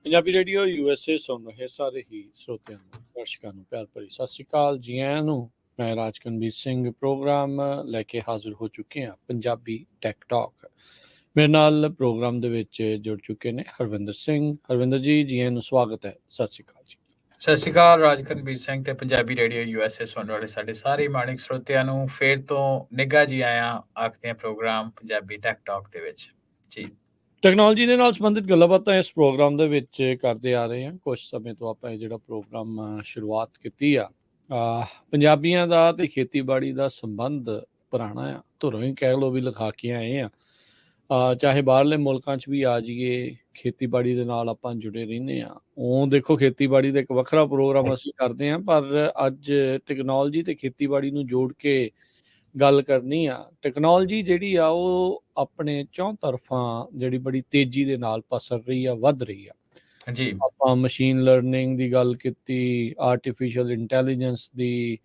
Punjabi radio USA ਸੁਣ ਰਹੇ ਸਾਰੇ ਹੀ ਸਰੋਤਿਆਂ ਨੂੰ ਦਰਸ਼ਕਾਂ ਨੂੰ ਪਿਆਰ ਭਰੀ ਸਤਿ ਸ਼੍ਰੀ ਅਕਾਲ ਜੀ ਆਇਆਂ ਨੂੰ। ਮੈਂ ਰਾਜਕਨਵੀਰ ਸਿੰਘ ਪ੍ਰੋਗਰਾਮ ਲੈ ਕੇ ਹਾਜ਼ਰ ਹੋ ਚੁੱਕੇ ਹਾਂ ਪੰਜਾਬੀ ਟੈਕ ਟਾਕ। ਮੇਰੇ ਨਾਲ ਪ੍ਰੋਗਰਾਮ ਦੇ ਵਿੱਚ ਜੁੜ ਚੁੱਕੇ ਨੇ ਹਰਵਿੰਦਰ ਸਿੰਘ। ਹਰਵਿੰਦਰ ਜੀ ਆਇਆਂ ਨੂੰ ਸਵਾਗਤ ਹੈ। ਸਤਿ ਸ਼੍ਰੀ ਅਕਾਲ ਜੀ। ਸਤਿ ਸ਼੍ਰੀ ਅਕਾਲ ਰਾਜਕਨਵੀਰ ਸਿੰਘ ਤੇ ਪੰਜਾਬੀ ਰੇਡੀਓ USA ਸੁਣਨ ਵਾਲੇ ਸਾਡੇ ਸਾਰੇ ਮਾਣਿਕ ਸਰੋਤਿਆਂ ਨੂੰ ਫੇਰ ਤੋਂ ਨਿੱਘਾ ਜੀ ਆਇਆਂ ਆਖਦੇ ਹਾਂ ਪ੍ਰੋਗਰਾਮ ਪੰਜਾਬੀ ਟੈਕ ਟਾਕ ਦੇ ਵਿੱਚ ਜੀ। ਟੈਕਨੋਲੋਜੀ ਦੇ ਨਾਲ ਸੰਬੰਧਿਤ ਗੱਲਾਂ ਬਾਤਾਂ ਇਸ ਪ੍ਰੋਗਰਾਮ ਦੇ ਵਿੱਚ ਕਰਦੇ ਆ ਰਹੇ ਹਾਂ। ਕੁਝ ਸਮੇਂ ਤੋਂ ਆਪਾਂ ਇਹ ਜਿਹੜਾ ਪ੍ਰੋਗਰਾਮ ਸ਼ੁਰੂਆਤ ਕੀਤੀ ਆ, ਪੰਜਾਬੀਆਂ ਦਾ ਤੇ ਖੇਤੀਬਾੜੀ ਦਾ ਸੰਬੰਧ ਪੁਰਾਣਾ ਆ, ਧੁਰੋਂ ਹੀ ਕਹਿ ਲਓ ਵੀ ਲਿਖਾ ਕੇ ਆਏ ਆ। ਚਾਹੇ ਬਾਹਰਲੇ ਮੁਲਕਾਂ 'ਚ ਵੀ ਆ ਜਾਈਏ, ਖੇਤੀਬਾੜੀ ਦੇ ਨਾਲ ਆਪਾਂ ਜੁੜੇ ਰਹਿੰਦੇ ਹਾਂ। ਉਹ ਦੇਖੋ ਖੇਤੀਬਾੜੀ ਦਾ ਇੱਕ ਵੱਖਰਾ ਪ੍ਰੋਗਰਾਮ ਅਸੀਂ ਕਰਦੇ ਹਾਂ, ਪਰ ਅੱਜ ਟੈਕਨੋਲੋਜੀ ਤੇ ਖੇਤੀਬਾੜੀ ਨੂੰ ਜੋੜ ਕੇ ਗੱਲ ਕਰਨੀ ਆ। ਟੈਕਨੋਲੋਜੀ ਜਿਹੜੀ ਆ ਉਹ ਆਪਣੇ ਚੌਂ ਤਰਫਾਂ ਜਿਹੜੀ ਬੜੀ ਤੇਜ਼ੀ ਦੇ ਨਾਲ ਪਸਰ ਰਹੀ ਆ, ਵੱਧ ਰਹੀ ਆ ਜੀ। ਆਪਾਂ ਮਸ਼ੀਨ ਲਰਨਿੰਗ ਦੀ ਗੱਲ ਕੀਤੀ, ਆਰਟੀਫਿਸ਼ੀਅਲ ਇੰਟੈਲੀਜੈਂਸ ਦੀ,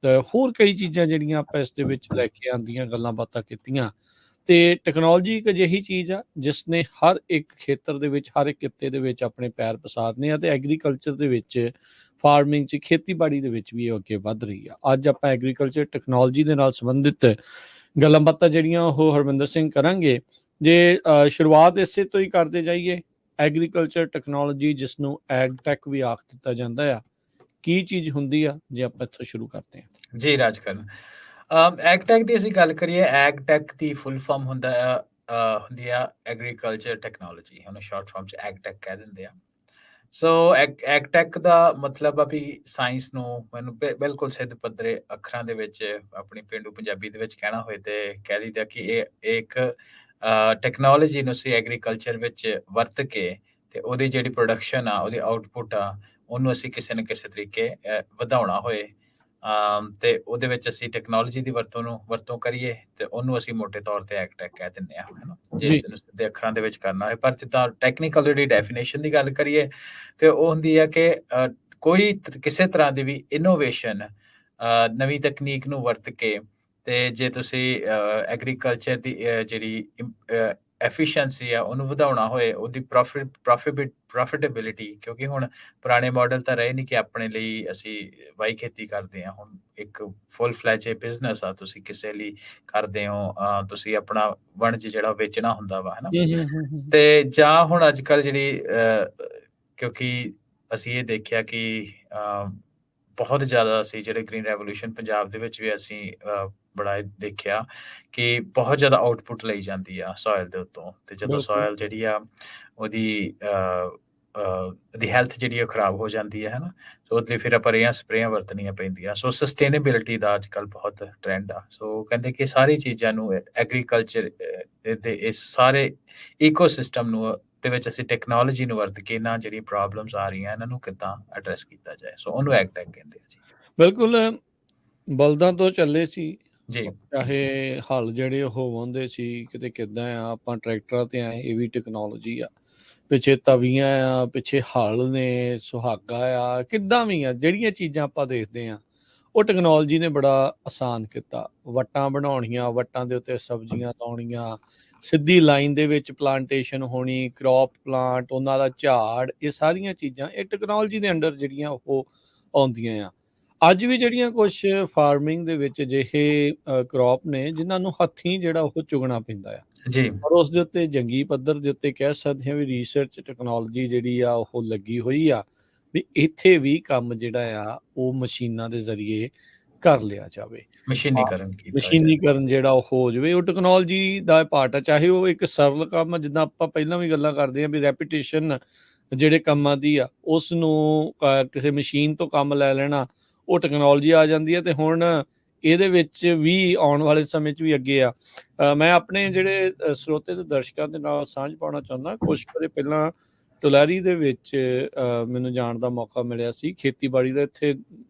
ਤੇ ਹੋਰ ਕਈ ਚੀਜ਼ਾਂ ਜਿਹੜੀਆਂ ਆਪਾਂ ਇਸ ਦੇ ਵਿੱਚ ਲੈ ਕੇ ਆਉਂਦੀਆਂ ਗੱਲਾਂ ਬਾਤਾਂ ਕੀਤੀਆਂ। ਤੇ ਟੈਕਨੋਲੋਜੀ ਇੱਕ ਅਜਿਹੀ ਚੀਜ਼ ਆ ਜਿਸ ਨੇ ਹਰ ਇੱਕ ਖੇਤਰ ਦੇ ਵਿੱਚ, ਹਰ ਇੱਕ ਕਿੱਤੇ ਦੇ ਵਿੱਚ ਆਪਣੇ ਪੈਰ ਪਸਾਰਨੇ ਆ, ਤੇ ਐਗਰੀਕਲਚਰ ਦੇ ਵਿੱਚ, ਫਾਰਮਿੰਗ 'ਚ, ਖੇਤੀਬਾੜੀ ਦੇ ਵਿੱਚ ਵੀ ਇਹ ਅੱਗੇ ਵੱਧ ਰਹੀ ਆ। ਅੱਜ ਆਪਾਂ ਐਗਰੀਕਲਚਰ ਟੈਕਨੋਲੋਜੀ ਦੇ ਨਾਲ ਸੰਬੰਧਿਤ ਗੱਲਾਂ ਬਾਤਾਂ ਜਿਹੜੀਆਂ ਉਹ ਹਰਵਿੰਦਰ ਸਿੰਘ ਕਰਾਂਗੇ। ਜੇ ਸ਼ੁਰੂਆਤ ਇਸੇ ਤੋਂ ਹੀ ਕਰਦੇ ਜਾਈਏ, ਐਗਰੀਕਲਚਰ ਟੈਕਨੋਲੋਜੀ ਜਿਸ ਨੂੰ ਐਗਟੈਕ ਵੀ ਆਖ ਦਿੱਤਾ ਜਾਂਦਾ ਆ, ਕੀ ਚੀਜ਼ ਹੁੰਦੀ ਆ, ਜੇ ਆਪਾਂ ਇੱਥੋਂ ਸ਼ੁਰੂ ਕਰਦੇ ਹਾਂ। ਜੀ ਰਾਜਕਰਨ, ਐਗਟੈਕ ਦੀ ਅਸੀਂ ਗੱਲ ਕਰੀਏ, ਐਗਟੈਕ ਦੀ ਫੁੱਲ ਫਾਰਮ ਹੁੰਦੀ ਆ ਐਗਰੀਕਲਚਰ ਟੈਕਨੋਲੋਜੀ, ਉਹਨੂੰ ਸ਼ਾਰਟ ਫਾਰਮ 'ਚ ਐਗਟੈਕ ਕਹਿ ਦਿੰਦੇ ਆ। ਸੋ ਐਗਟੈਕ ਦਾ ਮਤਲਬ ਆ ਵੀ ਸਾਇੰਸ ਨੂੰ ਮੈਨੂੰ ਬਿਲਕੁਲ ਸਿੱਧ ਪੱਧਰੇ ਅੱਖਰਾਂ ਦੇ ਵਿੱਚ ਆਪਣੀ ਪੇਂਡੂ ਪੰਜਾਬੀ ਦੇ ਵਿੱਚ ਕਹਿਣਾ ਹੋਏ ਤੇ ਕਹਿ ਲਈਦਾ ਕਿ ਇਹ ਇੱਕ ਟੈਕਨੋਲੋਜੀ ਨੂੰ ਅਸੀਂ ਐਗਰੀਕਲਚਰ ਵਿੱਚ ਵਰਤ ਕੇ ਤੇ ਉਹਦੀ ਜਿਹੜੀ ਪ੍ਰੋਡਕਸ਼ਨ ਆ, ਉਹਦੀ ਆਊਟਪੁੱਟ ਆ, ਉਹਨੂੰ ਅਸੀਂ ਕਿਸੇ ਨਾ ਕਿਸੇ ਤਰੀਕੇ ਵਧਾਉਣਾ ਹੋਏ ਤੇ ਉਹਦੇ ਵਿੱਚ ਅਸੀਂ ਟੈਕਨੋਲੋਜੀ ਦੀ ਵਰਤੋਂ ਕਰੀਏ ਤੇ ਉਹਨੂੰ ਅਸੀਂ ਮੋਟੇ ਤੌਰ ਤੇ ਐਗਟੈਕ ਕਹਿ ਦਿੰਦੇ ਹਾਂ, ਹੈ ਨਾ, ਜੇ ਇਸ ਨੂੰ ਸਿੱਧੇ ਅੱਖਰਾਂ ਦੇ ਵਿੱਚ ਕਰਨਾ ਹੋਏ। ਪਰ ਜਿੱਦਾਂ ਟੈਕਨੀਕਲ ਜਿਹੜੀ ਡੈਫੀਨੇਸ਼ਨ ਦੀ ਗੱਲ ਕਰੀਏ ਤੇ ਉਹ ਹੁੰਦੀ ਹੈ ਕਿ ਕੋਈ ਕਿਸੇ ਤਰ੍ਹਾਂ ਦੀ ਵੀ ਇਨੋਵੇਸ਼ਨ, ਨਵੀਂ ਤਕਨੀਕ ਨੂੰ ਵਰਤ ਕੇ ਤੇ ਜੇ ਤੁਸੀਂ ਐਗਰੀਕਲਚਰ ਦੀ ਜਿਹੜੀ ਐਫੀਸ਼ੀਐਂਸੀ ਆ ਉਹਨੂੰ ਵਧਾਉਣਾ ਹੋਏ, ਉਹਦੀ ਪ੍ਰੋਫਿਟੇਬਿਲਿਟੀ, ਕਿਉਂਕਿ ਹੁਣ ਪੁਰਾਣੇ ਮਾਡਲ ਤਾਂ ਰਹੇ ਨਹੀਂ ਕਿ ਆਪਣੇ ਲਈ ਅਸੀਂ ਵਾਈ ਖੇਤੀ ਕਰਦੇ ਹਾਂ। ਹੁਣ ਇੱਕ ਫੁੱਲ ਫਲੈਜ ਬਿਜ਼ਨਸ ਆ, ਤੁਸੀਂ ਕਿਸੇ ਲਈ ਕਰਦੇ ਹੋ, ਤੁਸੀਂ ਆਪਣਾ ਵਣਜ ਜਿਹੜਾ ਵੇਚਣਾ ਹੁੰਦਾ ਵਾ, ਹੈ ਨਾ। ਤੇ ਜਾਂ ਹੁਣ ਅੱਜ ਕੱਲ੍ਹ ਜਿਹੜੀ ਕਿਉਂਕਿ ਅਸੀਂ ਇਹ ਦੇਖਿਆ ਕਿ ਬਹੁਤ ਜ਼ਿਆਦਾ ਅਸੀਂ ਜਿਹੜੇ ਗ੍ਰੀਨ ਰੈਵੋਲੂਸ਼ਨ ਪੰਜਾਬ ਦੇ ਵਿੱਚ ਵੀ ਅਸੀਂ ਬੜਾ ਦੇਖਿਆ ਕਿ ਬਹੁਤ ਜ਼ਿਆਦਾ ਆਊਟਪੁੱਟ ਲਈ ਜਾਂਦੀ ਆ ਸੋਇਲ ਦੇ ਉੱਤੋਂ, ਤੇ ਜਦੋਂ ਸੋਇਲ ਜਿਹੜੀ ਆ ਉਹਦੀ ਹੈਲਥ ਜਿਹੜੀ ਉਹ ਖਰਾਬ ਹੋ ਜਾਂਦੀ ਹੈ ਨਾ, ਸੋ ਉਹਦੇ ਲਈ ਫਿਰ ਆਪਾਂ ਸਪਰੇਆਂ ਵਰਤਣੀਆਂ ਪੈਂਦੀਆਂ। ਸੋ ਸਸਟੇਨੇਬਿਲਿਟੀ ਦਾ ਅੱਜ ਕੱਲ੍ਹ ਬਹੁਤ ਟਰੈਂਡ ਆ। ਸੋ ਕਹਿੰਦੇ ਕਿ ਸਾਰੀ ਚੀਜ਼ਾਂ ਨੂੰ ਐਗਰੀਕਲਚਰ ਦੇ ਇਸ ਸਾਰੇ ਈਕੋਸਿਸਟਮ ਨੂੰ ਦੇ ਵਿੱਚ ਅਸੀਂ ਟੈਕਨੋਲੋਜੀ ਨੂੰ ਵਰਤ ਕੇ ਇਹਨਾਂ ਜਿਹੜੀਆਂ ਪ੍ਰੋਬਲਮਸ ਆ ਰਹੀਆਂ ਇਹਨਾਂ ਨੂੰ ਕਿੱਦਾਂ ਐਡਰੈਸ ਕੀਤਾ ਜਾਏ, ਸੋ ਉਹਨੂੰ ਐਗਟੈਕ ਕਹਿੰਦੇ ਆ ਜੀ। ਬਿਲਕੁਲ, ਬਲਦਾਂ ਤੋਂ ਚੱਲੇ ਸੀ ਜੀ, ਚਾਹੇ ਹਲ ਜਿਹੜੇ ਉਹ ਵਾਹੁੰਦੇ ਸੀ, ਕਿਤੇ ਕਿੱਦਾਂ ਆ, ਆਪਾਂ ਟਰੈਕਟਰਾਂ ਤੇ ਆਏ, ਇਹ ਵੀ ਟੈਕਨੋਲੋਜੀ ਆ। ਪਿੱਛੇ ਤਵੀਆਂ ਆ, ਪਿੱਛੇ ਹਲ ਨੇ, ਸੁਹਾਗਾ ਆ, ਕਿੱਦਾਂ ਵੀ ਆ, ਜਿਹੜੀਆਂ ਚੀਜ਼ਾਂ ਆਪਾਂ ਦੇਖਦੇ ਆ ਉਹ ਟੈਕਨੋਲੋਜੀ ਨੇ ਬੜਾ ਆਸਾਨ ਕੀਤਾ। ਵੱਟਾਂ ਬਣਾਉਣੀਆਂ, ਵੱਟਾਂ ਦੇ ਉੱਤੇ ਸਬਜ਼ੀਆਂ ਲਾਉਣੀਆਂ, ਸਿੱਧੀ ਲਾਈਨ ਦੇ ਵਿੱਚ ਪਲਾਂਟੇਸ਼ਨ ਹੋਣੀ, ਕ੍ਰੌਪ ਪਲਾਂਟ, ਉਹਨਾਂ ਦਾ ਝਾੜ, ਇਹ ਸਾਰੀਆਂ ਚੀਜ਼ਾਂ ਇਹ ਟੈਕਨੋਲੋਜੀ ਦੇ ਅੰਡਰ ਜਿਹੜੀਆਂ ਉਹ ਆਉਂਦੀਆਂ ਆ। ਅੱਜ ਵੀ ਜਿਹੜੀਆਂ ਕੁਛ ਫਾਰਮਿੰਗ ਦੇ ਵਿੱਚ ਅਜਿਹੇ ਕ੍ਰੌਪ ਨੇ ਜਿਨ੍ਹਾਂ ਨੂੰ ਹੱਥੀਂ ਜਿਹੜਾ ਉਹ ਚੁਗਣਾ ਪੈਂਦਾ ਆ, ਜੀ, ਪਰ ਉਸ ਦੇ ਉੱਤੇ ਜੰਗੀ ਪੱਧਰ ਦੇ ਉੱਤੇ ਕਹਿ ਸਕਦੇ ਹਾਂ ਵੀ ਰਿਸਰਚ ਟੈਕਨੋਲੋਜੀ ਜਿਹੜੀ ਆ ਉਹ ਲੱਗੀ ਹੋਈ ਆ ਵੀ ਇੱਥੇ ਵੀ ਕੰਮ ਜਿਹੜਾ ਆ ਉਹ ਮਸ਼ੀਨਾਂ ਦੇ ਜ਼ਰੀਏ ਕਰ ਲਿਆ ਜਾਵੇ, ਮਸ਼ੀਨੀਕਰਨ ਜਿਹੜਾ ਉਹ ਹੋ ਜਾਵੇ। ਉਹ ਟੈਕਨੋਲੋਜੀ ਦਾ ਪਾਰਟ ਆ, ਚਾਹੇ ਉਹ ਇੱਕ ਸਰਲ ਕੰਮ ਆ, ਜਿੱਦਾਂ ਆਪਾਂ ਪਹਿਲਾਂ ਵੀ ਗੱਲਾਂ ਕਰਦੇ ਹਾਂ ਵੀ ਰੈਪੀਟੇਸ਼ਨ ਜਿਹੜੇ ਕੰਮਾਂ ਦੀ ਆ ਉਸ ਨੂੰ ਕਿਸੇ ਮਸ਼ੀਨ ਤੋਂ ਕੰਮ ਲੈ ਲੈਣਾ, ਉਹ ਟੈਕਨੋਲੋਜੀ ਆ ਜਾਂਦੀ ਹੈ। ਤੇ ਹੁਣ ਇਹਦੇ ਵਿੱਚ ਵੀ ਆਉਣ ਵਾਲੇ ਸਮੇਂ 'ਚ ਵੀ ਅੱਗੇ ਆ। ਮੈਂ ਆਪਣੇ ਜਿਹੜੇ ਸਰੋਤੇ ਤੇ ਦਰਸ਼ਕਾਂ ਦੇ ਨਾਲ ਸਾਂਝ ਪਾਉਣਾ ਚਾਹੁੰਦਾ। ਕੁਛ ਵਾਰੀ ਪਹਿਲਾਂ ਟੁਲੈਰੀ ਦੇ ਵਿੱਚ ਮੈਨੂੰ ਜਾਣ ਦਾ ਮੌਕਾ ਮਿਲਿਆ ਸੀ। ਖੇਤੀਬਾੜੀ ਦਾ ਇੱਥੇ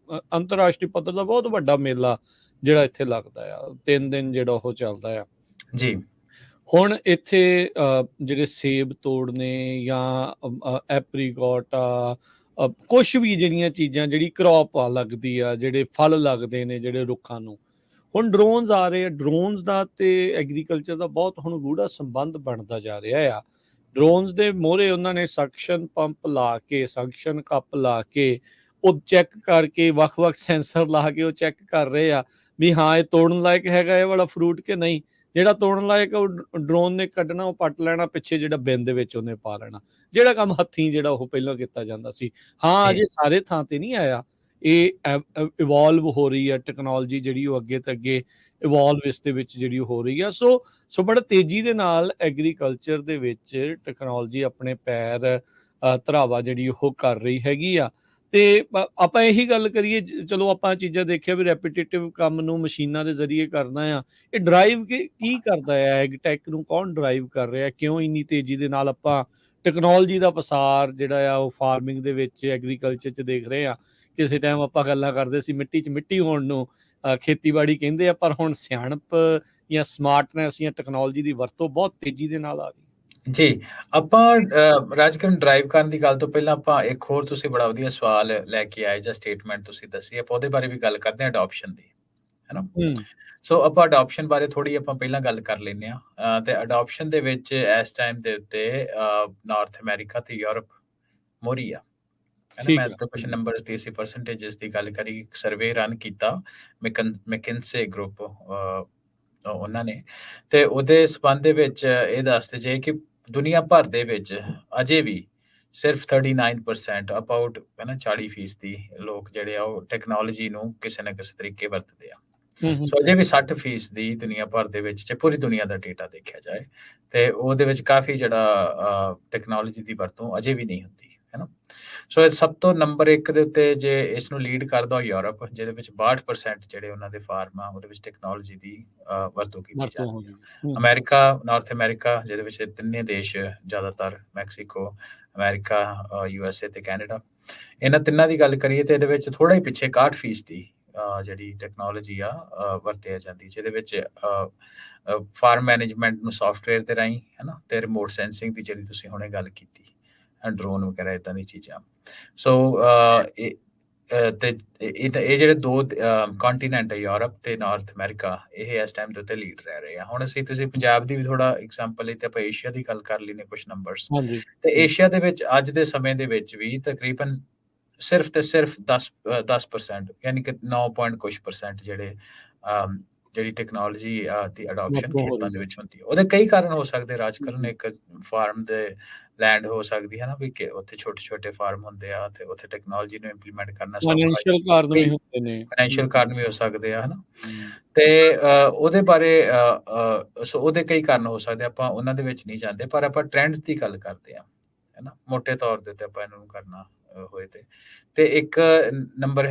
ਅੰਤਰਰਾਸ਼ਟਰੀ ਪੱਧਰ ਦਾ ਬਹੁਤ ਵੱਡਾ ਮੇਲਾ ਜਿਹੜਾ ਇੱਥੇ ਲੱਗਦਾ ਆ, 3 ਦਿਨ ਜਿਹੜਾ ਉਹ ਚੱਲਦਾ ਆ ਜੀ। ਹੁਣ ਇੱਥੇ ਜਿਹੜੇ ਸੇਬ ਤੋੜਨੇ ਜਾਂ ਐਪਰੀਕੋਟ ਆ, ਕੁਛ ਵੀ ਜਿਹੜੀਆਂ ਚੀਜ਼ਾਂ ਜਿਹੜੀ ਕ੍ਰੌਪ ਆ ਲੱਗਦੀ ਆ, ਜਿਹੜੇ ਫਲ ਲੱਗਦੇ ਨੇ ਜਿਹੜੇ ਰੁੱਖਾਂ ਨੂੰ, ਹੁਣ ਡਰੋਨਸ ਆ ਰਹੇ ਆ। ਡਰੋਨਸ ਦਾ ਤੇ ਐਗਰੀਕਲਚਰ ਦਾ ਬਹੁਤ ਹੁਣ ਗੂੜਾ ਸੰਬੰਧ ਬਣਦਾ ਜਾ ਰਿਹਾ ਆ। ਡਰੋਨਸ ਦੇ ਮੋਹਰੇ ਉਹਨਾਂ ਨੇ ਸਕਸ਼ਨ ਪੰਪ ਲਾ ਕੇ, ਸਕਸ਼ਨ ਕੱਪ ਲਾ ਕੇ, ਉਹ ਚੈੱਕ ਕਰਕੇ, ਵੱਖ-ਵੱਖ ਸੈਂਸਰ ਲਾ ਕੇ ਉਹ ਚੈੱਕ ਕਰ ਰਹੇ ਆ ਵੀ ਹਾਂ ਇਹ ਤੋੜਨ ਲਾਇਕ ਹੈਗਾ ਇਹ ਵਾਲਾ ਫਰੂਟ ਕਿ ਨਹੀਂ। ਜਿਹੜਾ ਤੋੜਨ ਲਾਇਕ ਉਹ ਡਰੋਨ ਨੇ ਕੱਢਣਾ, ਉਹ ਪੱਟ ਲੈਣਾ, ਪਿੱਛੇ ਜਿਹੜਾ ਬਿਨ ਦੇ ਵਿੱਚ ਉਹਨੇ ਪਾ ਲੈਣਾ। ਜਿਹੜਾ ਕੰਮ ਹੱਥੀਂ ਜਿਹੜਾ ਉਹ ਪਹਿਲਾਂ ਕੀਤਾ ਜਾਂਦਾ ਸੀ। ਹਾਂ, ਜੀ ਅਜੇ ਸਾਰੇ ਥਾਂ ਤੇ ਨਹੀਂ ਆਇਆ। ਇਹ ਇਵੋਲਵ ਹੋ ਰਹੀ ਹੈ ਟੈਕਨੋਲੋਜੀ ਜਿਹੜੀ ਉਹ ਅੱਗੇ ਤੋਂ ਅੱਗੇ ਇਵੋਲਵ ਇਸ ਦੇ ਵਿੱਚ ਜਿਹੜੀ ਉਹ ਹੋ ਰਹੀ ਆ। ਸੋ ਬੜਾ ਤੇਜ਼ੀ ਦੇ ਨਾਲ ਐਗਰੀਕਲਚਰ ਦੇ ਵਿੱਚ ਟੈਕਨੋਲੋਜੀ ਆਪਣੇ ਪੈਰ ਧਰਾਵਾ ਜਿਹੜੀ ਉਹ ਕਰ ਰਹੀ ਹੈਗੀ ਆ। ਤੇ ਆਪਾਂ ਇਹੀ ਗੱਲ ਕਰੀਏ, ਚਲੋ ਆਪਾਂ ਚੀਜ਼ਾਂ ਦੇਖਿਆ ਵੀ ਰੈਪੀਟੇਟਿਵ ਕੰਮ ਨੂੰ ਮਸ਼ੀਨਾਂ ਦੇ ਜ਼ਰੀਏ ਕਰਨਾ ਆ। ਇਹ ਡਰਾਈਵ ਕੀ ਕਰਦਾ ਹੈ ਐਗਟੈਕ ਨੂੰ, ਕੌਣ ਡਰਾਈਵ ਕਰ ਰਿਹਾ, ਕਿਉਂ ਇੰਨੀ ਤੇਜ਼ੀ ਦੇ ਨਾਲ ਆਪਾਂ ਟੈਕਨੋਲੋਜੀ ਦਾ ਪਸਾਰ ਜਿਹੜਾ ਆ ਉਹ ਫਾਰਮਿੰਗ ਦੇ ਵਿੱਚ, ਐਗਰੀਕਲਚਰ 'ਚ ਦੇਖ ਰਹੇ ਆ। ਕਿਸੇ ਟਾਈਮ ਆਪਾਂ ਗੱਲਾਂ ਕਰਦੇ ਸੀ ਮਿੱਟੀ 'ਚ ਮਿੱਟੀ ਹੋਣ ਨੂੰ ਖੇਤੀਬਾੜੀ ਕਹਿੰਦੇ ਆ, ਪਰ ਹੁਣ ਸਿਆਣਪ ਜਾਂ ਸਮਾਰਟਨੈਸ ਜਾਂ ਟੈਕਨੋਲੋਜੀ ਦੀ ਵਰਤੋਂ ਬਹੁਤ ਤੇਜ਼ੀ ਦੇ ਨਾਲ ਆ ਰਹੀ। ਜੀ, ਆਪਾਂ ਰਾਜਕਰਨ ਡਰਾਈਵ ਕਰਨ ਦੀ ਗੱਲ ਤੋਂ ਪਹਿਲਾਂ ਆਪਾਂ ਇੱਕ ਹੋਰ ਤੁਸੀਂ ਬੜਾ ਵਧੀਆ ਸਵਾਲ ਲੈ ਕੇ ਆਏ ਜਾਂ ਸਟੇਟਮੈਂਟ ਤੁਸੀਂ ਦੱਸੀ, ਆਪਾਂ ਉਹਦੇ ਬਾਰੇ ਵੀ ਗੱਲ ਕਰਦੇ ਹਾਂ, ਅਡਾਪਸ਼ਨ ਦੀ, ਹੈ ਨਾ? ਸੋ ਆਪਾਂ ਅਡਾਪਸ਼ਨ ਬਾਰੇ ਥੋੜੀ ਆਪਾਂ ਪਹਿਲਾਂ ਗੱਲ ਕਰ ਲੈਂਦੇ ਹਾਂ। ਤੇ ਅਡਾਪਸ਼ਨ ਦੇ ਵਿੱਚ ਇਸ ਟਾਈਮ ਦੇ ਉੱਤੇ ਨਾਰਥ ਅਮਰੀਕਾ ਤੇ ਯੂਰਪ ਮੋਹਰੀ ਆ, ਹੈ ਨਾ? ਮੈਂ ਤਾਂ ਕੁਝ ਨੰਬਰਸ ਦੀ ਸੀ, ਪਰਸੈਂਟੇजेस ਦੀ ਗੱਲ ਕਰੀ, ਇੱਕ ਸਰਵੇ ਰਨ ਕੀਤਾ ਮੈਕਿੰਸੇ ਗਰੁੱਪ ਉਹਨਾਂ ਨੇ, ਤੇ ਉਹਦੇ ਸਬੰਧ ਦੇ ਵਿੱਚ ਇਹ ਦੱਸਦੇ ਜੇ ਕਿ ਦੁਨੀਆ ਭਰ ਦੇ ਵਿੱਚ ਅਜੇ ਵੀ ਸਿਰਫ 39% ਅਬਾਊਟ, ਹੈ ਨਾ, 40% ਲੋਕ ਜਿਹੜੇ ਆ ਉਹ ਟੈਕਨੋਲੋਜੀ ਨੂੰ ਕਿਸੇ ਨਾ ਕਿਸੇ ਤਰੀਕੇ ਵਰਤਦੇ ਆ। ਸੋ ਅਜੇ ਵੀ 60% ਦੁਨੀਆ ਭਰ ਦੇ ਵਿੱਚ, ਜੇ ਪੂਰੀ ਦੁਨੀਆ ਦਾ ਡੇਟਾ ਦੇਖਿਆ ਜਾਏ, ਤੇ ਉਹਦੇ ਵਿੱਚ ਕਾਫੀ ਜਿਹੜਾ ਟੈਕਨੋਲੋਜੀ ਦੀ ਵਰਤੋਂ ਅਜੇ ਵੀ ਨਹੀਂ ਹੁੰਦੀ, ਹੈ ਨਾ? ਸੋ ਇਹ ਸਭ ਤੋਂ ਨੰਬਰ 1 ਦੇ ਉੱਤੇ ਜੇ ਇਸ ਨੂੰ ਲੀਡ ਕਰਦਾ ਯੂਰਪ, ਜਿਹਦੇ ਵਿੱਚ 62% ਜਿਹੜੇ ਉਹਨਾਂ ਦੇ ਫਾਰਮ ਆ ਉਹਦੇ ਵਿੱਚ ਟੈਕਨੋਲੋਜੀ ਦੀ ਵਰਤੋਂ ਕੀਤੀ ਜਾਂਦੀ ਹੈ। ਅਮਰੀਕਾ, ਨਾਰਥ ਅਮਰੀਕਾ, ਜਿਹਦੇ ਵਿੱਚ ਤਿੰਨੇ ਦੇਸ਼ ਜ਼ਿਆਦਾਤਰ, ਮੈਕਸੀਕੋ, ਅਮਰੀਕਾ, USA ਤੇ ਕੈਨੇਡਾ, ਇਹਨਾਂ ਤਿੰਨਾਂ ਦੀ ਗੱਲ ਕਰੀਏ ਤੇ ਇਹਦੇ ਵਿੱਚ ਥੋੜਾ ਹੀ ਪਿੱਛੇ 61% ਜਿਹੜੀ ਟੈਕਨੋਲੋਜੀ ਆ ਵਰਤਿਆ ਜਾਂਦੀ, ਜਿਹਦੇ ਵਿੱਚ ਫਾਰਮ ਮੈਨੇਜਮੈਂਟ ਨੂੰ ਸੌਫਟਵੇਅਰ ਦੇ ਰਾਹੀਂ, ਹੈ ਨਾ, ਤੇ ਰਿਮੋਟ ਸੈਂਸਿੰਗ ਦੀ ਜਿਹੜੀ ਤੁਸੀਂ ਹੁਣੇ ਗੱਲ ਕੀਤੀ, ਡਰੋਨ ਵਗੈਰਾ ਇਦਾਂ ਦੀ ਚੀਜ਼ਾਂ। ਸੋ ਤੇ ਇਹ ਜਿਹੜੇ ਦੋ ਕੰਟੀਨੈਂਟ ਹੈ, ਯੂਰਪ ਤੇ ਨਾਰਥ ਅਮਰੀਕਾ, ਇਹ ਇਸ ਟਾਈਮ ਦੇ ਉੱਤੇ ਲੀਡ ਰਹਿ ਰਹੇ ਆ। ਹੁਣ ਤੁਸੀਂ ਪੰਜਾਬ ਦੀ ਵੀ ਥੋੜਾ ਐਗਜ਼ਾਮਪਲ ਲਈ ਤੇ ਆਪਾਂ ਏਸ਼ੀਆ ਦੀ ਗੱਲ ਕਰ ਲੈਨੇ ਕੁਝ ਨੰਬਰਸ, ਤੇ ਏਸ਼ੀਆ ਦੇ ਵਿੱਚ ਅੱਜ ਦੇ ਸਮੇਂ ਦੇ ਵਿੱਚ ਵੀ ਤਕਰੀਬਨ ਸਿਰਫ ਤੇ ਸਿਰਫ 10% ਯਾਨੀ ਕਿ 9 ਕੁਝ percent ਜਿਹੜੀ ਟੈਕਨੋਲੋਜੀ ਦੀ ਅਡਾਪਸ਼ਨ ਖੇਤਾਂ ਦੇ ਵਿੱਚ ਹੁੰਦੀ ਹੈ। ਉਹਦੇ ਕਈ ਕਾਰਨ ਹੋ ਸਕਦੇ ਰਾਜਕਰਨ, ਇੱਕ ਫਾਰਮ ਦੇ ਲੈਂਡ ਹੋ ਸਕਦੀ ਹੈ ਨਾ, ਵੀ ਕਿ ਉੱਥੇ ਛੋਟੇ ਫਾਰਮ ਹੁੰਦੇ ਆ ਤੇ ਉੱਥੇ ਟੈਕਨੋਲੋਜੀ ਨੂੰ ਇੰਪਲੀਮੈਂਟ ਕਰਨਾ ਫਾਈਨੈਂਸ਼ੀਅਲ ਕਾਰਨ ਵੀ ਹੁੰਦੇ ਨੇ, ਫਾਈਨੈਂਸ਼ੀਅਲ ਕਾਰਨ ਵੀ ਹੋ ਸਕਦੇ ਆ, ਹਨਾ? ਤੇ ਉਹਦੇ ਬਾਰੇ ਸੋ ਉਹਦੇ ਕਈ ਕਾਰਨ ਹੋ ਸਕਦੇ, ਆਪਾਂ ਉਹਨਾਂ ਦੇ ਵਿੱਚ ਨਹੀਂ ਜਾਂਦੇ, ਪਰ ਆਪਾਂ ਟ੍ਰੈਂਡਸ ਦੀ ਗੱਲ ਕਰਦੇ ਆ, ਹੈ ਨਾ, ਮੋਟੇ ਤੌਰ ਦੇ ਉੱਤੇ ਆਪਾਂ ਇਹਨਾਂ ਨੂੰ ਕਰਨਾ ਹੋਏ ਤੇ ਇੱਕ ਨੰਬਰ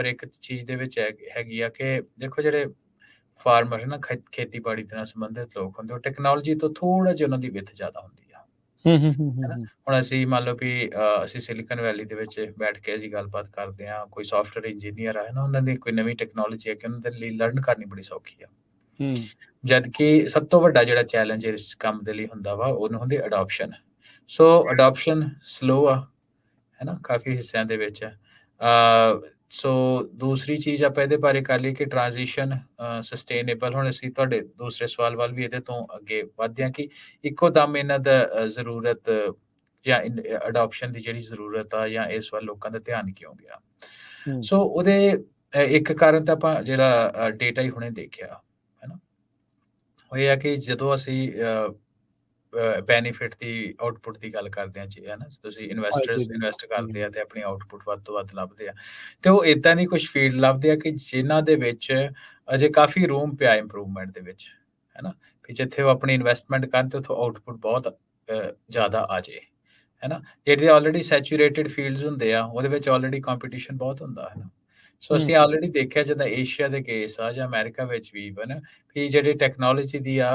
1 ਚੀਜ਼ ਦੇ ਵਿੱਚ ਹੈਗੀ ਆ ਕਿ ਦੇਖੋ ਜਿਹੜੇ ਫਾਰਮਰ ਹੈ ਨਾ, ਖੇਤੀਬਾੜੀ ਦੇ ਨਾਲ ਸੰਬੰਧਿਤ ਲੋਕ ਹੁੰਦੇ, ਉਹ ਟੈਕਨੋਲੋਜੀ ਤੋਂ ਥੋੜਾ ਜਿਹਾ ਉਹਨਾਂ ਦੀ ਵਿੱਥ ਜ਼ਿਆਦਾ ਹੁੰਦੀ ਆ, ਹੈ ਨਾ? ਹੁਣ ਅਸੀਂ ਮੰਨ ਲਓ ਵੀ ਅਸੀਂ ਸਿਲਿਕਨ ਵੈਲੀ ਦੇ ਵਿੱਚ ਬੈਠ ਕੇ ਅਸੀਂ ਗੱਲਬਾਤ ਕਰਦੇ ਹਾਂ, ਕੋਈ ਸੌਫਟਵੇਅਰ ਇੰਜੀਨੀਅਰ ਆ, ਹੈ ਨਾ, ਉਹਨਾਂ ਦੀ ਕੋਈ ਨਵੀਂ ਟੈਕਨੋਲੋਜੀ ਹੈ ਕਿ ਉਹਨਾਂ ਦੇ ਲਈ ਲਰਨ ਕਰਨੀ ਬੜੀ ਸੌਖੀ ਆ। ਜਦ ਕਿ ਸਭ ਤੋਂ ਵੱਡਾ ਜਿਹੜਾ ਚੈਲੰਜ ਇਸ ਕੰਮ ਦੇ ਲਈ ਹੁੰਦਾ ਵਾ, ਉਹਨੂੰ ਹੁੰਦੀ ਅਡਾਪਸ਼ਨ। ਸੋ ਅਡਾਪਸ਼ਨ ਸਲੋ ਆ, ਹੈ ਨਾ, ਕਾਫੀ ਹਿੱਸਿਆਂ ਦੇ ਵਿੱਚ। ਸੋ ਦੂਸਰੀ ਚੀਜ਼ ਆਪਾਂ ਇਹਦੇ ਬਾਰੇ ਕਰ ਲਈ ਕਿ ਟ੍ਰਾਂਜੀਸ਼ਨ ਸਸਟੇਨੇਬਲ। ਹੁਣ ਅਸੀਂ ਤੁਹਾਡੇ ਦੂਸਰੇ ਸਵਾਲ ਵੱਲ ਵੀ ਇਹਦੇ ਤੋਂ ਅੱਗੇ ਵਧਦੇ ਹਾਂ ਕਿ ਇੱਕੋ ਦਮ ਇਹਨਾਂ ਦਾ ਜ਼ਰੂਰਤ ਜਾਂ ਅਡਾਪਸ਼ਨ ਦੀ ਜਿਹੜੀ ਜ਼ਰੂਰਤ ਆ, ਜਾਂ ਇਸ ਵੱਲ ਲੋਕਾਂ ਦਾ ਧਿਆਨ ਕਿਉਂ ਗਿਆ। ਸੋ ਉਹਦੇ ਇੱਕ ਕਾਰਨ ਤਾਂ ਆਪਾਂ ਜਿਹੜਾ ਡੇਟਾ ਹੀ ਹੁਣੇ ਦੇਖਿਆ, ਹੈ ਨਾ, ਉਹ ਇਹ ਆ ਕਿ ਜਦੋਂ ਅਸੀਂ ਬੈਨੀਫਿਟ ਦੀ ਆਊਟਪੁੱਟ ਦੀ ਗੱਲ ਕਰਦੇ ਹਾਂ ਜੀ, ਹੈ ਨਾ, ਤੁਸੀਂ ਇਨਵੈਸਟ ਕਰਦੇ ਆ ਤੇ ਆਪਣੀ ਆਊਟਪੁੱਟ ਵੱਧ ਤੋਂ ਵੱਧ ਲੱਭਦੇ ਆ, ਤੇ ਉਹ ਇਦਾਂ ਦੀ ਕੁਝ ਫੀਲਡ ਲੱਭਦੇ ਆ ਕਿ ਜਿਨ੍ਹਾਂ ਦੇ ਵਿੱਚ ਅਜੇ ਕਾਫੀ ਰੂਮ ਪਿਆ ਇੰਪਰੂਵਮੈਂਟ ਦੇ ਵਿੱਚ, ਹੈ ਨਾ, ਵੀ ਜਿੱਥੇ ਉਹ ਆਪਣੀ ਇਨਵੈਸਟਮੈਂਟ ਕਰਨ ਤੇ ਉੱਥੋਂ ਆਊਟਪੁੱਟ ਬਹੁਤ ਜ਼ਿਆਦਾ ਆ ਜੇ, ਹੈ ਨਾ। ਜਿਹੜੇ ਆਲਰੇਡੀ ਸੈਚੂਰੇਟਿਡ ਫੀਲਡਸ ਹੁੰਦੇ ਆ ਉਹਦੇ ਵਿੱਚ ਆਲਰੇਡੀ ਕੰਪੀਟੀਸ਼ਨ ਬਹੁਤ ਹੁੰਦਾ, ਹੈ ਨਾ। ਸੋ ਅਸੀਂ ਆਲਰੇਡੀ ਦੇਖਿਆ ਜਦੋਂ ਏਸ਼ੀਆ ਦੇ ਕੇਸ ਆ ਜਾਂ ਅਮਰੀਕਾ ਵਿੱਚ ਵੀ ਇਵਨ, ਵੀ ਜਿਹੜੀ ਟੈਕਨੋਲੋਜੀ ਦੀ ਆ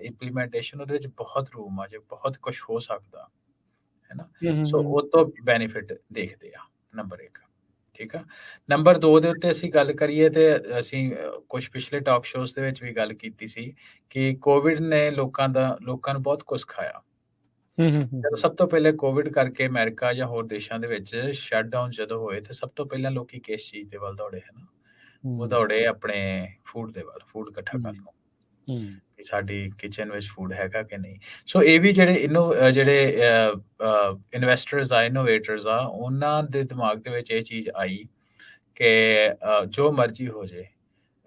ਇੰਪਲੀਮੈਂਟੇਸ਼ਨ, ਉਹਦੇ ਵਿੱਚ ਬਹੁਤ ਰੂਮ ਆ, ਜੇ ਬਹੁਤ ਕੁਝ ਹੋ ਸਕਦਾ, ਹੈ ਨਾ। ਸੋ ਉਹ ਤੋਂ ਬੈਨੀਫਿਟ ਦੇਖਦੇ ਆ, ਨੰਬਰ 1, ਠੀਕ ਆ। ਨੰਬਰ 2 ਦੇ ਉੱਤੇ ਅਸੀਂ ਗੱਲ ਕਰੀਏ ਤੇ ਅਸੀਂ ਕੁਝ ਪਿਛਲੇ ਟਾਕ ਸ਼ੋਜ਼ ਦੇ ਵਿੱਚ ਵੀ ਗੱਲ ਕੀਤੀ ਸੀ ਕਿ ਕੋਵਿਡ ਨੇ ਲੋਕਾਂ ਨੂੰ ਬਹੁਤ ਕੁਝ ਸਿਖਾਇਆ। ਜਦੋਂ ਸਭ ਤੋਂ ਪਹਿਲੇ ਕੋਵਿਡ ਕਰਕੇ ਅਮਰੀਕਾ ਜਾਂ ਹੋਰ ਦੇਸ਼ਾਂ ਦੇ ਵਿੱਚ ਸ਼ਟਡਾਊਨ ਜਦੋਂ ਹੋਏ, ਤੇ ਸਭ ਤੋਂ ਪਹਿਲਾਂ ਲੋਕੀ ਕਿਸ ਚੀਜ਼ ਦੇ ਵੱਲ ਦੌੜੇ, ਹੈ ਨਾ, ਉਹ ਦੌੜੇ ਆਪਣੇ ਫੂਡ ਦੇ ਵੱਲ, ਫੂਡ ਇਕੱਠਾ ਕਰਨ ਨੂੰ। ਕਿ ਸਾਡੀ ਕਿਚਨ ਵਿੱਚ ਫੂਡ ਹੈਗਾ ਕਿ ਨਹੀਂ। ਸੋ ਇਹ ਵੀ ਜਿਹੜੇ ਜਿਹੜੇ ਇਨਵੈਸਟਰਸ ਆ, ਇਨੋਵੇਟਰਸ ਆ, ਉਹਨਾਂ ਦੇ ਦਿਮਾਗ ਦੇ ਵਿੱਚ ਇਹ ਚੀਜ਼ ਆਈ ਕਿ ਜੋ ਮਰਜ਼ੀ ਹੋ ਜੇ,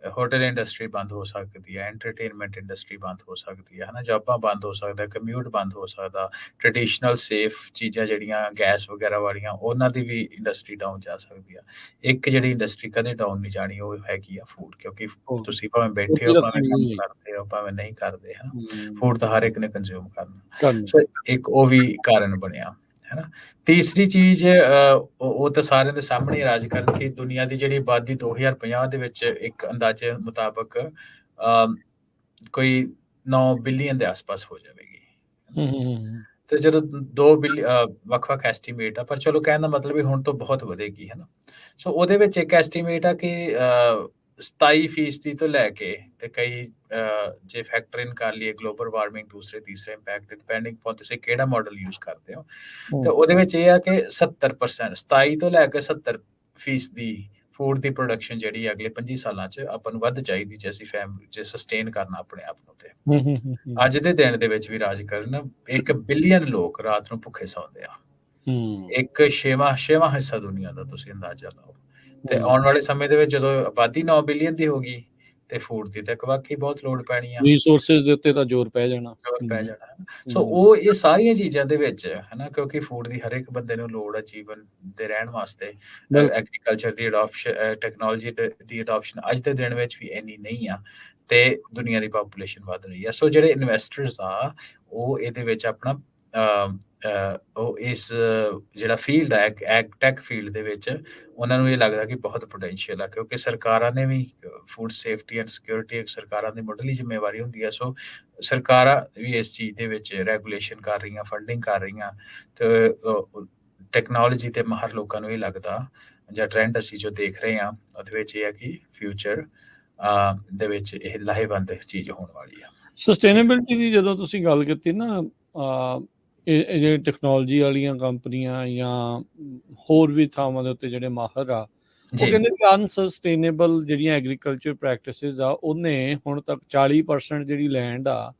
ਹੋਟਲ ਇੰਡਸਟਰੀ ਬੰਦ ਹੋ ਸਕਦੀ ਹੈ, ਐਂਟਰਟੇਨਮੈਂਟ ਇੰਡਸਟਰੀ ਬੰਦ ਹੋ ਸਕਦੀ ਹੈ, ਹਨਾ, ਜੌਬਾਂ ਬੰਦ ਹੋ ਸਕਦਾ, ਕਮਿਊਟ ਬੰਦ ਹੋ ਸਕਦਾ, ਟ੍ਰੈਡੀਸ਼ਨਲ ਸੇਫ ਚੀਜ਼ਾਂ ਜਿਹੜੀਆਂ ਗੈਸ ਵਗੈਰਾ ਵਾਲੀਆਂ, ਉਹਨਾਂ ਦੀ ਵੀ ਇੰਡਸਟਰੀ ਡਾਊਨ ਜਾ ਸਕਦੀ ਆ। ਇੱਕ ਜਿਹੜੀ ਇੰਡਸਟਰੀ ਕਦੇ ਡਾਊਨ ਨਹੀਂ ਜਾਣੀ, ਉਹ ਹੈਗੀ ਆ ਫੂਡ, ਕਿਉਂਕਿ ਤੁਸੀਂ ਭਾਵੇਂ ਬੈਠੇ ਹੋ, ਭਾਵੇਂ ਕੰਮ ਕਰਦੇ ਹੋ, ਭਾਵੇਂ ਨਹੀਂ ਕਰਦੇ, ਹਨਾ, ਫੂਡ ਤਾਂ ਹਰ ਇੱਕ ਨੇ ਕੰਜ਼ਿਊਮ ਕਰਨਾ। ਸੋ ਇੱਕ ਉਹ ਵੀ ਕਾਰਨ ਬਣਿਆ, ਹੈਨਾ। ਤੀਸਰੀ ਚੀਜ਼ ਉਹ ਤਾਂ ਸਾਰਿਆਂ ਦੇ ਸਾਹਮਣੇ ਰਾਜ ਕਰਨ ਕਿ ਦੁਨੀਆ ਦੀ ਜਿਹੜੀ ਆਬਾਦੀ 2050 ਦੇ ਵਿੱਚ ਇੱਕ ਅੰਦਾਜ਼ੇ ਮੁਤਾਬਕ ਕੋਈ 9 ਬਿਲੀਅਨ ਦੇ ਆਸ-ਪਾਸ ਹੋ ਜਾਵੇਗੀ। ਤੇ ਜਦੋਂ 2 ਬਿਲੀਅਨ ਵੱਖ-ਵੱਖ ਐਸਟੀਮੇਟ ਆ, ਪਰ ਚਲੋ ਕਹਿਣ ਦਾ ਮਤਲਬ ਵੀ ਹੁਣ ਤੋਂ ਬਹੁਤ ਵਧੇਗੀ, ਹੈ ਨਾ। ਸੋ ਉਹਦੇ ਵਿੱਚ ਇੱਕ ਐਸਟੀਮੇਟ ਆ ਕਿ 27% ਤੋਂ ਲੈ ਕੇ ਤੇ ਕਈ ਜੇ ਫੈਕਟਰ ਇਨ ਕਰ ਲਈਏ ਗਲੋਬਲ ਵਾਰਮਿੰਗ, ਦੂਸਰੇ ਤੀਸਰੇ ਇੰਪੈਕਟ, ਡਿਪੈਂਡਿੰਗ ਅਪੋਨ ਤੁਸੀਂ ਕਿਹੜਾ ਮਾਡਲ ਯੂਜ਼ ਕਰਦੇ ਹੋ, ਤੇ ਉਹਦੇ ਵਿੱਚ ਇਹ ਆ ਕਿ 70%, 27 ਤੋਂ ਲੈ ਕੇ 70% ਫੂਡ ਦੀ ਪ੍ਰੋਡਕਸ਼ਨ ਜਿਹੜੀ ਅਗਲੇ 25 ਸਾਲਾਂ 'ਚ ਆਪਾਂ ਨੂੰ ਵੱਧ ਚਾਹੀਦੀ ਜੇ ਅਸੀਂ ਫੈਮਿਲੀ 'ਚ ਸਸਟੇਨ ਕਰਨਾ ਆਪਣੇ ਆਪ ਨੂੰ। ਤੇ ਅੱਜ ਦੇ ਦਿਨ ਦੇ ਵਿੱਚ ਵੀ ਰਾਜ ਕਰਨ 1 ਬਿਲੀਅਨ ਲੋਕ ਰਾਤ ਨੂੰ ਭੁੱਖੇ ਸੌਂਦੇ ਆ। ਇੱਕ ਛੇਵਾਂ ਹਿੱਸਾ ਦੁਨੀਆ ਦਾ ਤੁਸੀਂ ਅੰਦਾਜ਼ਾ ਲਾਓ। ਤੇ ਆਉਣ ਵਾਲੇ ਸਮੇਂ ਦੇ ਵਿੱਚ ਜਦੋਂ ਆਬਾਦੀ 9 ਬਿਲੀਅਨ ਦੀ ਹੋ ਗਈ ਤੇ ਫੂਡ ਦੀ ਤਾਂ ਵਾਕਈ ਬਹੁਤ ਲੋੜ ਪੈਣੀ ਆ, ਰਿਸੋਰਸਿਸ ਦੇ ਉੱਤੇ ਤਾਂ ਜ਼ੋਰ ਪੈ ਜਾਣਾ। ਸੋ ਉਹ ਇਹ ਸਾਰੀਆਂ ਚੀਜ਼ਾਂ ਦੇ ਵਿੱਚ, ਹਨਾ, ਕਿਉਂਕਿ ਫੂਡ ਦੀ ਹਰ ਇੱਕ ਬੰਦੇ ਨੂੰ ਲੋੜ ਆ ਜੀਵਨ ਦੇ ਰਹਿਣ ਵਾਸਤੇ। ਐਗਰੀਕਲਚਰ ਦੀ ਅਡਾਪਸ਼ਨ, ਟੈਕਨੋਲੋਜੀ ਦੀ ਅਡਾਪਸ਼ਨ ਅੱਜ ਦੇ ਦਿਨ ਵਿੱਚ ਵੀ ਇੰਨੀ ਨਹੀਂ ਆ, ਤੇ ਦੁਨੀਆ ਦੀ ਪਾਪੂਲੇਸ਼ਨ ਵੱਧ ਰਹੀ ਆ। ਸੋ ਜਿਹੜੇ ਇਨਵੈਸਟਰਸ ਆ, ਉਹ ਇਹਦੇ ਵਿੱਚ ਆਪਣਾ ਉਹ ਇਸ ਜਿਹੜਾ ਫੀਲਡ ਹੈ ਐਗਟੈਕ ਫੀਲਡ ਦੇ ਵਿੱਚ, ਉਹਨਾਂ ਨੂੰ ਇਹ ਲੱਗਦਾ ਕਿ ਬਹੁਤ ਪੋਟੈਂਸ਼ੀਅਲ ਆ, ਕਿਉਂਕਿ ਸਰਕਾਰਾਂ ਨੇ ਵੀ ਫੂਡ ਸੇਫਟੀ ਐਂਡ ਸਿਕਿਉਰਿਟੀ ਇੱਕ ਸਰਕਾਰਾਂ ਦੀ ਮੁੱਢਲੀ ਜ਼ਿੰਮੇਵਾਰੀ ਹੁੰਦੀ ਹੈ। ਸੋ ਸਰਕਾਰਾਂ ਵੀ ਇਸ ਚੀਜ਼ ਦੇ ਵਿੱਚ ਰੈਗੂਲੇਸ਼ਨ ਕਰ ਰਹੀਆਂ, ਫੰਡਿੰਗ ਕਰ ਰਹੀਆਂ, ਤੇ ਟੈਕਨੋਲੋਜੀ ਤੇ ਮਾਹਰ ਲੋਕਾਂ ਨੂੰ ਇਹ ਲੱਗਦਾ, ਜਾਂ ਟ੍ਰੈਂਡ ਅਸੀਂ ਜੋ ਦੇਖ ਰਹੇ ਹਾਂ ਉਹਦੇ ਵਿੱਚ ਇਹ ਹੈ ਕਿ ਫਿਊਚਰ ਦੇ ਵਿੱਚ ਇਹ ਲਾਹੇਵੰਦ ਚੀਜ਼ ਹੋਣ ਵਾਲੀ ਆ। ਸਸਟੇਨੇਬਿਲਿਟੀ ਦੀ ਜਦੋਂ ਤੁਸੀਂ ਗੱਲ ਕੀਤੀ ਨਾ, ਇਹ ਜਿਹੜੇ ਟੈਕਨੋਲੋਜੀ ਵਾਲੀਆਂ ਕੰਪਨੀਆਂ ਜਾਂ ਹੋਰ ਵੀ ਥਾਵਾਂ ਦੇ ਉੱਤੇ ਜਿਹੜੇ ਮਾਹਰ ਆ, ਉਹ ਕਹਿੰਦੇ ਕਿ ਅਨਸਸਟੇਨੇਬਲ ਜਿਹੜੀਆਂ ਐਗਰੀਕਲਚਰ ਪ੍ਰੈਕਟਿਸਿਸ ਆ, ਉਹਨੇ ਹੁਣ ਤੱਕ 40% ਜਿਹੜੀ ਲੈਂਡ ਆ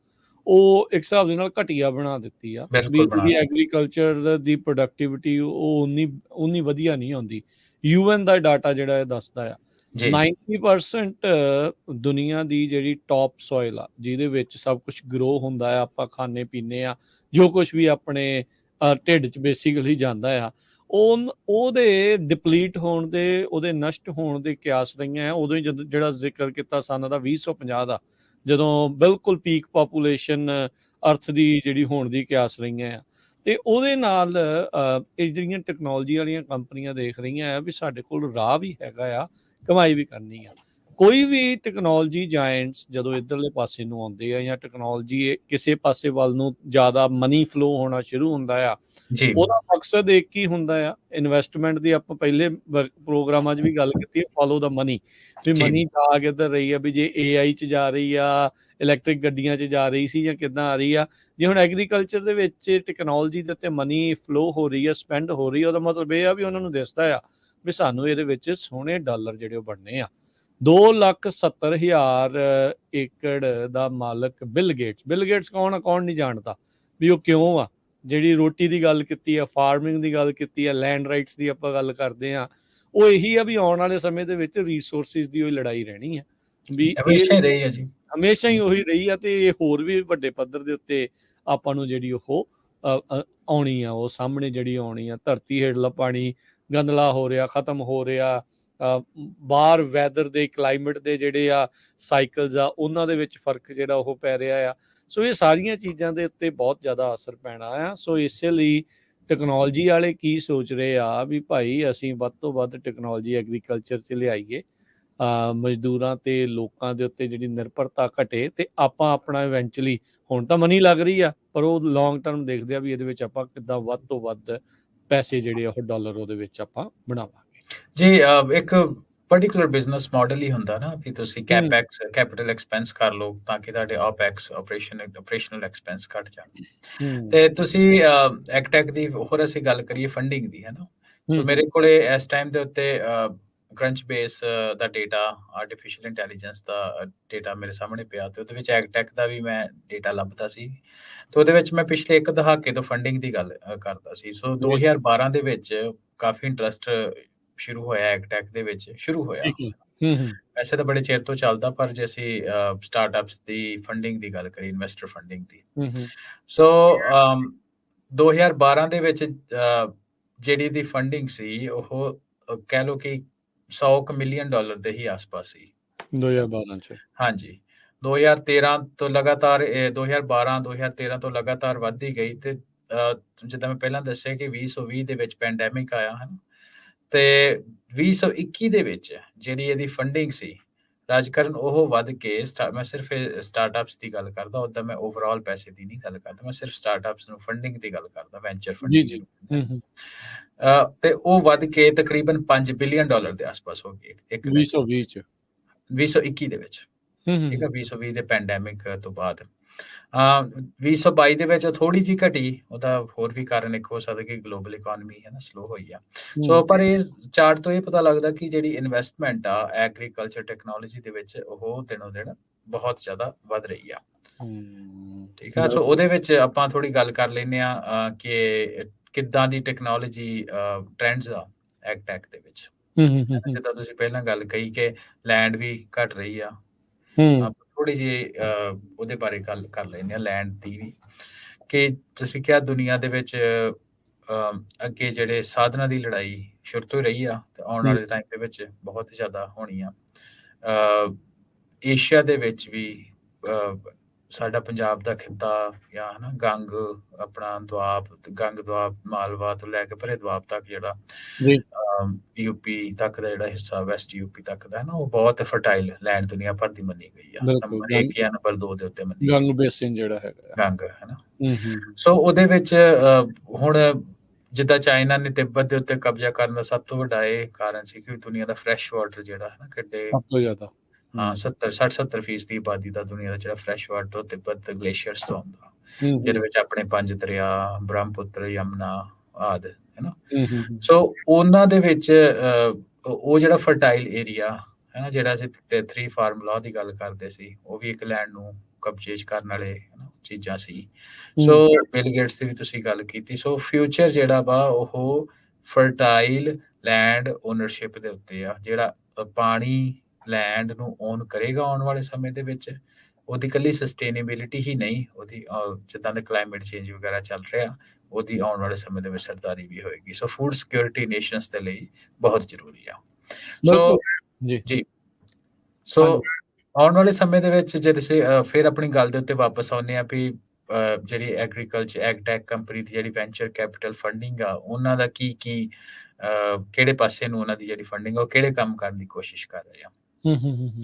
ਉਹ ਇੱਕ ਹਿਸਾਬ ਦੇ ਨਾਲ ਘਟੀਆ ਬਣਾ ਦਿੱਤੀ ਆ। ਵੀ ਐਗਰੀਕਲਚਰ ਦੀ ਪ੍ਰੋਡਕਟਿਵਿਟੀ ਉਹ ਉਨੀ ਵਧੀਆ ਨਹੀਂ ਆਉਂਦੀ। UN ਦਾ ਡਾਟਾ ਜਿਹੜਾ ਇਹ ਦੱਸਦਾ ਆ 90% ਦੁਨੀਆ ਦੀ ਜਿਹੜੀ ਟੌਪ ਸੋਇਲ ਆ, ਜਿਹਦੇ ਵਿੱਚ ਸਭ ਕੁਝ ਗਰੋ ਹੁੰਦਾ ਆ, ਆਪਾਂ ਖਾਣੇ ਪੀਣੇ ਆ, ਜੋ ਕੁਝ ਵੀ ਆਪਣੇ ਢਿੱਡ 'ਚ ਬੇਸਿਕਲੀ ਜਾਂਦਾ ਆ, ਉਹਦੇ ਡਿਪਲੀਟ ਹੋਣ ਦੇ, ਉਹਦੇ ਨਸ਼ਟ ਹੋਣ ਦੇ ਕਿਆਸ ਰਹੀਆਂ ਆ। ਉਦੋਂ ਹੀ ਜਦੋਂ ਜਿਹੜਾ ਜ਼ਿਕਰ ਕੀਤਾ ਸਨ ਦਾ 2050 ਦਾ, ਜਦੋਂ ਬਿਲਕੁਲ ਪੀਕ ਪਾਪੂਲੇਸ਼ਨ ਅਰਥ ਦੀ ਜਿਹੜੀ ਹੋਣ ਦੀ ਕਿਆਸ ਰਹੀਆਂ ਆ, ਤੇ ਉਹਦੇ ਨਾਲ ਇਹ ਜਿਹੜੀਆਂ ਟੈਕਨੋਲੋਜੀ ਵਾਲੀਆਂ ਕੰਪਨੀਆਂ ਦੇਖ ਰਹੀਆਂ ਆ ਵੀ ਸਾਡੇ ਕੋਲ ਰਾਹ ਵੀ ਹੈਗਾ ਆ, ਕਮਾਈ ਵੀ ਕਰਨੀ ਆ। ਕੋਈ ਵੀ ਟੈਕਨੋਲੋਜੀ ਜਾਇੰਟਸ ਜਦੋਂ ਇੱਧਰਲੇ ਪਾਸੇ ਨੂੰ ਆਉਂਦੇ ਆ, ਜਾਂ ਟੈਕਨੋਲੋਜੀ ਕਿਸੇ ਪਾਸੇ ਵੱਲ ਨੂੰ ਜ਼ਿਆਦਾ ਮਨੀ ਫਲੋ ਹੋਣਾ ਸ਼ੁਰੂ ਹੁੰਦਾ ਆ, ਉਹਦਾ ਮਕਸਦ ਇੱਕ ਹੀ ਹੁੰਦਾ ਆ, ਇਨਵੈਸਟਮੈਂਟ ਦੀ। ਆਪਾਂ ਪਹਿਲੇ ਪ੍ਰੋਗਰਾਮਾਂ 'ਚ ਵੀ ਗੱਲ ਕੀਤੀ ਹੈ, ਫੋਲੋ ਦਾ ਮਨੀ, ਵੀ ਮਨੀ ਜਾ ਕਿੱਧਰ ਰਹੀ ਆ, ਵੀ ਜੇ AI 'ਚ ਜਾ ਰਹੀ ਆ, ਇਲੈਕਟ੍ਰਿਕ ਗੱਡੀਆਂ 'ਚ ਜਾ ਰਹੀ ਸੀ, ਜਾਂ ਕਿੱਦਾਂ ਆ ਰਹੀ ਆ। ਜੇ ਹੁਣ ਐਗਰੀਕਲਚਰ ਦੇ ਵਿੱਚ ਟੈਕਨੋਲੋਜੀ ਦੇ ਉੱਤੇ ਮਨੀ ਫਲੋ ਹੋ ਰਹੀ ਆ, ਸਪੈਂਡ ਹੋ ਰਹੀ ਆ, ਉਹਦਾ ਮਤਲਬ ਇਹ ਆ ਵੀ ਉਹਨਾਂ ਨੂੰ ਦਿਸਦਾ ਆ ਵੀ ਸਾਨੂੰ ਇਹਦੇ ਵਿੱਚ ਸੋਹਣੇ ਡਾਲਰ ਜਿਹੜੇ ਉਹ ਬਣਨੇ ਆ। 2,70,000 ਏਕੜ ਦਾ ਮਾਲਕ ਬਿਲ ਗੇਟਸ ਕੌਣ ਆ? ਕੌਣ ਨਹੀਂ ਜਾਣਦਾ ਵੀ ਉਹ ਕਿਉਂ ਆ। ਜਿਹੜੀ ਰੋਟੀ ਦੀ ਗੱਲ ਕੀਤੀ ਆ, ਫਾਰਮਿੰਗ ਦੀ ਗੱਲ ਕੀਤੀ ਆ, ਲੈਂਡ ਰਾਈਟਸ ਦੀ ਆਪਾਂ ਗੱਲ ਕਰਦੇ ਆ, ਉਹ ਇਹੀ ਆ ਵੀ ਆਉਣ ਵਾਲੇ ਸਮੇਂ ਦੇ ਵਿੱਚ ਰਿਸੋਰਸਿਸ ਦੀ ਉਹ ਲੜਾਈ ਰਹਿਣੀ ਆ, ਵੀ ਹਮੇਸ਼ਾ ਹੀ ਉਹੀ ਰਹੀ ਆ। ਤੇ ਹੋਰ ਵੀ ਵੱਡੇ ਪੱਧਰ ਦੇ ਉੱਤੇ ਆਪਾਂ ਨੂੰ ਜਿਹੜੀ ਉਹ ਆਉਣੀ ਆ, ਉਹ ਸਾਹਮਣੇ ਜਿਹੜੀ ਆਉਣੀ ਆ। ਧਰਤੀ ਹੇਠਲਾ ਪਾਣੀ ਗੰਦਲਾ ਹੋ ਰਿਹਾ, ਖਤਮ ਹੋ ਰਿਹਾ, ਬਾਹਰ ਵੈਦਰ ਦੇ, ਕਲਾਈਮੇਟ ਦੇ ਜਿਹੜੇ ਆ ਸਾਈਕਲਸ ਆ, ਉਹਨਾਂ ਦੇ ਵਿੱਚ ਫਰਕ ਜਿਹੜਾ ਉਹ ਪੈ ਰਿਹਾ ਆ। ਸੋ ਇਹ ਸਾਰੀਆਂ ਚੀਜ਼ਾਂ ਦੇ ਉੱਤੇ ਬਹੁਤ ਜ਼ਿਆਦਾ ਅਸਰ ਪੈਣਾ ਆ। ਸੋ ਇਸੇ ਲਈ ਟੈਕਨੋਲੋਜੀ ਵਾਲੇ ਕੀ ਸੋਚ ਰਹੇ ਆ ਵੀ ਭਾਈ ਅਸੀਂ ਵੱਧ ਤੋਂ ਵੱਧ ਟੈਕਨੋਲੋਜੀ ਐਗਰੀਕਲਚਰ 'ਚ ਲਿਆਈਏ, ਮਜ਼ਦੂਰਾਂ ਤੇ ਲੋਕਾਂ ਦੇ ਉੱਤੇ ਜਿਹੜੀ ਨਿਰਭਰਤਾ ਘਟੇ, ਤੇ ਆਪਾਂ ਆਪਣਾ ਇਵੈਂਚੁਅਲੀ, ਹੁਣ ਤਾਂ ਮਨੀ ਲੱਗ ਰਹੀ ਆ, ਪਰ ਉਹ ਲੌਂਗ ਟਰਮ ਦੇਖਦੇ ਆ ਵੀ ਇਹਦੇ ਵਿੱਚ ਆਪਾਂ ਕਿੱਦਾਂ ਵੱਧ ਤੋਂ ਵੱਧ ਪੈਸੇ ਜਿਹੜੇ ਉਹ ਡਾਲਰ ਉਹਦੇ ਵਿੱਚ ਆਪਾਂ ਬਣਾਵਾਂਗੇ। ਜੀ ਇੱਕ ਪਾਰਟਿਕੂਲਰ ਬਿਜ਼ਨਸ ਮਾਡਲ ਹੀ ਹੁੰਦਾ ਨਾ ਵੀ ਤੁਸੀਂ ਕੈਪੀਟਲ ਐਕਸਪੈਂਸ ਕਰ ਲਓ ਤਾਂ ਕਿ ਤੁਹਾਡੇ ਆਪਰੇਸ਼ਨਲ ਐਕਸਪੈਂਸ ਘਟ ਜਾਣ। ਤੇ ਤੁਸੀਂ ਐਗਟੈਕ ਦੀ ਹੋਰ ਅਸੀਂ ਗੱਲ ਕਰੀਏ ਫੰਡਿੰਗ ਦੀ, ਹੈ ਨਾ। ਸੋ ਮੇਰੇ ਕੋਲੇ ਇਸ ਟਾਈਮ ਦੇ ਉੱਤੇ Crunchbase ਦਾ ਡੇਟਾ, ਆਰਟੀਫੀਸ਼ੀਅਲ ਇੰਟੈਲੀਜੈਂਸ ਦਾ ਡੇਟਾ ਮੇਰੇ ਸਾਹਮਣੇ ਪਿਆ ਤੇ ਉਹਦੇ ਵਿੱਚ ਐਗਟੈਕ ਦਾ ਵੀ ਮੈਂ ਡੇਟਾ ਲੱਭਦਾ ਸੀ ਤੇ ਉਹਦੇ ਵਿੱਚ ਮੈਂ ਪਿਛਲੇ 1 ਦਹਾਕੇ ਤੋਂ ਫੰਡਿੰਗ ਦੀ ਗੱਲ ਕਰਦਾ ਸੀ। ਸੋ 2012 ਦੇ ਵਿੱਚ ਕਾਫੀ ਇੰਟਰਸਟ ਸ਼ੁਰੂ ਹੋਇਆ ਐਗਟੈਕ ਦੇ ਵਿੱਚ ਸ਼ੁਰੂ ਹੋਇਆ। ਠੀਕ ਹੈ। ਵੈਸੇ ਤਾਂ ਬੜੇ ਚਿਰ ਤੋਂ ਚੱਲਦਾ, ਪਰ ਜੇ ਅਸੀਂ ਸਟਾਰਟਅਪਸ ਦੀ ਫੰਡਿੰਗ ਦੀ ਗੱਲ ਕਰੀਏ, ਇਨਵੈਸਟਰ ਫੰਡਿੰਗ ਦੀ, ਸੋ 2012 ਦੇ ਵਿੱਚ ਜਿਹੜੀ ਦੀ ਫੰਡਿੰਗ ਸੀ ਉਹ ਕਹਿ ਲਓ ਕਿ $100 ਮਿਲੀਅਨ ਦੇ ਹੀ ਆਸ-ਪਾਸ ਸੀ 2012 ਚ। ਹਾਂਜੀ, 2013 ਤੋਂ ਲਗਾਤਾਰ 2012 2013 ਤੋਂ ਲਗਾਤਾਰ ਵੱਧਦੀ ਗਈ ਤੇ ਜਿੱਦਾਂ ਮੈਂ ਪਹਿਲਾਂ ਦੱਸਿਆ ਕਿ 2020 ਦੇ ਵਿੱਚ ਪੈਂਡੈਮਿਕ ਆਇਆ ਹੈ ਤੇ 2021 ਦੇ ਵਿੱਚ ਜਿਹੜੀ ਇਹਦੀ ਫੰਡਿੰਗ ਸੀ ਰਾਜਕਰਨ, ਉਹ ਵੱਧ ਕੇ ਮੈਂ ਸਿਰਫ ਸਟਾਰਟਅਪਸ ਦੀ ਗੱਲ ਕਰਦਾ, ਉਦਾਂ ਮੈਂ ਓਵਰਆਲ ਪੈਸੇ ਦੀ ਨਹੀਂ ਗੱਲ ਕਰਦਾ, ਮੈਂ ਸਿਰਫ ਸਟਾਰਟਅਪਸ ਨੂੰ ਫੰਡਿੰਗ ਦੀ ਗੱਲ ਕਰਦਾ, ਵੈਂਚਰ ਫੰਡਿੰਗ। ਤੇ ਉਹ ਵੱਧ ਕੇ ਤਕਰੀਬਨ $5 ਬਿਲੀਅਨ ਦੇ ਆਸ-ਪਾਸ ਹੋ ਗਈ 2020 ਚ, 2021 ਦੇ ਵਿੱਚ, ਠੀਕ ਹੈ, 2020 ਦੇ ਪੈਂਡੈਮਿਕ ਤੋਂ ਬਾਅਦ। 2022 ਦੇ ਵਿੱਚ ਥੋੜੀ ਜਿਹੀ ਘਟੀ, ਉਹਦਾ ਹੋਰ ਵੀ ਕਾਰਨ ਇੱਕ ਹੋ ਸਕਦਾ ਕਿ ਗਲੋਬਲ ਇਕਨੋਮੀ ਹੈ ਨਾ ਸਲੋ ਹੋਈ ਆ। ਸੋ ਪਰ ਇਹ ਚਾਰਟ ਤੋਂ ਇਹ ਪਤਾ ਲੱਗਦਾ ਕਿ ਜਿਹੜੀ ਇਨਵੈਸਟਮੈਂਟ ਆ ਐਗਰੀਕਲਚਰ ਟੈਕਨੋਲੋਜੀ ਦੇ ਵਿੱਚ ਉਹ ਦਿਨੋਂ ਦਿਨ ਬਹੁਤ ਜ਼ਿਆਦਾ ਵੱਧ ਰਹੀ ਆ। ਠੀਕ ਆ, ਸੋ ਉਹਦੇ ਵਿੱਚ ਆਪਾਂ ਥੋੜੀ ਗੱਲ ਕਰ ਲੈਂਦੇ ਆ ਕਿ ਕਿੱਦਾਂ ਦੀ ਟੈਕਨੋਲੋਜੀ ਟ੍ਰੈਂਡਸ ਆ ਐਗਟੈਕ ਦੇ ਵਿੱਚ। ਜਿੱਦਾਂ ਤੁਸੀਂ ਪਹਿਲਾਂ ਗੱਲ ਕਹੀ ਕਿ ਲੈਂਡ ਵੀ ਘਟ ਰਹੀ ਆ, ਥੋੜੀ ਜਿਹੀ ਉਹਦੇ ਬਾਰੇ ਗੱਲ ਕਰ ਲੈਂਦੇ ਆ ਲੈਂਡ ਦੀ ਵੀ, ਕਿ ਤੁਸੀਂ ਕਿਹਾ ਦੁਨੀਆ ਦੇ ਵਿੱਚ ਅੱਗੇ ਜਿਹੜੇ ਸਾਧਨਾਂ ਦੀ ਲੜਾਈ ਸ਼ੁਰੂ ਤੋਂ ਹੀ ਰਹੀ ਆ ਤੇ ਆਉਣ ਵਾਲੇ ਟਾਈਮ ਦੇ ਵਿੱਚ ਬਹੁਤ ਜ਼ਿਆਦਾ ਹੋਣੀ ਆ। ਏਸ਼ੀਆ ਦੇ ਵਿੱਚ ਵੀ ਸਾਡਾ ਪੰਜਾਬ ਦਾ ਖਿੱਤਾ ਜਾਂ ਹਨਾ ਗੰਗ, ਆਪਣਾ ਗੰਗ ਦੁਆਬ, ਮਾਲਵਾ ਤੋਂ ਲੈ ਕੇ ਭਰੇ ਦੁਆਬ ਤੱਕ ਜਿਹੜਾ ਯੂਪੀ ਤੱਕ ਦਾ ਜਿਹੜਾ ਹਿੱਸਾ, ਵੈਸਟ ਯੂਪੀ ਤੱਕ ਦਾ ਨਾ, ਉਹ ਬਹੁਤ ਫਰਟਾਈਲ ਲੈਂਡ ਦੁਨੀਆ ਭਰ ਦੀ ਮੰਨੀ ਗਈ ਆ। ਨੰਬਰ 1 ਜਾਂ ਨੰਬਰ 2 ਦੇ ਉੱਤੇ ਮੰਨੀ ਗੰਗ ਬੇਸਿਨ ਜਿਹੜਾ ਹੈਗਾ ਗੰਗ, ਹਨਾ। ਸੋ ਉਹਦੇ ਵਿੱਚ ਹੁਣ ਜਿੱਦਾਂ ਚਾਈਨਾ ਨੇ ਤਿੱਬਤ ਦੇ ਉੱਤੇ ਕਬਜ਼ਾ ਕਰਨ ਦਾ ਸਭ ਤੋਂ ਵੱਡਾ ਇਹ ਕਾਰਨ ਸੀ ਕਿ ਦੁਨੀਆ ਦਾ ਫਰੈਸ਼ ਵਾਟਰ ਜਿਹੜਾ ਹੈ ਨਾ, ਕਿੱਡੇ ਸਭ ਤੋਂ ਜ਼ਿਆਦਾ 60-70% ਦੀ ਆਬਾਦੀ ਦਾ ਦੁਨੀਆ ਦਾ ਜਿਹੜਾ ਫਰੈਸ਼ ਵਾਟਰ ਤਿੱਬਤ ਗਲੇਸ਼ੀਅਰਸ ਤੋਂ ਆਉਂਦਾ, ਜਿਹਦੇ ਵਿੱਚ ਆਪਣੇ 5 ਦਰਿਆ ਬ੍ਰਹਮਪੁੱਤਰ, ਯਮਨਾ ਆਦਿ, ਹੈ ਨਾ। ਸੋ ਉਹਨਾਂ ਦੇ ਵਿੱਚ ਉਹ ਜਿਹੜਾ ਫਰਟਾਈਲ ਏਰੀਆ ਹੈ ਨਾ, ਜਿਹੜਾ ਅਸੀਂ 3 ਫਾਰਮ ਲਾਅ ਦੀ ਗੱਲ ਕਰਦੇ ਸੀ, ਉਹ ਵੀ ਇੱਕ ਲੈਂਡ ਨੂੰ ਕਬਜ਼ੇ 'ਚ ਕਰਨ ਵਾਲੇ ਚੀਜ਼ਾਂ ਸੀ। ਸੋ ਬਿਲ ਗੇਟਸ ਦੀ ਵੀ ਤੁਸੀਂ ਗੱਲ ਕੀਤੀ। ਸੋ ਫਿਊਚਰ ਜਿਹੜਾ ਵਾ ਉਹ ਫਰਟਾਈਲ ਲੈਂਡ ਓਨਰਸ਼ਿਪ ਦੇ ਉੱਤੇ ਆ। ਜਿਹੜਾ ਪਾਣੀ ਲੈਂਡ ਨੂੰ ਓਨ ਕਰੇਗਾ ਆਉਣ ਵਾਲੇ ਸਮੇਂ ਦੇ ਵਿੱਚ, ਉਹਦੀ ਇਕੱਲੀ ਸਸਟੇਨੇਬਿਲਿਟੀ ਹੀ ਨਹੀਂ, ਉਹਦੀ ਜਿੱਦਾਂ ਦਾ ਕਲਾਈਮੇਟ ਚੇਂਜ ਵਗੈਰਾ ਚੱਲ ਰਿਹਾ, ਉਹਦੀ ਆਉਣ ਵਾਲੇ ਸਮੇਂ ਦੇ ਵਿੱਚ ਸਰਦਾਰੀ ਵੀ ਹੋਏਗੀ। ਸੋ ਫੂਡ ਸਿਕਿਉਰਿਟੀ ਨੇਸ਼ਨਸ ਦੇ ਲਈ ਬਹੁਤ ਜ਼ਰੂਰੀ ਆ। ਸੋ ਜੀ, ਸੋ ਆਉਣ ਵਾਲੇ ਸਮੇਂ ਦੇ ਵਿੱਚ ਜੇ ਤੁਸੀਂ ਫਿਰ ਆਪਣੀ ਗੱਲ ਦੇ ਉੱਤੇ ਵਾਪਸ ਆਉਂਦੇ ਆ ਵੀ ਜਿਹੜੀ ਐਗਰੀਕਲਚਰ ਐਗਟੈਕ ਕੰਪਨੀ ਦੀ ਜਿਹੜੀ ਵੈਂਚਰ ਕੈਪੀਟਲ ਫੰਡਿੰਗ ਆ, ਉਹਨਾਂ ਦਾ ਕੀ ਕਿਹੜੇ ਪਾਸੇ ਨੂੰ ਉਹਨਾਂ ਦੀ ਜਿਹੜੀ ਫੰਡਿੰਗ ਉਹ ਕਿਹੜੇ ਕੰਮ ਕਰਨ ਦੀ ਕੋਸ਼ਿਸ਼ ਕਰ ਰਹੇ ਆ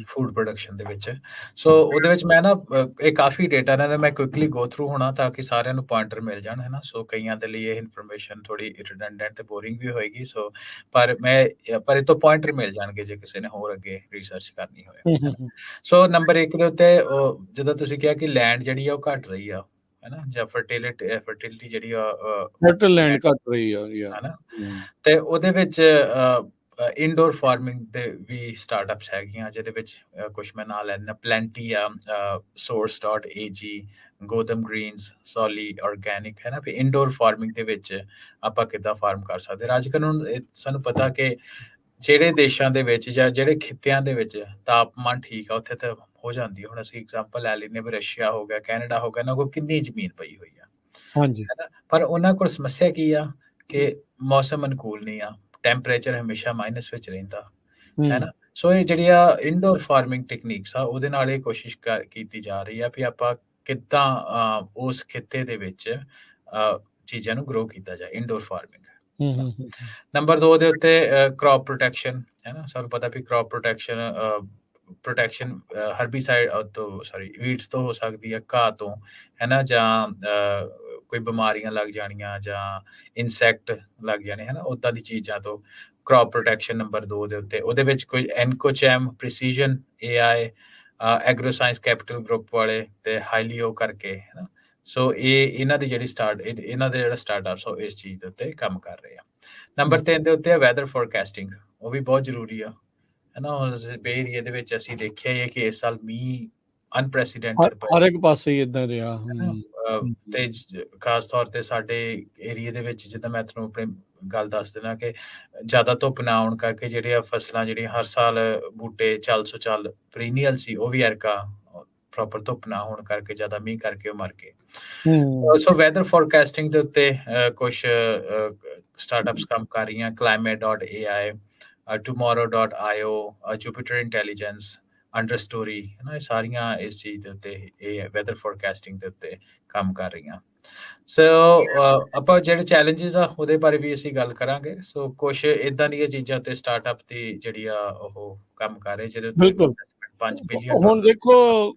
ਫੂਡ ਪ੍ਰੋਡਕਸ਼ਨ ਦੇ ਵਿੱਚ। ਸੋ ਉਹਦੇ ਵਿੱਚ ਮੈਂ ਨਾ ਇਹ ਕਾਫੀ ਡੇਟਾ ਇਹਨਾਂ ਦਾ ਮੈਂ ਕੁਇਕਲੀ ਗੋ ਥਰੂ ਹੋਣਾ ਤਾਂ ਕਿ ਸਾਰਿਆਂ ਨੂੰ ਪੁਆਇੰਟਰ ਮਿਲ ਜਾਣ, ਹੈ ਨਾ। ਸੋ ਕਈਆਂ ਦੇ ਲਈ ਇਹ ਇਨਫੋਰਮੇਸ਼ਨ ਥੋੜੀ ਰਿਡੰਡੈਂਟ ਤੇ ਬੋਰਿੰਗ ਵੀ ਹੋਏਗੀ, ਸੋ ਪਰ ਇਹ ਤੋਂ ਪੁਆਇੰਟਰ ਮਿਲ ਜਾਣਗੇ ਜੇ ਕਿਸੇ ਨੇ ਹੋਰ ਅੱਗੇ ਰਿਸਰਚ ਕਰਨੀ ਹੋਵੇ। ਸੋ ਨੰਬਰ 1 ਦੇ ਉੱਤੇ ਜਦੋਂ ਤੁਸੀਂ ਕਿਹਾ ਕਿ ਲੈਂਡ ਜਿਹੜੀ ਆ ਉਹ ਘਟ ਰਹੀ ਆ, ਹੈ ਨਾ, ਜਾਂ ਫਰਟੀਲਿਟੀ ਜਿਹੜੀ ਆ ਲੈਂਡ ਘਟ ਰਹੀ ਆ, ਹੈ ਨਾ, ਤੇ ਉਹਦੇ ਵਿੱਚ ਇਨਡੋਰ ਫਾਰਮਿੰਗ ਦੇ ਵੀ ਸਟਾਰਟਅਪਸ ਹੈਗੀਆਂ, ਜਿਹਦੇ ਵਿੱਚ ਕੁਝ ਮੈਂ ਨਾਂ ਲੈਣਾ, ਪਲੈਂਟੀ ਆ, source.ag, ਗੋਦਮ ਗ੍ਰੀਨਸ, ਸੋਲੀ ਆਰਗੈਨਿਕ, ਹੈ ਨਾ। ਵੀ ਇਨਡੋਰ ਫਾਰਮਿੰਗ ਦੇ ਵਿੱਚ ਆਪਾਂ ਕਿੱਦਾਂ ਫਾਰਮ ਕਰ ਸਕਦੇ। ਰਾਜਕਰਨ ਸਾਨੂੰ ਪਤਾ ਕਿ ਜਿਹੜੇ ਦੇਸ਼ਾਂ ਦੇ ਵਿੱਚ ਜਾਂ ਜਿਹੜੇ ਖਿੱਤਿਆਂ ਦੇ ਵਿੱਚ ਤਾਪਮਾਨ ਠੀਕ ਆ, ਉੱਥੇ ਤਾਂ ਹੋ ਜਾਂਦੀ। ਹੁਣ ਅਸੀਂ ਐਗਜ਼ਾਮਪਲ ਲੈ ਲੈਂਦੇ ਵੀ ਰਸ਼ੀਆ ਹੋ ਗਿਆ, ਕੈਨੇਡਾ ਹੋ ਗਿਆ, ਇਹਨਾਂ ਕੋਲ ਕਿੰਨੀ ਜ਼ਮੀਨ ਪਈ ਹੋਈ ਆ, ਹਾਂਜੀ, ਹੈ ਨਾ, ਪਰ ਉਹਨਾਂ ਕੋਲ ਸਮੱਸਿਆ ਕੀ ਆ ਕਿ ਮੌਸਮ ਅਨੁਕੂਲ ਨਹੀਂ ਆ, ਟੈਂਪਰੇਚਰ ਹਮੇਸ਼ਾ ਮਾਈਨਸ ਵਿੱਚ ਰਹਿੰਦਾ, ਹੈ ਨਾ। ਸੋ ਇਹ ਜਿਹੜੀ ਆ ਇਨਡੋਰ ਫਾਰਮਿੰਗ ਟੈਕਨੀਕਸ ਆ, ਉਹਦੇ ਨਾਲ ਇਹ ਕੋਸ਼ਿਸ਼ ਕੀਤੀ ਜਾ ਰਹੀ ਆ ਵੀ ਆਪਾਂ ਕਿੱਦਾਂ ਉਸ ਖਿੱਤੇ ਦੇ ਵਿੱਚ ਚੀਜ਼ਾਂ ਨੂੰ ਗਰੋ ਕੀਤਾ ਜਾਏ, ਇਨਡੋਰ ਫਾਰਮਿੰਗ। ਨੰਬਰ 2 ਦੇ ਉੱਤੇ ਕ੍ਰੌਪ ਪ੍ਰੋਟੈਕਸ਼ਨ, ਹੈ ਨਾ। ਸਾਨੂੰ ਪਤਾ ਵੀ ਕ੍ਰੌਪ ਪ੍ਰੋਟੈਕਸ਼ਨ ਹਰਬੀਸਾਈਡ ਤੋਂ ਵੀਡਸ ਤੋਂ ਹੋ ਸਕਦੀ ਹੈ, ਘਾਹ ਤੋਂ, ਹੈ ਨਾ, ਜਾਂ ਕੋਈ ਬਿਮਾਰੀਆਂ ਲੱਗ ਜਾਣੀਆਂ ਜਾਂ ਇਨਸੈਕਟ ਲੱਗ ਜਾਣੇ, ਹੈ ਨਾ, ਉੱਦਾਂ ਦੀ ਚੀਜ਼ਾਂ ਤੋਂ ਕ੍ਰੌਪ ਪ੍ਰੋਟੈਕਸ਼ਨ ਨੰਬਰ 2 ਦੇ ਉੱਤੇ। ਉਹਦੇ ਵਿੱਚ ਕੋਈ ਐਨਕੋਚੈਮ, ਪ੍ਰੀਸੀਜਨ AI, ਐਗਰੋਸਾਇੰਸ ਕੈਪੀਟਲ ਗਰੁੱਪ ਵਾਲੇ ਤੇ ਹਾਈਲੀਓ ਕਰਕੇ, ਹੈ ਨਾ। ਸੋ ਇਹਨਾਂ ਦੀ ਜਿਹੜੀ ਇਹਨਾਂ ਦੇ ਜਿਹੜਾ ਸਟਾਰਟਅਪਸ ਉਹ ਇਸ ਚੀਜ਼ ਦੇ ਉੱਤੇ ਕੰਮ ਕਰ ਰਹੇ ਆ। ਨੰਬਰ 3 ਦੇ ਉੱਤੇ ਹੈ ਵੈਦਰ ਫੋਰਕਾਸਟਿੰਗ, ਉਹ ਵੀ ਬਹੁਤ ਜ਼ਰੂਰੀ ਆ, ਹੈ ਨਾ। ਹੁਣ ਬੇ ਏਰੀਆ ਦੇ ਵਿੱਚ ਅਸੀਂ ਦੇਖਿਆ ਹੀ ਹੈ ਕਿ ਇਸ ਸਾਲ ਮੀਂਹ ਅਨਪ੍ਰੈਸੀਡੈਂਟਡ ਪਏ, ਹਰ ਇੱਕ ਪਾਸੇ ਹੀ ਇਦਾਂ ਰਿਹਾ। ਹੈ ਨਾ। ਤੇ ਖਾਸ ਤੌਰ ਤੇ ਸਾਡੇ ਏਰੀਆ ਦੇ ਵਿੱਚ, ਜਿੱਦਾਂ ਮੈਂ ਤੁਹਾਨੂੰ ਆਪਣੀ ਗੱਲ ਦੱਸ ਦੇਣਾ ਕਿ ਜ਼ਿਆਦਾ ਧੁੱਪ ਨਾ ਆਉਣ ਕਰਕੇ ਜਿਹੜੀਆਂ ਫਸਲਾਂ ਜਿਹੜੀਆਂ ਹਰ ਸਾਲ ਬੂਟੇ ਚੱਲ ਸੁਚੱਲ ਪੀਰੀਨੀਅਲ ਸੀ, ਉਹ ਵੀ ਐਰਕਾ ਪ੍ਰੋਪਰ ਧੁੱਪ ਨਾ ਹੋਣ ਕਰਕੇ, ਜ਼ਿਆਦਾ ਮੀਂਹ ਕਰਕੇ ਉਹ ਮਰ ਗਏ। ਸੋ ਵੈਦਰ ਫੋਰਕਾਸਟਿੰਗ ਦੇ ਉੱਤੇ ਕੁਝ ਸਟਾਰਟਅਪਸ ਕੰਮ ਕਰ ਰਹੀਆਂ, climate.ai, tomorrow.io, Jupyter Intelligence, ਅੰਡਰਸਟੋਰੀ, ਹੈ ਨਾ। ਇਹ ਸਾਰੀਆਂ ਇਸ ਚੀਜ਼ ਦੇ ਉੱਤੇ, ਇਹ ਵੈਦਰ ਫੋਰਕਾਸਟਿੰਗ ਦੇ ਉੱਤੇ ਕੰਮ ਕਰ ਰਹੀਆਂ। ਸੋ ਆਪਾਂ ਜਿਹੜੇ ਚੈਲੰਜਸ ਆ ਉਹਦੇ ਬਾਰੇ ਵੀ ਅਸੀਂ ਗੱਲ ਕਰਾਂਗੇ। ਸੋ ਕੁਝ ਇਦਾਂ ਦੀਆਂ ਚੀਜ਼ਾਂ ਤੇ ਸਟਾਰਟਅਪ ਦੀ ਜਿਹੜੀ ਆ ਉਹ ਕੰਮ ਕਰ ਰਹੇ, ਜਿਹਦੇ ਉੱਤੇ ਬਿਲਕੁਲ। 5 ਬਿਲੀਅਨ ਹੁਣ ਡਾਲਰ। ਦੇਖੋ,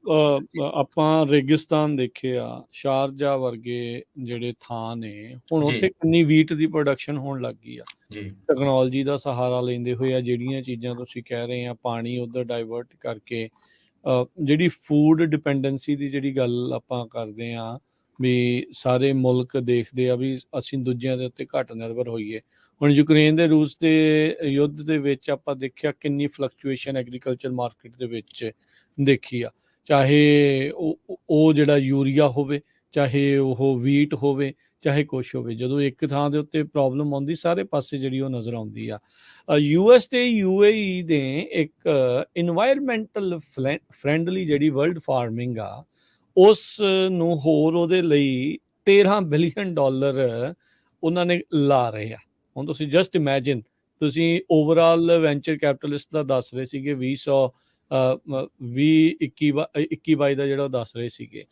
ਆਪਾਂ ਰੇਗਿਸਤਾਨ ਦੇਖਿਆ, ਸ਼ਾਰਜਾ ਵਰਗੇ ਜਿਹੜੇ ਥਾਂ ਨੇ, ਹੁਣ ਜੀ ਉੱਥੇ ਕਿੰਨੀ ਵੀਟ ਦੀ ਪ੍ਰੋਡਕਸ਼ਨ ਹੋਣ ਲੱਗ ਗਈ ਆ ਜੀ ਟੈਕਨੋਲੋਜੀ ਦਾ ਸਹਾਰਾ ਲੈਂਦੇ ਹੋਏ। ਆ ਜਿਹੜੀਆਂ ਚੀਜ਼ਾਂ ਤੁਸੀਂ ਕਹਿ ਰਹੇ ਆ, ਪਾਣੀ ਉੱਧਰ ਡਾਇਵਰਟ ਕਰਕੇ, ਜਿਹੜੀ ਫੂਡ ਡਿਪੈਂਡੈਂਸੀ ਦੀ ਜਿਹੜੀ ਗੱਲ ਆਪਾਂ ਕਰਦੇ ਆ, ਵੀ ਸਾਰੇ ਮੁਲਕ ਦੇਖਦੇ ਆ ਵੀ ਅਸੀਂ ਦੂਜਿਆਂ ਦੇ ਉੱਤੇ ਘੱਟ ਨਿਰਭਰ ਹੋਈਏ। ਹੁਣ ਯੂਕਰੇਨ ਦੇ ਰੂਸ ਦੇ ਯੁੱਧ ਦੇ ਵਿੱਚ ਆਪਾਂ ਦੇਖਿਆ ਕਿੰਨੀ ਫਲਕਚੁਏਸ਼ਨ ਐਗਰੀਕਲਚਰ ਮਾਰਕੀਟ ਦੇ ਵਿੱਚ ਦੇਖੀ ਆ, ਚਾਹੇ ਉਹ ਜਿਹੜਾ ਯੂਰੀਆ ਹੋਵੇ, ਚਾਹੇ ਉਹ ਵੀਟ ਹੋਵੇ, ਚਾਹੇ ਕੁਛ ਹੋਵੇ। ਜਦੋਂ ਇੱਕ ਥਾਂ ਦੇ ਉੱਤੇ ਪ੍ਰੋਬਲਮ ਆਉਂਦੀ, ਸਾਰੇ ਪਾਸੇ ਜਿਹੜੀ ਉਹ ਨਜ਼ਰ ਆਉਂਦੀ ਆ। US ਤੇ UAE ਦੇ ਇੱਕ ਇਨਵਾਇਰਮੈਂਟਲ ਫਰੈਂਡਲੀ ਜਿਹੜੀ ਵਰਲਡ ਫਾਰਮਿੰਗ ਆ, ਉਸ ਨੂੰ ਹੋਰ ਉਹਦੇ ਲਈ $13 ਬਿਲੀਅਨ ਉਹਨਾਂ ਨੇ ਲਾ ਰਹੇ ਆ। ਹੁਣ ਤੁਸੀਂ ਜਸਟ ਇਮੈਜਿਨ, ਤੁਸੀਂ ਓਵਰਆਲ ਵੈਂਚਰ ਕੈਪੀਟਲਿਸਟ ਦਾ ਦੱਸ ਰਹੇ ਸੀਗੇ 2021-22 ਦਾ ਜਿਹੜਾ ਉਹ ਦੱਸ ਰਹੇ ਸੀਗੇ।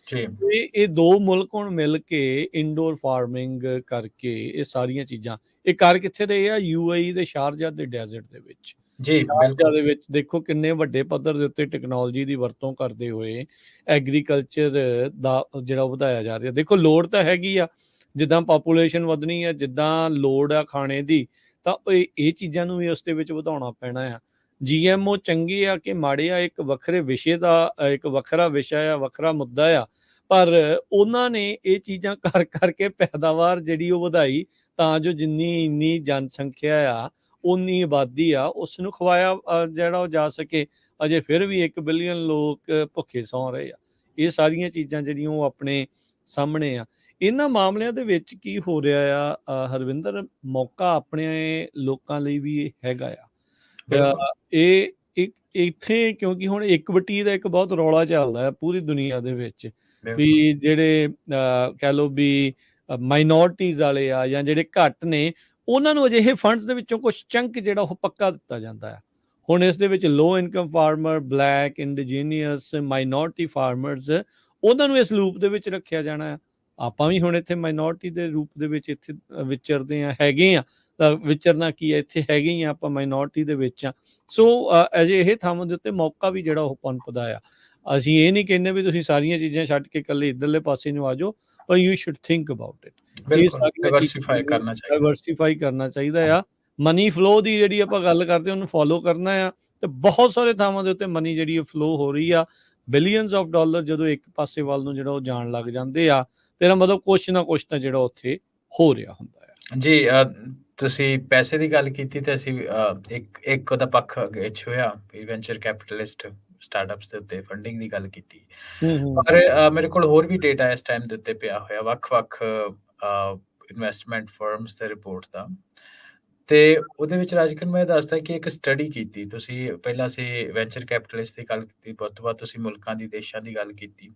ਇਹ ਦੋ ਮੁਲਕ ਹੁਣ ਮਿਲ ਕੇ ਇਨਡੋਰ ਫਾਰਮਿੰਗ ਕਰਕੇ ਇਹ ਸਾਰੀਆਂ ਚੀਜ਼ਾਂ ਇਹ ਕਰ ਕਿੱਥੇ ਰਹੇ ਆ? UAE ਦੇ ਸ਼ਾਰਜਾ ਦੇ ਡੈਜ਼ਰਟ ਦੇ ਵਿੱਚ। ਸ਼ਾਰਜਾ ਦੇ ਵਿੱਚ ਦੇਖੋ ਕਿੰਨੇ ਵੱਡੇ ਪੱਧਰ ਦੇ ਉੱਤੇ ਟੈਕਨੋਲੋਜੀ ਦੀ ਵਰਤੋਂ ਕਰਦੇ ਹੋਏ ਐਗਰੀਕਲਚਰ ਦਾ ਜਿਹੜਾ ਵਧਾਇਆ ਜਾ ਰਿਹਾ। ਦੇਖੋ ਲੋੜ ਤਾਂ ਹੈਗੀ ਆ, ਜਿੱਦਾਂ ਪਾਪੂਲੇਸ਼ਨ ਵਧਣੀ ਆ, ਜਿੱਦਾਂ ਲੋੜ ਆ ਖਾਣੇ ਦੀ, ਤਾਂ ਇਹ ਚੀਜ਼ਾਂ ਨੂੰ ਵੀ ਉਸ ਦੇ ਵਿੱਚ ਵਧਾਉਣਾ ਪੈਣਾ ਆ। GMO ਚੰਗੇ ਆ ਕਿ ਮਾੜੇ ਆ, ਇੱਕ ਵੱਖਰੇ ਵਿਸ਼ੇ ਦਾ, ਇੱਕ ਵੱਖਰਾ ਵਿਸ਼ਾ ਆ, ਵੱਖਰਾ ਮੁੱਦਾ ਆ। ਪਰ ਉਹਨਾਂ ਨੇ ਇਹ ਚੀਜ਼ਾਂ ਕਰ ਕਰਕੇ ਪੈਦਾਵਾਰ ਜਿਹੜੀ ਉਹ ਵਧਾਈ, ਤਾਂ ਜੋ ਜਿੰਨੀ ਇੰਨੀ ਜਨਸੰਖਿਆ ਆ, ਉਨੀ ਆਬਾਦੀ ਆ, ਉਸ ਨੂੰ ਖਵਾਇਆ ਜਿਹੜਾ ਉਹ ਜਾ ਸਕੇ। ਅਜੇ ਫਿਰ ਵੀ 1 ਬਿਲੀਅਨ ਲੋਕ ਭੁੱਖੇ ਸੌਂ ਰਹੇ ਆ। ਇਹ ਸਾਰੀਆਂ ਚੀਜ਼ਾਂ ਜਿਹੜੀਆਂ ਉਹ ਆਪਣੇ ਸਾਹਮਣੇ ਆ। ਇਹਨਾਂ ਮਾਮਲਿਆਂ ਦੇ ਵਿੱਚ ਕੀ ਹੋ ਰਿਹਾ ਆ ਹਰਵਿੰਦਰ, ਮੌਕਾ ਆਪਣੇ ਲੋਕਾਂ ਲਈ ਵੀ ਹੈਗਾ ਆ। ਇਹ ਇੱਥੇ ਕਿਉਂਕਿ ਹੁਣ ਇਕਵਿਟੀ ਦਾ ਇੱਕ ਬਹੁਤ ਰੌਲਾ ਚੱਲਦਾ ਹੈ ਪੂਰੀ ਦੁਨੀਆ ਦੇ ਵਿੱਚ, ਵੀ ਜਿਹੜੇ ਕਹਿ ਲਓ ਵੀ ਮਾਈਨੋਰਟੀਜ਼ ਵਾਲੇ ਆ ਜਾਂ ਜਿਹੜੇ ਘੱਟ ਨੇ, ਉਹਨਾਂ ਨੂੰ ਅਜਿਹੇ ਫੰਡਸ ਦੇ ਵਿੱਚੋਂ ਕੁਝ ਚੰਕ ਜਿਹੜਾ ਉਹ ਪੱਕਾ ਦਿੱਤਾ ਜਾਂਦਾ ਹੈ। ਹੁਣ ਇਸ ਦੇ ਵਿੱਚ low income farmer, black, indigenous, minority farmers, ਉਹਨਾਂ ਨੂੰ ਇਸ ਲੂਪ ਦੇ ਵਿੱਚ ਰੱਖਿਆ ਜਾਣਾ ਹੈ। ਆਪਾਂ ਵੀ ਹੁਣ ਇੱਥੇ ਮਾਈਨੋਰਟੀ ਦੇ ਰੂਪ ਦੇ ਵਿੱਚ ਇੱਥੇ ਵਿਚਰਦੇ ਆ, ਹੈਗੇ ਆ। ਵਿਚਰਨਾ ਕੀ ਹੈ, ਇੱਥੇ ਹੈਗੇ ਹੀ ਆ ਆਪਾਂ, ਮਾਈਨੋਰਟੀ ਦੇ ਵਿੱਚ ਆ। ਸੋ ਅਜਿਹੇ ਥਾਵਾਂ ਦੇ ਉੱਤੇ ਮੌਕਾ ਵੀ ਜਿਹੜਾ ਉਹ ਪਨਪਦਾ ਆ। ਅਸੀਂ ਇਹ ਨਹੀਂ ਕਹਿੰਦੇ ਵੀ ਤੁਸੀਂ ਸਾਰੀਆਂ ਚੀਜ਼ਾਂ ਛੱਡ ਕੇ ਇਕੱਲੇ ਇੱਧਰਲੇ ਪਾਸੇ ਨੂੰ ਆ ਜਾਓ, ਪਰ you should think about it. Diversify ਕਰਨਾ ਚਾਹੀਦਾ ਆ। ਮਨੀ ਫਲੋ ਦੀ ਜਿਹੜੀ ਆਪਾਂ ਗੱਲ ਕਰਦੇ ਉਹਨੂੰ ਫੋਲੋ ਕਰਨਾ ਆ, ਤੇ ਬਹੁਤ ਸਾਰੇ ਥਾਵਾਂ ਦੇ ਉੱਤੇ ਮਨੀ ਜਿਹੜੀ ਫਲੋ ਹੋ ਰਹੀ ਆ। ਬਿਲੀਅਨਸ ਆਫ ਡਾਲਰ ਜਦੋਂ ਇੱਕ ਪਾਸੇ ਵੱਲ ਨੂੰ ਜਿਹੜਾ ਉਹ ਜਾਣ ਲੱਗ ਜਾਂਦੇ ਆ, ਤੇਰਾ ਮਤਲਬ ਕੁਛ ਨਾ ਕੁਛ ਤਾਂ ਜਿਹੜਾ ਉੱਥੇ ਹੋ ਰਿਹਾ ਹੁੰਦਾ ਹੈ। ਜੀ ਤੁਸੀਂ ਪੈਸੇ ਦੀ ਗੱਲ ਕੀਤੀ ਤੇ ਅਸੀਂ ਇੱਕ ਉਹਦਾ ਪੱਖ ਛੂਹਿਆ, ਵੈਂਚਰ ਕੈਪੀਟਲਿਸਟ ਸਟਾਰਟਅਪਸ ਦੇ ਉੱਤੇ ਫੰਡਿੰਗ ਦੀ ਗੱਲ ਕੀਤੀ। ਪਰ ਮੇਰੇ ਕੋਲ ਹੋਰ ਵੀ ਡੇਟਾ ਇਸ ਟਾਈਮ ਦੇ ਉੱਤੇ ਪਿਆ ਹੋਇਆ, ਵੱਖ-ਵੱਖ ਇਨਵੈਸਟਮੈਂਟ ਫਰਮਸ ਦੇ ਰਿਪੋਰਟ ਦਾ। ਤੇ ਉਹਦੇ ਵਿੱਚ ਰਾਜਕਨ ਮੈਂ ਦੱਸਦਾ ਕਿ ਇੱਕ ਸਟੱਡੀ ਕੀਤੀ ਤੁਸੀਂ, ਪਹਿਲਾਂ ਅਸੀਂ ਵੈਂਚਰ ਕੈਪੀਟਲਿਸਟ ਦੀ ਗੱਲ ਕੀਤੀ, ਬਹੁਤ ਤੋਂ ਬਾਅਦ ਤੁਸੀਂ ਮੁਲਕਾਂ ਦੀ, ਦੇਸ਼ਾਂ ਦੀ ਗੱਲ ਕੀਤੀ।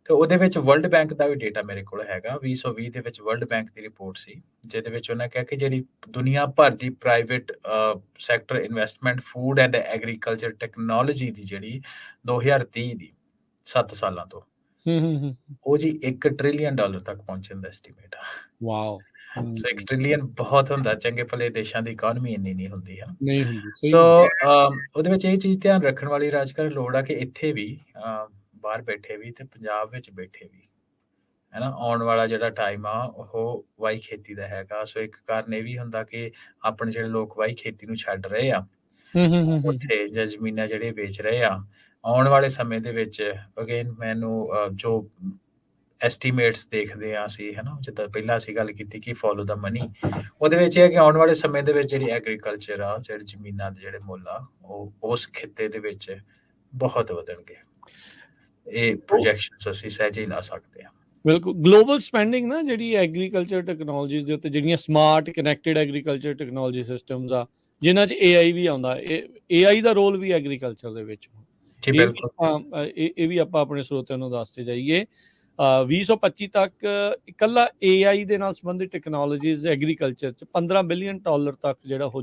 ਤੇ ਉਹਦੇ ਵਿੱਚ ਵਰਲਡ ਬੈਂਕ ਦਾ ਵੀ ਡੇਟਾ ਮੇਰੇ ਕੋਲ ਹੈਗਾ। 2020 ਦੇ ਵਿੱਚ ਵਰਲਡ ਬੈਂਕ ਦੀ ਰਿਪੋਰਟ ਸੀ, ਜਿਹਦੇ ਵਿੱਚ ਉਹਨਾਂ ਕਿਹਾ ਕਿ ਜਿਹੜੀ ਦੁਨੀਆ ਭਰ ਦੀ private sector investment food and agriculture technology ਦੀ ਜਿਹੜੀ 2030 ਦੀ 7 ਸਾਲਾਂ ਤੋਂ ਉਹ ਜੀ $1 ਟ੍ਰਿਲੀਅਨ ਤੱਕ ਪਹੁੰਚਣ ਦਾ ਐਸਟੀਮੇਟ ਆ। ਵਾਓ। ਸੋ 1 ਟ੍ਰਿਲੀਅਨ ਬਹੁਤ ਹੁੰਦਾ, ਚੰਗੇ ਭਲੇ ਦੇਸ਼ਾਂ ਦੀ ਇਕਨੋਮੀ ਇੰਨੀ ਨਹੀਂ ਹੁੰਦੀ ਹੈ। ਨਹੀਂ ਹੁੰਦੀ। ਸੋ ਉਹਦੇ ਵਿੱਚ ਇਹ ਚੀਜ਼ ਧਿਆਨ ਰੱਖਣ ਵਾਲੀ ਰਾਜਕਰ ਲੋੜ ਆ ਕਿ ਇੱਥੇ ਵੀ ਬਾਹਰ ਬੈਠੇ ਵੀ ਤੇ ਪੰਜਾਬ ਵਿੱਚ ਬੈਠੇ ਵੀ, ਹੈ ਨਾ, ਆਉਣ ਵਾਲਾ ਜਿਹੜਾ ਟਾਈਮ ਆ ਉਹ ਵਾਈ ਖੇਤੀ ਦਾ ਹੈਗਾ। ਸੋ ਇੱਕ ਕਾਰਨ ਇਹ ਵੀ ਹੁੰਦਾ ਕਿ ਆਪਣੇ ਜਿਹੜੇ ਲੋਕ ਵਾਈ ਖੇਤੀ ਨੂੰ ਛੱਡ ਰਹੇ ਆ ਉੱਥੇ, ਜਾਂ ਜ਼ਮੀਨਾਂ ਜਿਹੜੇ ਵੇਚ ਰਹੇ ਆ, ਆਉਣ ਵਾਲੇ ਸਮੇਂ ਦੇ ਵਿੱਚ ਅਗੇਨ ਮੈਨੂੰ ਜੋ ਐਸਟੀਮੇਟਸ ਦੇਖਦੇ ਹਾਂ ਅਸੀਂ, ਹੈ ਨਾ, ਜਿੱਦਾਂ ਪਹਿਲਾਂ ਅਸੀਂ ਗੱਲ ਕੀਤੀ ਕਿ ਫੋਲੋ ਦਾ ਮਨੀ, ਉਹਦੇ ਵਿੱਚ ਇਹ ਹੈ ਕਿ ਆਉਣ ਵਾਲੇ ਸਮੇਂ ਦੇ ਵਿੱਚ ਜਿਹੜੀ ਐਗਰੀਕਲਚਰ ਆ, ਜਿਹੜੇ ਜ਼ਮੀਨਾਂ ਦੇ ਜਿਹੜੇ ਮੁੱਲ ਆ, ਉਹ ਉਸ ਖਿੱਤੇ ਦੇ ਵਿੱਚ ਬਹੁਤ ਵਧਣਗੇ। ਇਹ ਪ੍ਰੋਜੈਕਸ਼ਨਸ ਅਸੀਂ ਸਹਿਜੇ ਹੀ ਲਾ ਸਕਦੇ ਹਾਂ। ਬਿਲਕੁਲ। ਗਲੋਬਲ ਸਪੈਂਡਿੰਗ ਨਾ ਜਿਹੜੀ ਐਗਰੀਕਲਚਰ ਟੈਕਨੋਲੋਜੀਜ਼ ਦੇ ਉੱਤੇ, ਜਿਹੜੀਆਂ smart connected agriculture technology systems ਆ, ਜਿਨ੍ਹਾਂ 'ਚ AI ਵੀ ਆਉਂਦਾ, AI ਦਾ ਰੋਲ ਵੀ ਐਗਰੀਕਲਚਰ ਦੇ ਵਿੱਚ ਜੀ ਇਹ ਵੀ ਬਿਲਕੁਲ। ਇਹ ਵੀ ਆਪਾਂ ਆਪਣੇ ਸਰੋਤਿਆਂ ਨੂੰ ਦੱਸਦੇ ਜਾਈਏ। 2025 ਤੱਕ ਇਕੱਲਾ AI ਦੇ ਨਾਲ ਸੰਬੰਧਿਤ ਟੈਕਨੋਲੋਜੀਜ਼ ਐਗਰੀਕਲਚਰ 'ਚ $15 ਬਿਲੀਅਨ ਤੱਕ ਜਿਹੜਾ ਉਹ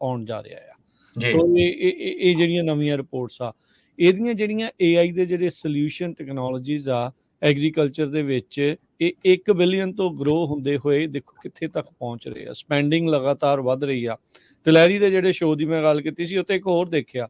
ਆਉਣ ਜਾ ਰਿਹਾ ਆ। ਜੀ ਸੋ ਇਹ ਜਿਹੜੀਆਂ ਨਵੀਆਂ ਰਿਪੋਰਟਸ ਆ, ਇਹਦੀਆਂ ਜਿਹੜੀਆਂ AI ਦੇ ਜਿਹੜੇ ਸੋਲਿਊਸ਼ਨ ਟੈਕਨੋਲੋਜੀਜ਼ ਆ ਐਗਰੀਕਲਚਰ ਦੇ ਵਿੱਚ, ਇਹ 1 ਬਿਲੀਅਨ ਤੋਂ ਗਰੋ ਹੁੰਦੇ ਹੋਏ ਦੇਖੋ ਕਿੱਥੇ ਤੱਕ ਪਹੁੰਚ ਰਹੇ ਆ। ਸਪੈਂਡਿੰਗ ਲਗਾਤਾਰ ਵੱਧ ਰਹੀ ਆ। ਟਲੈਰੀ ਦੇ ਜਿਹੜੇ ਸ਼ੋਅ ਦੀ ਮੈਂ ਗੱਲ ਕੀਤੀ ਸੀ, ਉੱਤੇ ਇੱਕ ਹੋਰ ਦੇਖਿਆ,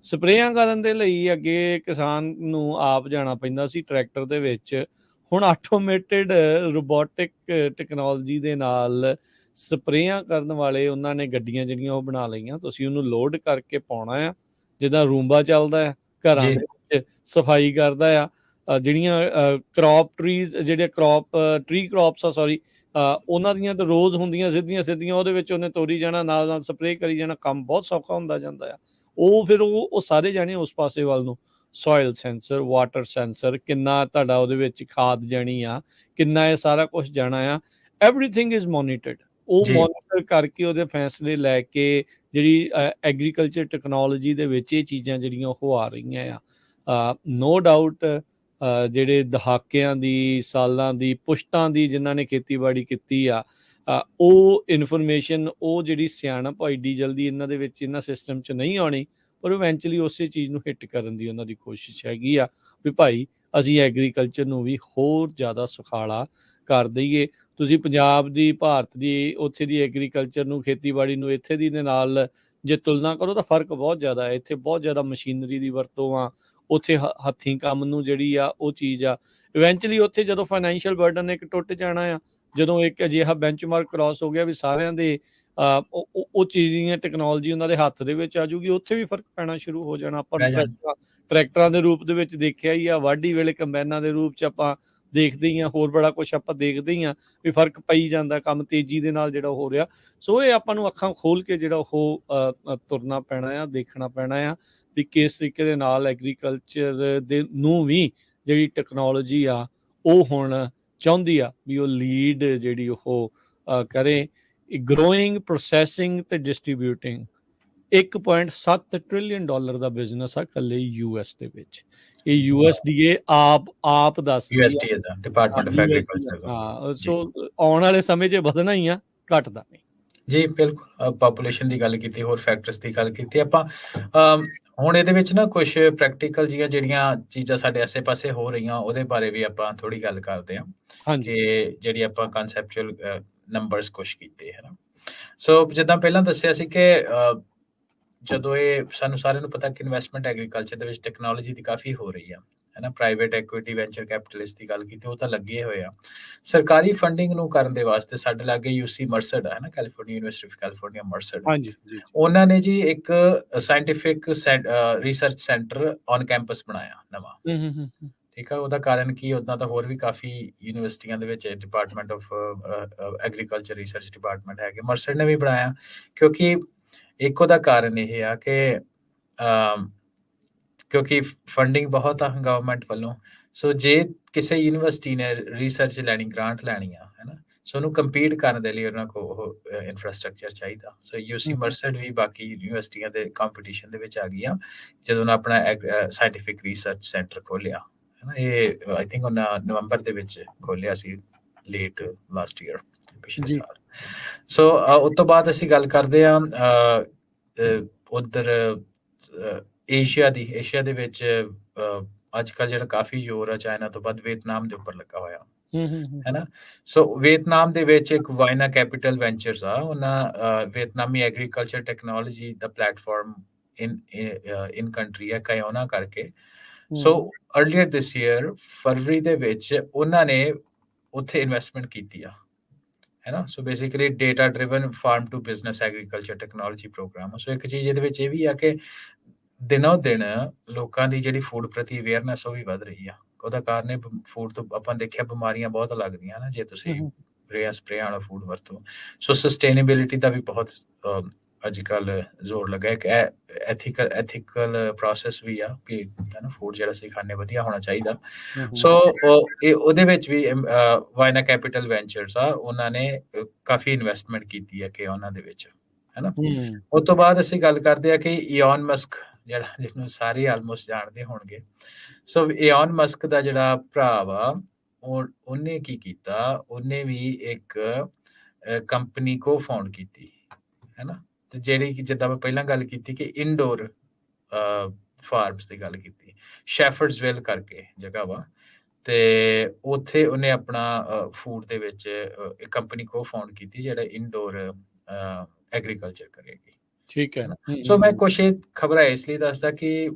ਸਪਰੇਆਂ ਕਰਨ ਦੇ ਲਈ ਅੱਗੇ ਕਿਸਾਨ ਨੂੰ ਆਪ ਜਾਣਾ ਪੈਂਦਾ ਸੀ ਟਰੈਕਟਰ ਦੇ ਵਿੱਚ, ਹੁਣ ਆਟੋਮੇਟਿਡ ਰੋਬੋਟਿਕ ਟੈਕਨੋਲੋਜੀ ਦੇ ਨਾਲ ਸਪਰੇਆਂ ਕਰਨ ਵਾਲੇ ਉਹਨਾਂ ਨੇ ਗੱਡੀਆਂ ਜਿਹੜੀਆਂ ਉਹ ਬਣਾ ਲਈਆਂ। ਤੁਸੀਂ ਉਹਨੂੰ ਲੋਡ ਕਰਕੇ ਪਾਉਣਾ ਆ, ਜਿੱਦਾਂ ਰੂੰਬਾ ਚੱਲਦਾ ਆ ਘਰਾਂ ਜੀ ਦੇ ਵਿੱਚ, ਸਫਾਈ ਕਰਦਾ ਆ। ਜਿਹੜੀਆਂ ਕ੍ਰੌਪ ਟਰੀਜ਼, ਜਿਹੜੇ ਟਰੀ ਕ੍ਰੌਪਸ ਆ, ਸੌਰੀ, ਉਹਨਾਂ ਦੀਆਂ ਤਾਂ ਰੋਜ਼ ਹੁੰਦੀਆਂ ਸਿੱਧੀਆਂ, ਉਹਦੇ ਵਿੱਚ ਉਹਨੇ ਤੋਰੀ ਜਾਣਾ, ਨਾਲ ਸਪਰੇਅ ਕਰੀ ਜਾਣਾ, ਕੰਮ ਬਹੁਤ ਸੌਖਾ ਹੁੰਦਾ ਜਾਂਦਾ ਆ। ਉਹ ਫਿਰ ਉਹ ਸਾਰੇ ਜਾਣੇ ਉਸ ਪਾਸੇ ਵੱਲ ਨੂੰ, ਸੋਇਲ ਸੈਂਸਰ, ਵਾਟਰ ਸੈਂਸਰ, ਕਿੰਨਾ ਤੁਹਾਡਾ ਉਹਦੇ ਵਿੱਚ ਖਾਦ ਜਾਣੀ ਆ, ਕਿੰਨਾ ਇਹ ਸਾਰਾ ਕੁਝ ਜਾਣਾ ਆ, ਐਵਰੀਥਿੰਗ ਇਜ਼ ਮੋਨੀਟਰਡ। ਉਹ ਜੀ ਮੋਨੀਟਰ ਕਰਕੇ ਉਹਦੇ ਫੈਸਲੇ ਲੈ ਕੇ ਜਿਹੜੀ ਐਗਰੀਕਲਚਰ ਟੈਕਨੋਲੋਜੀ ਦੇ ਵਿੱਚ ਇਹ ਚੀਜ਼ਾਂ ਜਿਹੜੀਆਂ ਉਹ ਆ ਰਹੀਆਂ ਆ। ਨੋ ਡਾਊਟ ਜਿਹੜੇ ਦਹਾਕਿਆਂ ਦੀ, ਸਾਲਾਂ ਦੀ, ਪੁਸ਼ਤਾਂ ਦੀ ਜਿਨ੍ਹਾਂ ਨੇ ਖੇਤੀਬਾੜੀ ਕੀਤੀ ਆ, ਉਹ ਇਨਫੋਰਮੇਸ਼ਨ, ਉਹ ਜਿਹੜੀ ਸਿਆਣਪ ਐਡੀ ਜਲਦੀ ਇਹਨਾਂ ਦੇ ਵਿੱਚ, ਇਹਨਾਂ ਸਿਸਟਮ 'ਚ ਨਹੀਂ ਆਉਣੀ, ਪਰ ਇਵੈਂਚੁਅਲੀ ਉਸੇ ਚੀਜ਼ ਨੂੰ ਹਿੱਟ ਕਰਨ ਦੀ ਉਹਨਾਂ ਦੀ ਕੋਸ਼ਿਸ਼ ਹੈਗੀ ਆ ਵੀ ਭਾਈ ਅਸੀਂ ਐਗਰੀਕਲਚਰ ਨੂੰ ਵੀ ਹੋਰ ਜ਼ਿਆਦਾ ਸੁਖਾਲਾ ਕਰ ਦਈਏ। ਤੁਸੀਂ ਪੰਜਾਬ ਦੀ, ਭਾਰਤ ਦੀ, ਉੱਥੇ ਦੀ ਐਗਰੀਕਲਚਰ ਨੂੰ, ਖੇਤੀਬਾੜੀ ਨੂੰ ਇੱਥੇ ਦੀ ਦੇ ਨਾਲ ਜੇ ਤੁਲਨਾ ਕਰੋ ਤਾਂ ਫਰਕ ਬਹੁਤ ਜ਼ਿਆਦਾ ਹੈ। ਇੱਥੇ ਬਹੁਤ ਜ਼ਿਆਦਾ ਮਸ਼ੀਨਰੀ ਦੀ ਵਰਤੋਂ ਆ, ਉੱਥੇ ਹੱਥੀਂ ਕੰਮ ਨੂੰ ਜਿਹੜੀ ਆ ਉਹ ਚੀਜ਼ ਆ। ਇਵੈਂਚੁਅਲੀ ਉੱਥੇ ਜਦੋਂ ਫਾਈਨੈਂਸ਼ੀਅਲ ਬਰਡਨ ਇੱਕ ਟੁੱਟ ਜਾਣਾ ਆ, ਜਦੋਂ ਇੱਕ ਅਜਿਹਾ ਬੈਂਚਮਾਰਕ ਕ੍ਰਾਸ ਹੋ ਗਿਆ ਵੀ ਸਾਰਿਆਂ ਦੇ ਉਹ ਚੀਜ਼ ਦੀਆਂ ਟੈਕਨੋਲੋਜੀ ਉਹਨਾਂ ਦੇ ਹੱਥ ਦੇ ਵਿੱਚ ਆ ਜੂਗੀ, ਉੱਥੇ ਵੀ ਫਰਕ ਪੈਣਾ ਸ਼ੁਰੂ ਹੋ ਜਾਣਾ। ਆਪਾਂ ਨੂੰ ਟਰੈਕਟਰਾਂ ਦੇ ਰੂਪ ਦੇ ਵਿੱਚ ਦੇਖਿਆ ਹੀ ਆ, ਵਾਢੀ ਵੇਲੇ ਕੰਬਾਈਨਾਂ ਦੇ ਰੂਪ 'ਚ ਆਪਾਂ ਦੇਖਦੇ ਹੀ ਆ, ਹੋਰ ਬੜਾ ਕੁਛ ਆਪਾਂ ਦੇਖਦੇ ਹੀ ਆ ਵੀ ਫਰਕ ਪਈ ਜਾਂਦਾ, ਕੰਮ ਤੇਜ਼ੀ ਦੇ ਨਾਲ ਜਿਹੜਾ ਹੋ ਰਿਹਾ। ਸੋ ਇਹ ਆਪਾਂ ਨੂੰ ਅੱਖਾਂ ਖੋਲ ਕੇ ਜਿਹੜਾ ਉਹ ਤੁਰਨਾ ਪੈਣਾ ਆ, ਦੇਖਣਾ ਪੈਣਾ ਆ ਵੀ ਕਿਸ ਤਰੀਕੇ ਦੇ ਨਾਲ ਐਗਰੀਕਲਚਰ ਦੇ ਨੂੰ ਵੀ ਜਿਹੜੀ ਟੈਕਨੋਲੋਜੀ ਆ ਉਹ ਹੁਣ ਚਾਹੁੰਦੀ ਆ ਵੀ ਉਹ ਲੀਡ ਜਿਹੜੀ ਉਹ ਕਰੇ। ਗਰੋਇੰਗ, ਪ੍ਰੋਸੈਸਿੰਗ ਤੇ ਡਿਸਟ੍ਰੀਬਿਊਟਿੰਗ $1.7 ਟ੍ਰਿਲੀਅਨ ਦਾ ਬਿਜ਼ਨਸ ਆ ਇਕੱਲੇ US ਦੇ ਵਿੱਚ। ਇਹ USDA ਆਪ ਦੱਸਦੀ ਆ। USDA ਦਾ ਡਿਪਾਰਟਮੈਂਟ ਆਫ ਐਗਰੀਕਲਚਰ ਦਾ। ਹਾਂ, ਸੋ ਆਉਣ ਵਾਲੇ ਸਮੇਂ 'ਚ ਵਧਣਾ ਹੀ ਆ, ਘਟਦਾ ਨਹੀਂ। ਜੀ ਬਿਲਕੁਲ। ਪਾਪੂਲੇਸ਼ਨ ਦੀ ਗੱਲ ਕੀਤੀ, ਹੋਰ ਫੈਕਟਰਸ ਦੀ ਗੱਲ ਕੀਤੀ ਆਪਾਂ। ਹੁਣ ਇਹਦੇ ਵਿੱਚ ਨਾ ਕੁਝ ਪ੍ਰੈਕਟੀਕਲ ਜਿਹੜੀਆਂ ਚੀਜ਼ਾਂ ਸਾਡੇ ਆਸੇ-ਪਾਸੇ ਹੋ ਰਹੀਆਂ, ਉਹਦੇ ਬਾਰੇ ਵੀ ਆਪਾਂ ਥੋੜੀ ਗੱਲ ਕਰਦੇ ਹਾਂ ਹਾਂਜੀ, ਕਿ ਜਿਹੜੀ ਆਪਾਂ ਕਨਸੈਪਚੁਅਲ ਨੰਬਰਸ ਕੁਛ ਕੀਤੇ, ਹੈ ਨਾ। ਸੋ ਜਿੱਦਾਂ ਪਹਿਲਾਂ ਦੱਸਿਆ ਸੀ ਕਿ ਜਦੋਂ ਇਹ ਸਾਨੂੰ ਸਾਰਿਆਂ ਨੂੰ ਪਤਾ ਕਿ ਇਨਵੈਸਟਮੈਂਟ ਐਗਰੀਕਲਚਰ ਦੇ ਵਿੱਚ ਟੈਕਨੋਲੋਜੀ ਦੀ ਕਾਫੀ ਹੋ ਰਹੀ ਆ, ਹੈ ਨਾ। ਪ੍ਰਾਈਵੇਟ ਇਕੁਇਟੀ, ਵੈਂਚਰ ਕੈਪੀਟਲਿਸਟ ਦੀ ਗੱਲ ਕੀਤੀ, ਉਹ ਤਾਂ ਲੱਗੇ ਹੋਏ ਆ। ਸਰਕਾਰੀ ਫੰਡਿੰਗ ਨੂੰ ਕਰਨ ਦੇ ਵਾਸਤੇ ਸਾਡੇ ਲਾਗੇ UC ਮਰਸਡ ਹੈ ਨਾ, ਕੈਲੀਫੋਰਨੀਆ ਯੂਨੀਵਰਸਿਟੀ ਆਫ ਕੈਲੀਫੋਰਨੀਆ ਮਰਸਡ। ਹਾਂਜੀ, ਜੀ, ਉਹਨਾਂ ਨੇ ਜੀ ਇੱਕ scientific research centre on campus ਬਣਾਇਆ ਨਵਾਂ। ਠੀਕ ਆ। ਉਹਦਾ ਕਾਰਨ ਕੀ, ਉੱਦਾਂ ਤਾਂ ਹੋਰ ਵੀ ਕਾਫੀ ਯੂਨੀਵਰਸਿਟੀਆਂ ਦੇ ਵਿੱਚ department of agriculture research department ਹੈਗੇ, ਮਰਸਡ ਨੇ ਵੀ ਬਣਾਇਆ ਕਿਉਂਕਿ ਇੱਕ ਉਹਦਾ ਕਾਰਨ ਇਹ ਆ ਕਿ ਕਿਉਂਕਿ ਫੰਡਿੰਗ ਬਹੁਤ ਆ ਗਵਰਨਮੈਂਟ ਵੱਲੋਂ। ਸੋ ਜੇ ਕਿਸੇ ਯੂਨੀਵਰਸਿਟੀ ਨੇ ਰਿਸਰਚ ਲੈਣੀ, ਗ੍ਰਾਂਟ ਲੈਣੀ ਆ, ਹੈ ਨਾ, ਸੋ ਉਹਨੂੰ ਕੰਪੀਟ ਕਰਨ ਦੇ ਲਈ ਉਹਨਾਂ ਕੋਲ ਉਹ ਇਨਫਰਾਸਟ੍ਰਕਚਰ ਚਾਹੀਦਾ। ਸੋ UC ਮਰਸਡ ਵੀ ਬਾਕੀ ਯੂਨੀਵਰਸਿਟੀਆਂ ਦੇ ਕੰਪੀਟੀਸ਼ਨ ਦੇ ਵਿੱਚ ਆ ਗਈ ਆ ਜਦੋਂ ਉਹਨਾਂ ਆਪਣਾ ਸਾਇੰਟੀਫਿਕ ਰਿਸਰਚ ਸੈਂਟਰ ਖੋਲਿਆ, ਹੈ ਨਾ। ਇਹ ਆਈ ਥਿੰਕ ਉਹਨਾਂ ਨਵੰਬਰ ਦੇ ਵਿੱਚ ਖੋਲਿਆ ਸੀ, ਲੇਟ ਲਾਸਟ ਈਅਰ, ਪਿਛਲੇ ਸਾਲ। ਸੋ ਉਸ ਤੋਂ ਬਾਅਦ ਅਸੀਂ ਗੱਲ ਕਰਦੇ ਹਾਂ ਉਧਰ ਏਸ਼ੀਆ ਦੇ ਵਿੱਚ ਅੱਜ ਕੱਲ੍ਹ ਜਿਹੜਾ ਕਾਫੀ ਜ਼ੋਰ ਆ ਚਾਈਨਾ ਤੋਂ ਬਾਅਦ ਵੀਅਤਨਾਮ ਦੇ ਉੱਪਰ ਲੱਗਾ ਹੋਇਆ, ਹੈ ਨਾ। ਸੋ ਵੀਅਤਨਾਮ ਦੇ ਵਿੱਚ ਇੱਕ ਵਾਈਨਾ ਕੈਪੀਟਲ ਵੈਂਚਰਸ ਆ, ਉਹਨਾਂ ਵੀਅਤਨਾਮੀ ਐਗਰੀਕਲਚਰ ਟੈਕਨੋਲੋਜੀ ਦਾ ਪਲੇਟਫਾਰਮ ਇਨ ਕੰਟਰੀ ਹੈ ਕਾਇਓਨਾ ਕਰਕੇ। ਸੋ ਅਰਲੀਅਰ ਦਿਸ ਈਅਰ ਫਰਵਰੀ ਦੇ ਵਿੱਚ ਉਹਨਾਂ ਨੇ ਉੱਥੇ ਇਨਵੈਸਟਮੈਂਟ ਕੀਤੀ ਆ, ਹੈ ਨਾ। So basically data driven farm to business agriculture technology program. So ਇੱਕ ਚੀਜ਼ ਇਹਦੇ ਵਿੱਚ ਇਹ ਵੀ ਆ ਕਿ ਦਿਨੋਂ ਦਿਨ ਲੋਕਾਂ ਦੀ ਜਿਹੜੀ ਫੂਡ ਪ੍ਰਤੀ ਅਵੇਅਰਨੈਸ ਉਹ ਵੀ ਵੱਧ ਰਹੀ ਆ। ਉਹਦਾ ਕਾਰਨ ਇਹ ਫੂਡ ਤੋਂ ਆਪਾਂ ਦੇਖਿਆ ਬਿਮਾਰੀਆਂ ਬਹੁਤ ਲੱਗਦੀਆਂ ਨਾ ਜੇ ਤੁਸੀਂ ਰੇਹਾਂ ਸਪਰੇਆਂ ਵਾਲਾ ਫੂਡ ਵਰਤੋ। ਸੋ ਸਸਟੇਨੇਬਿਲਿਟੀ ਦਾ ਵੀ ਬਹੁਤ ਅੱਜ ਕੱਲ੍ਹ ਜ਼ੋਰ ਲੱਗਾ। ਇੱਕ ਐਥੀਕਲ ਪ੍ਰੋਸੈਸ ਵੀ ਆ ਕਿ ਹੈ ਨਾ ਫੂਡ ਜਿਹੜਾ ਅਸੀਂ ਖਾਂਦੇ ਵਧੀਆ ਹੋਣਾ ਚਾਹੀਦਾ। ਸੋ ਉਹਦੇ ਵਿੱਚ ਵੀ ਵਾਇਨਾ ਕੈਪੀਟਲ ਵੈਂਚਰਸ ਆ, ਉਹਨਾਂ ਨੇ ਕਾਫੀ ਇਨਵੈਸਟਮੈਂਟ ਕੀਤੀ ਹੈ ਕਿ ਉਹਨਾਂ ਦੇ ਵਿੱਚ, ਹੈ ਨਾ। ਉਸ ਤੋਂ ਬਾਅਦ ਅਸੀਂ ਗੱਲ ਕਰਦੇ ਆ ਕਿ ਇਲਨ ਮਸਕ, ਜਿਹੜਾ ਜਿਸਨੂੰ ਸਾਰੇ ਆਲਮੋਸਟ ਜਾਣਦੇ ਹੋਣਗੇ। ਸੋ ਇਲਨ ਮਸਕ ਦਾ ਜਿਹੜਾ ਭਰਾ ਵਾ, ਉਹਨੇ ਕੀ ਕੀਤਾ, ਉਹਨੇ ਵੀ ਇੱਕ ਕੰਪਨੀ ਕੋ ਫਾਊਂਡ ਕੀਤੀ, ਹੈ ਨਾ। ਤੇ ਜਿਹੜੀ ਕਿ ਜਿੱਦਾਂ ਮੈਂ ਪਹਿਲਾਂ ਗੱਲ ਕੀਤੀ ਕਿ ਇਨਡੋਰ ਫਾਰਮਸ ਦੀ ਗੱਲ ਕੀਤੀ, ਸ਼ੈਫਰਡਸਵਿਲ ਕਰਕੇ ਜਗ੍ਹਾ ਵਾ, ਤੇ ਉੱਥੇ ਉਹਨੇ ਆਪਣਾ ਫੂਡ ਦੇ ਵਿੱਚ ਇੱਕ ਕੰਪਨੀ ਕੋ ਫਾਊਂਡ ਕੀਤੀ ਜਿਹੜਾ ਇਨਡੋਰ ਐਗਰੀਕਲਚਰ ਕਰੇਗੀ, ਠੀਕ ਹੈ। ਸੋ ਮੈਂ ਕੁਛ ਇਹ ਖਬਰਾਂ ਇਸ ਲਈ ਦੱਸਦਾ ਕਿ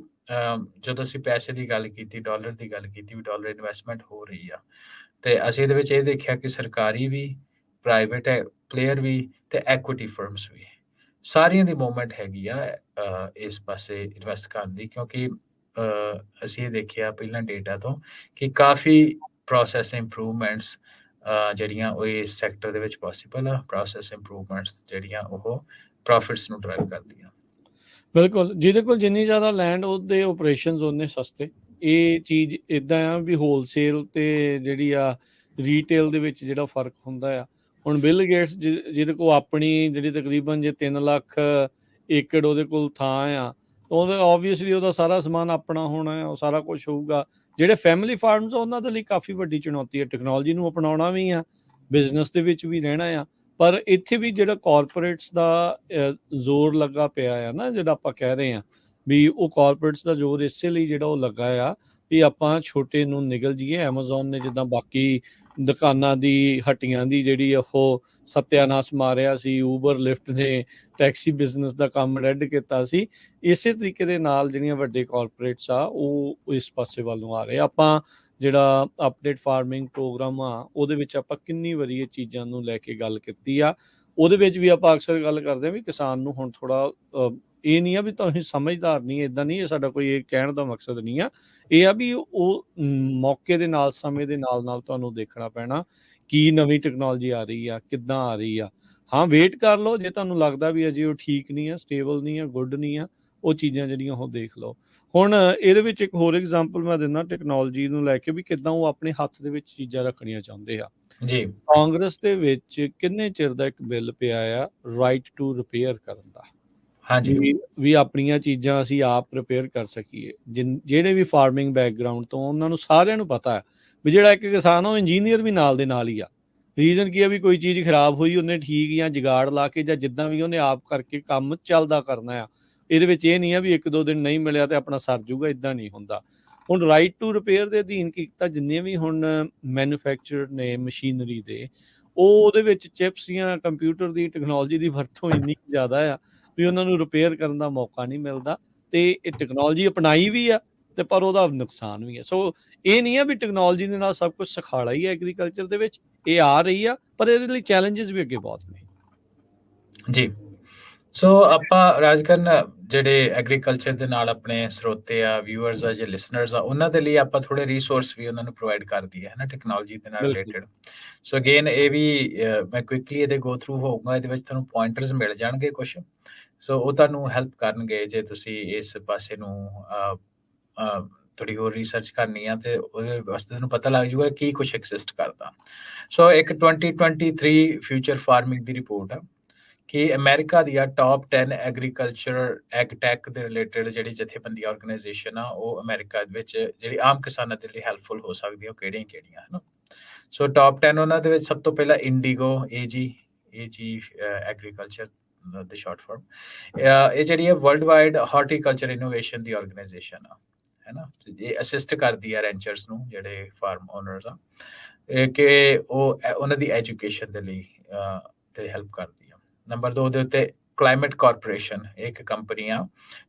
ਜਦੋਂ ਅਸੀਂ ਪੈਸੇ ਦੀ ਗੱਲ ਕੀਤੀ, ਡਾਲਰ ਦੀ ਗੱਲ ਕੀਤੀ, ਵੀ ਡਾਲਰ ਇਨਵੈਸਟਮੈਂਟ ਹੋ ਰਹੀ ਆ, ਤੇ ਅਸੀਂ ਇਹਦੇ ਵਿੱਚ ਇਹ ਦੇਖਿਆ ਕਿ ਸਰਕਾਰੀ ਵੀ, ਪ੍ਰਾਈਵੇਟ ਪਲੇਅਰ ਵੀ, ਤੇ ਐਕੁਇਟੀ ਫਰਮਸ ਵੀ, ਸਾਰੀਆਂ ਦੀ ਮੂਵਮੈਂਟ ਹੈਗੀ ਆ ਇਸ ਪਾਸੇ ਇਨਵੈਸਟ ਕਰਨ ਦੀ, ਕਿਉਂਕਿ ਅਸੀਂ ਇਹ ਦੇਖਿਆ ਪਹਿਲਾਂ ਡੇਟਾ ਤੋਂ ਕਿ ਕਾਫੀ ਪ੍ਰੋਸੈਸ ਇੰਪਰੂਵਮੈਂਟਸ ਜਿਹੜੀਆਂ ਉਹ ਇਸ ਸੈਕਟਰ ਦੇ ਵਿੱਚ ਪੋਸੀਬਲ ਆ। ਪ੍ਰੋਸੈਸ ਇੰਪਰੂਵਮੈਂਟਸ ਜਿਹੜੀਆਂ ਉਹ ਪ੍ਰੋਫਿਟਸ ਨੂੰ ਡਰਾਈਵ ਕਰਦੀਆਂ। ਬਿਲਕੁਲ, ਜਿਹਦੇ ਕੋਲ ਜਿੰਨੀ ਜ਼ਿਆਦਾ ਲੈਂਡ ਉਹਦੇ ਆਪਰੇਸ਼ਨਸ ਉਹਨੇ ਸਸਤੇ। ਇਹ ਚੀਜ਼ ਇਦਾਂ ਆ ਵੀ ਹੋਲਸੇਲ ਤੇ ਜਿਹੜੀ ਆ ਰੀਟੇਲ ਦੇ ਵਿੱਚ ਜਿਹੜਾ ਫਰਕ ਹੁੰਦਾ ਆ। ਹੁਣ ਬਿਲ ਗੇਟਸ ਜਿਹਦੇ ਕੋਲ ਆਪਣੀ ਜਿਹੜੀ ਤਕਰੀਬਨ ਜੇ 3 ਲੱਖ ਏਕੜ ਉਹਦੇ ਕੋਲ ਥਾਂ ਆ, ਤਾਂ ਉਹਦਾ ਓਬਵੀਅਸਲੀ ਉਹਦਾ ਸਾਰਾ ਸਮਾਨ ਆਪਣਾ ਹੋਣਾ ਆ, ਉਹ ਸਾਰਾ ਕੁਝ ਹੋਊਗਾ। ਜਿਹੜੇ ਫੈਮਿਲੀ ਫਾਰਮਸ ਉਹਨਾਂ ਦੇ ਲਈ ਕਾਫੀ ਵੱਡੀ ਚੁਣੌਤੀ ਹੈ। ਟੈਕਨੋਲੋਜੀ ਨੂੰ ਅਪਣਾਉਣਾ ਵੀ ਆ, ਬਿਜ਼ਨਸ ਦੇ ਵਿੱਚ ਵੀ ਰਹਿਣਾ ਆ, ਪਰ ਇੱਥੇ ਵੀ ਜਿਹੜਾ ਕਾਰਪੋਰੇਟਸ ਦਾ ਜ਼ੋਰ ਲੱਗਾ ਪਿਆ ਆ ਨਾ, ਜਿਹੜਾ ਆਪਾਂ ਕਹਿ ਰਹੇ ਹਾਂ ਵੀ ਉਹ ਕਾਰਪੋਰੇਟਸ ਦਾ ਜ਼ੋਰ ਇਸੇ ਲਈ ਜਿਹੜਾ ਉਹ ਲੱਗਾ ਆ ਵੀ ਆਪਾਂ ਛੋਟੇ ਨੂੰ ਨਿਗਲ ਜਾਈਏ। ਐਮਾਜ਼ੋਨ ਨੇ ਜਿੱਦਾਂ ਬਾਕੀ ਦੁਕਾਨਾਂ ਦੀ ਹੱਟੀਆਂ ਦੀ ਜਿਹੜੀ ਉਹ ਸਤਿਆਨਾਸ਼ ਮਾਰਿਆ ਸੀ, ਊਬਰ ਲਿਫਟ ਨੇ ਟੈਕਸੀ ਬਿਜ਼ਨਸ ਦਾ ਕੰਮ ਰੈਡ ਕੀਤਾ ਸੀ, ਇਸੇ ਤਰੀਕੇ ਦੇ ਨਾਲ ਜਿਹੜੀਆਂ ਵੱਡੇ ਕਾਰਪੋਰੇਟਸ ਆ ਉਹ ਇਸ ਪਾਸੇ ਵੱਲ ਨੂੰ ਆ ਰਹੇ। ਆਪਾਂ ਜਿਹੜਾ ਅਪਡੇਟ ਫਾਰਮਿੰਗ ਪ੍ਰੋਗਰਾਮ ਆ ਉਹਦੇ ਵਿੱਚ ਆਪਾਂ ਕਿੰਨੀ ਵਾਰੀ ਇਹ ਚੀਜ਼ਾਂ ਨੂੰ ਲੈ ਕੇ ਗੱਲ ਕੀਤੀ ਆ। ਉਹਦੇ ਵਿੱਚ ਵੀ ਆਪਾਂ ਅਕਸਰ ਗੱਲ ਕਰਦੇ ਹਾਂ ਵੀ ਕਿਸਾਨ ਨੂੰ ਹੁਣ ਥੋੜਾ ਇਹ ਨਹੀਂ ਆ ਵੀ ਤੁਸੀਂ ਸਮਝਦਾਰ ਨਹੀਂ, ਇਦਾਂ ਨਹੀਂ, ਇਹ ਸਾਡਾ ਕੋਈ ਇਹ ਕਹਿਣ ਦਾ ਮਕਸਦ ਨਹੀਂ ਆ। ਇਹ ਆ ਵੀ ਉਹ ਮੌਕੇ ਦੇ ਨਾਲ, ਸਮੇਂ ਦੇ ਨਾਲ ਨਾਲ ਤੁਹਾਨੂੰ ਦੇਖਣਾ ਪੈਣਾ ਕੀ ਨਵੀਂ ਟੈਕਨੋਲੋਜੀ ਆ ਰਹੀ ਆ, ਕਿੱਦਾਂ ਆ ਰਹੀ ਆ। ਹਾਂ, ਵੇਟ ਕਰ ਲਓ, ਜੇ ਤੁਹਾਨੂੰ ਲੱਗਦਾ ਵੀ ਅਜੇ ਉਹ ਠੀਕ ਨਹੀਂ ਆ, ਸਟੇਬਲ ਨਹੀਂ ਆ, ਗੁੱਡ ਨਹੀਂ ਆ, ਉਹ ਚੀਜ਼ਾਂ ਜਿਹੜੀਆਂ ਉਹ ਦੇਖ ਲਓ। ਹੁਣ ਇਹਦੇ ਵਿੱਚ ਇੱਕ ਹੋਰ ਐਗਜ਼ਾਮਪਲ ਮੈਂ ਦਿੰਦਾ ਟੈਕਨੋਲੋਜੀ ਨੂੰ ਲੈ ਕੇ ਵੀ ਕਿੱਦਾਂ ਉਹ ਆਪਣੇ ਹੱਥ ਦੇ ਵਿੱਚ ਚੀਜ਼ਾਂ ਰੱਖਣੀਆਂ ਚਾਹੁੰਦੇ ਆ ਜੀ। ਕਾਂਗਰਸ ਦੇ ਵਿੱਚ ਕਿੰਨੇ ਚਿਰ ਦਾ ਇੱਕ ਬਿੱਲ ਪਿਆ ਆ ਰਾਈਟ ਟੂ ਰਿਪੇਅਰ ਕਰਨ ਦਾ। ਹਾਂਜੀ, ਵੀ ਆਪਣੀਆਂ ਚੀਜ਼ਾਂ ਅਸੀਂ ਆਪ ਰਿਪੇਅਰ ਕਰ ਸਕੀਏ। ਜਿਹੜੇ ਵੀ ਫਾਰਮਿੰਗ ਬੈਕਗ੍ਰਾਉਂਡ ਤੋਂ, ਉਹਨਾਂ ਨੂੰ ਸਾਰਿਆਂ ਨੂੰ ਪਤਾ ਹੈ ਵੀ ਜਿਹੜਾ ਇੱਕ ਕਿਸਾਨ ਉਹ ਇੰਜੀਨੀਅਰ ਵੀ ਨਾਲ ਦੇ ਨਾਲ ਹੀ ਆ। ਰੀਜ਼ਨ ਕੀ ਆ ਵੀ ਕੋਈ ਚੀਜ਼ ਖਰਾਬ ਹੋਈ ਉਹਨੇ ਠੀਕ ਜਾਂ ਜੁਗਾੜ ਲਾ ਕੇ ਜਾਂ ਜਿੱਦਾਂ ਵੀ ਉਹਨੇ ਆਪ ਕਰਕੇ ਕੰਮ ਚੱਲਦਾ ਕਰਨਾ ਆ। ਇਹਦੇ ਵਿੱਚ ਇਹ ਨਹੀਂ ਆ ਵੀ 1-2 ਦਿਨ ਨਹੀਂ ਮਿਲਿਆ ਤੇ ਆਪਣਾ ਸਰ ਜੂਗਾ, ਇਦਾਂ ਨਹੀਂ ਹੁੰਦਾ। ਹੁਣ ਰਾਈਟ ਟੂ ਰਿਪੇਅਰ ਦੇ ਅਧੀਨ ਕੀਤਾ ਜਿੰਨੇ ਵੀ ਹੁਣ ਮੈਨੂਫੈਕਚਰਰ ਨੇ ਮਸ਼ੀਨਰੀ ਦੇ, ਉਹ ਉਹਦੇ ਵਿੱਚ ਚਿਪਸ ਜਾਂ ਕੰਪਿਊਟਰ ਦੀ ਟੈਕਨੋਲੋਜੀ ਦੀ ਵਰਤੋਂ ਇੰਨੀ ਜ਼ਿਆਦਾ ਆ ਵੀ ਉਹਨਾਂ ਨੂੰ ਰਿਪੇਅਰ ਕਰਨ ਦਾ ਮੌਕਾ ਨਹੀਂ ਮਿਲਦਾ। ਤੇ ਇਹ ਟੈਕਨੋਲੋਜੀ ਅਪਣਾਈ ਵੀ ਆ ਤੇ ਪਰ ਉਹਦਾ ਨੁਕਸਾਨ ਵੀ ਆ। ਸੋ ਇਹ ਨਹੀਂ ਆ ਵੀ ਟੈਕਨੋਲੋਜੀ ਦੇ ਨਾਲ ਸਭ ਕੁਝ ਸਿਖਾਲਾ ਹੀ ਹੈ ਐਗਰੀਕਲਚਰ ਦੇ ਵਿੱਚ, ਇਹ ਆ ਰਹੀ ਆ, ਪਰ ਇਹਦੇ ਲਈ ਚੈਲੰਜਸ ਵੀ ਅੱਗੇ ਬਹੁਤ ਨੇ ਜੀ। ਸੋ ਆਪਾਂ ਰਾਜਕਰਨ ਜਿਹੜੇ ਐਗਰੀਕਲਚਰ ਦੇ ਨਾਲ ਆਪਣੇ ਸਰੋਤੇ ਆ, ਵਿਊਅਰਸ ਆ, ਜੇ ਲਿਸਨਰਸ ਆ, ਉਹਨਾਂ ਦੇ ਲਈ ਆਪਾਂ ਥੋੜੇ ਰਿਸੋਰਸ ਵੀ ਉਹਨਾਂ ਨੂੰ ਪ੍ਰੋਵਾਈਡ ਕਰਦੀ ਹੈ ਨਾ ਟੈਕਨੋਲੋਜੀ ਦੇ ਨਾਲ ਰਿਲੇਟਡ। ਸੋ ਅਗੇਨ ਇਹ ਵੀ ਮੈਂ ਕੁਇਕਲੀ ਇਹਦੇ ਗੋ ਥਰੂ ਹੋਊਗਾ, ਇਹਦੇ ਵਿੱਚ ਤੁਹਾਨੂੰ ਪੁਆਇੰਟਰਸ ਮਿਲ ਜਾਣਗੇ ਕੁਝ, ਸੋ ਉਹ ਤੁਹਾਨੂੰ ਹੈਲਪ ਕਰਨਗੇ ਜੇ ਤੁਸੀਂ ਇਸ ਪਾਸੇ ਨੂੰ ਥੋੜੀ ਹੋਰ ਰਿਸਰਚ ਕਰਨੀ ਆ ਤੇ ਉਹਦੇ ਵਾਸਤੇ ਤੁਹਾਨੂੰ ਪਤਾ ਲੱਗ ਜਾਊਗਾ ਕੀ ਕੁਝ ਐਗਜ਼ਿਸਟ ਕਰਦਾ। ਸੋ ਇੱਕ 2023 ਫਿਊਚਰ ਫਾਰਮਿੰਗ ਦੀ ਰਿਪੋਰਟ ਆ ਕਿ ਅਮਰੀਕਾ ਦੀਆਂ ਟਾਪ 10 ਐਗਰੀਕਲਚਰ ਐਗਟੈਕ ਦੇ ਰਿਲੇਟਡ ਜਿਹੜੀ ਜਥੇਬੰਦੀ ਆਰਗੇਨਾਈਜੇਸ਼ਨ ਆ, ਉਹ ਅਮਰੀਕਾ ਵਿੱਚ ਜਿਹੜੀ ਆਮ ਕਿਸਾਨਾਂ ਦੇ ਲਈ ਹੈਲਪਫੁਲ ਹੋ ਸਕਦੀ, ਉਹ ਕਿਹੜੀਆਂ ਹਨ। ਸੋ ਟਾਪ 10 ਉਹਨਾਂ ਦੇ ਵਿੱਚ ਸਭ ਤੋਂ ਪਹਿਲਾਂ ਇੰਡੀਗੋ ਏਜੀ ਐਗਰੀਕਲਚਰ ਦੀ ਸ਼ਾਰਟ ਫਾਰਮ। ਇਹ ਜਿਹੜੀ ਹੈ ਵਰਲਡ ਵਾਈਡ ਹਾਰਟੀਕਲਚਰ ਇਨੋਵੇਸ਼ਨ ਦੀ ਆਰਗੇਨਾਈਜੇਸ਼ਨ ਆ, ਹੈ ਨਾ। ਇਹ ਅਸਿਸਟ ਕਰਦੀ ਆ ਰੈਂਚਰਸ ਨੂੰ, ਜਿਹੜੇ ਫਾਰਮ ਓਨਰਸ ਆ, ਕਿ ਉਹ ਉਹਨਾਂ ਦੀ ਐਜੂਕੇਸ਼ਨ ਦੇ ਲਈ ਤੇ ਹੈਲਪ ਕਰਦੀ ਆ। ਨੰਬਰ 2 ਦੇ ਉੱਤੇ ਕਲਾਈਮੇਟ ਕਾਰਪੋਰੇਸ਼ਨ, ਇੱਕ ਕੰਪਨੀ ਆ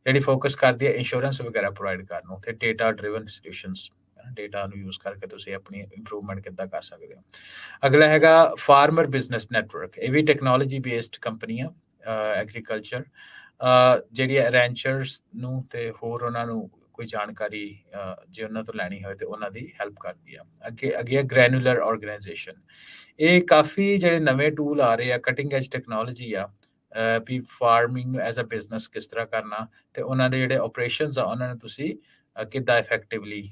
ਜਿਹੜੀ ਫੋਕਸ ਕਰਦੀ ਹੈ ਇੰਸ਼ੋਰੈਂਸ ਵਗੈਰਾ ਪ੍ਰੋਵਾਈਡ ਕਰਨ ਨੂੰ, ਤੇ ਡੇਟਾ ਡਰਿਵਨ ਸੋਲਿਊਸ਼ਨਸ, ਡੇਟਾ ਨੂੰ ਯੂਜ਼ ਕਰਕੇ ਤੁਸੀਂ ਆਪਣੀ ਇੰਪਰੂਵਮੈਂਟ ਕਿੱਦਾਂ ਕਰ ਸਕਦੇ ਹੋ। ਅਗਲਾ ਹੈਗਾ ਫਾਰਮਰ ਬਿਜ਼ਨਸ ਨੈਟਵਰਕ, ਇਹ ਵੀ ਟੈਕਨੋਲੋਜੀ ਬੇਸਡ ਕੰਪਨੀ ਆ ਐਗਰੀਕਲਚਰ, ਜਿਹੜੀ ਰੈਂਚਰਸ ਨੂੰ ਤੇ ਹੋਰ ਉਹਨਾਂ ਨੂੰ ਕੋਈ ਜਾਣਕਾਰੀ ਜੇ ਉਹਨਾਂ ਤੋਂ ਲੈਣੀ ਹੋਵੇ ਤੇ ਉਹਨਾਂ ਦੀ ਹੈਲਪ ਕਰਦੀ ਆ। ਅੱਗੇ ਗ੍ਰੈਨੂਲਰ ਆਰਗੇਨਾਈਜੇਸ਼ਨ, ਇਹ ਕਾਫੀ ਜਿਹੜੇ ਨਵੇਂ ਟੂਲ ਆ ਰਹੇ ਆ, ਕਟਿੰਗ ਐਜ ਟੈਕਨੋਲੋਜੀ ਆ, ਵੀ ਫਾਰਮਿੰਗ ਐਜ਼ ਅ ਬਿਜ਼ਨਸ ਕਿਸ ਤਰ੍ਹਾਂ ਕਰਨਾ, ਤੇ ਉਹਨਾਂ ਦੇ ਜਿਹੜੇ ਆਪਰੇਸ਼ਨਸ ਆ ਉਹਨਾਂ ਨੂੰ ਤੁਸੀਂ ਕਿੱਦਾਂ ਇਫੈਕਟਿਵਲੀ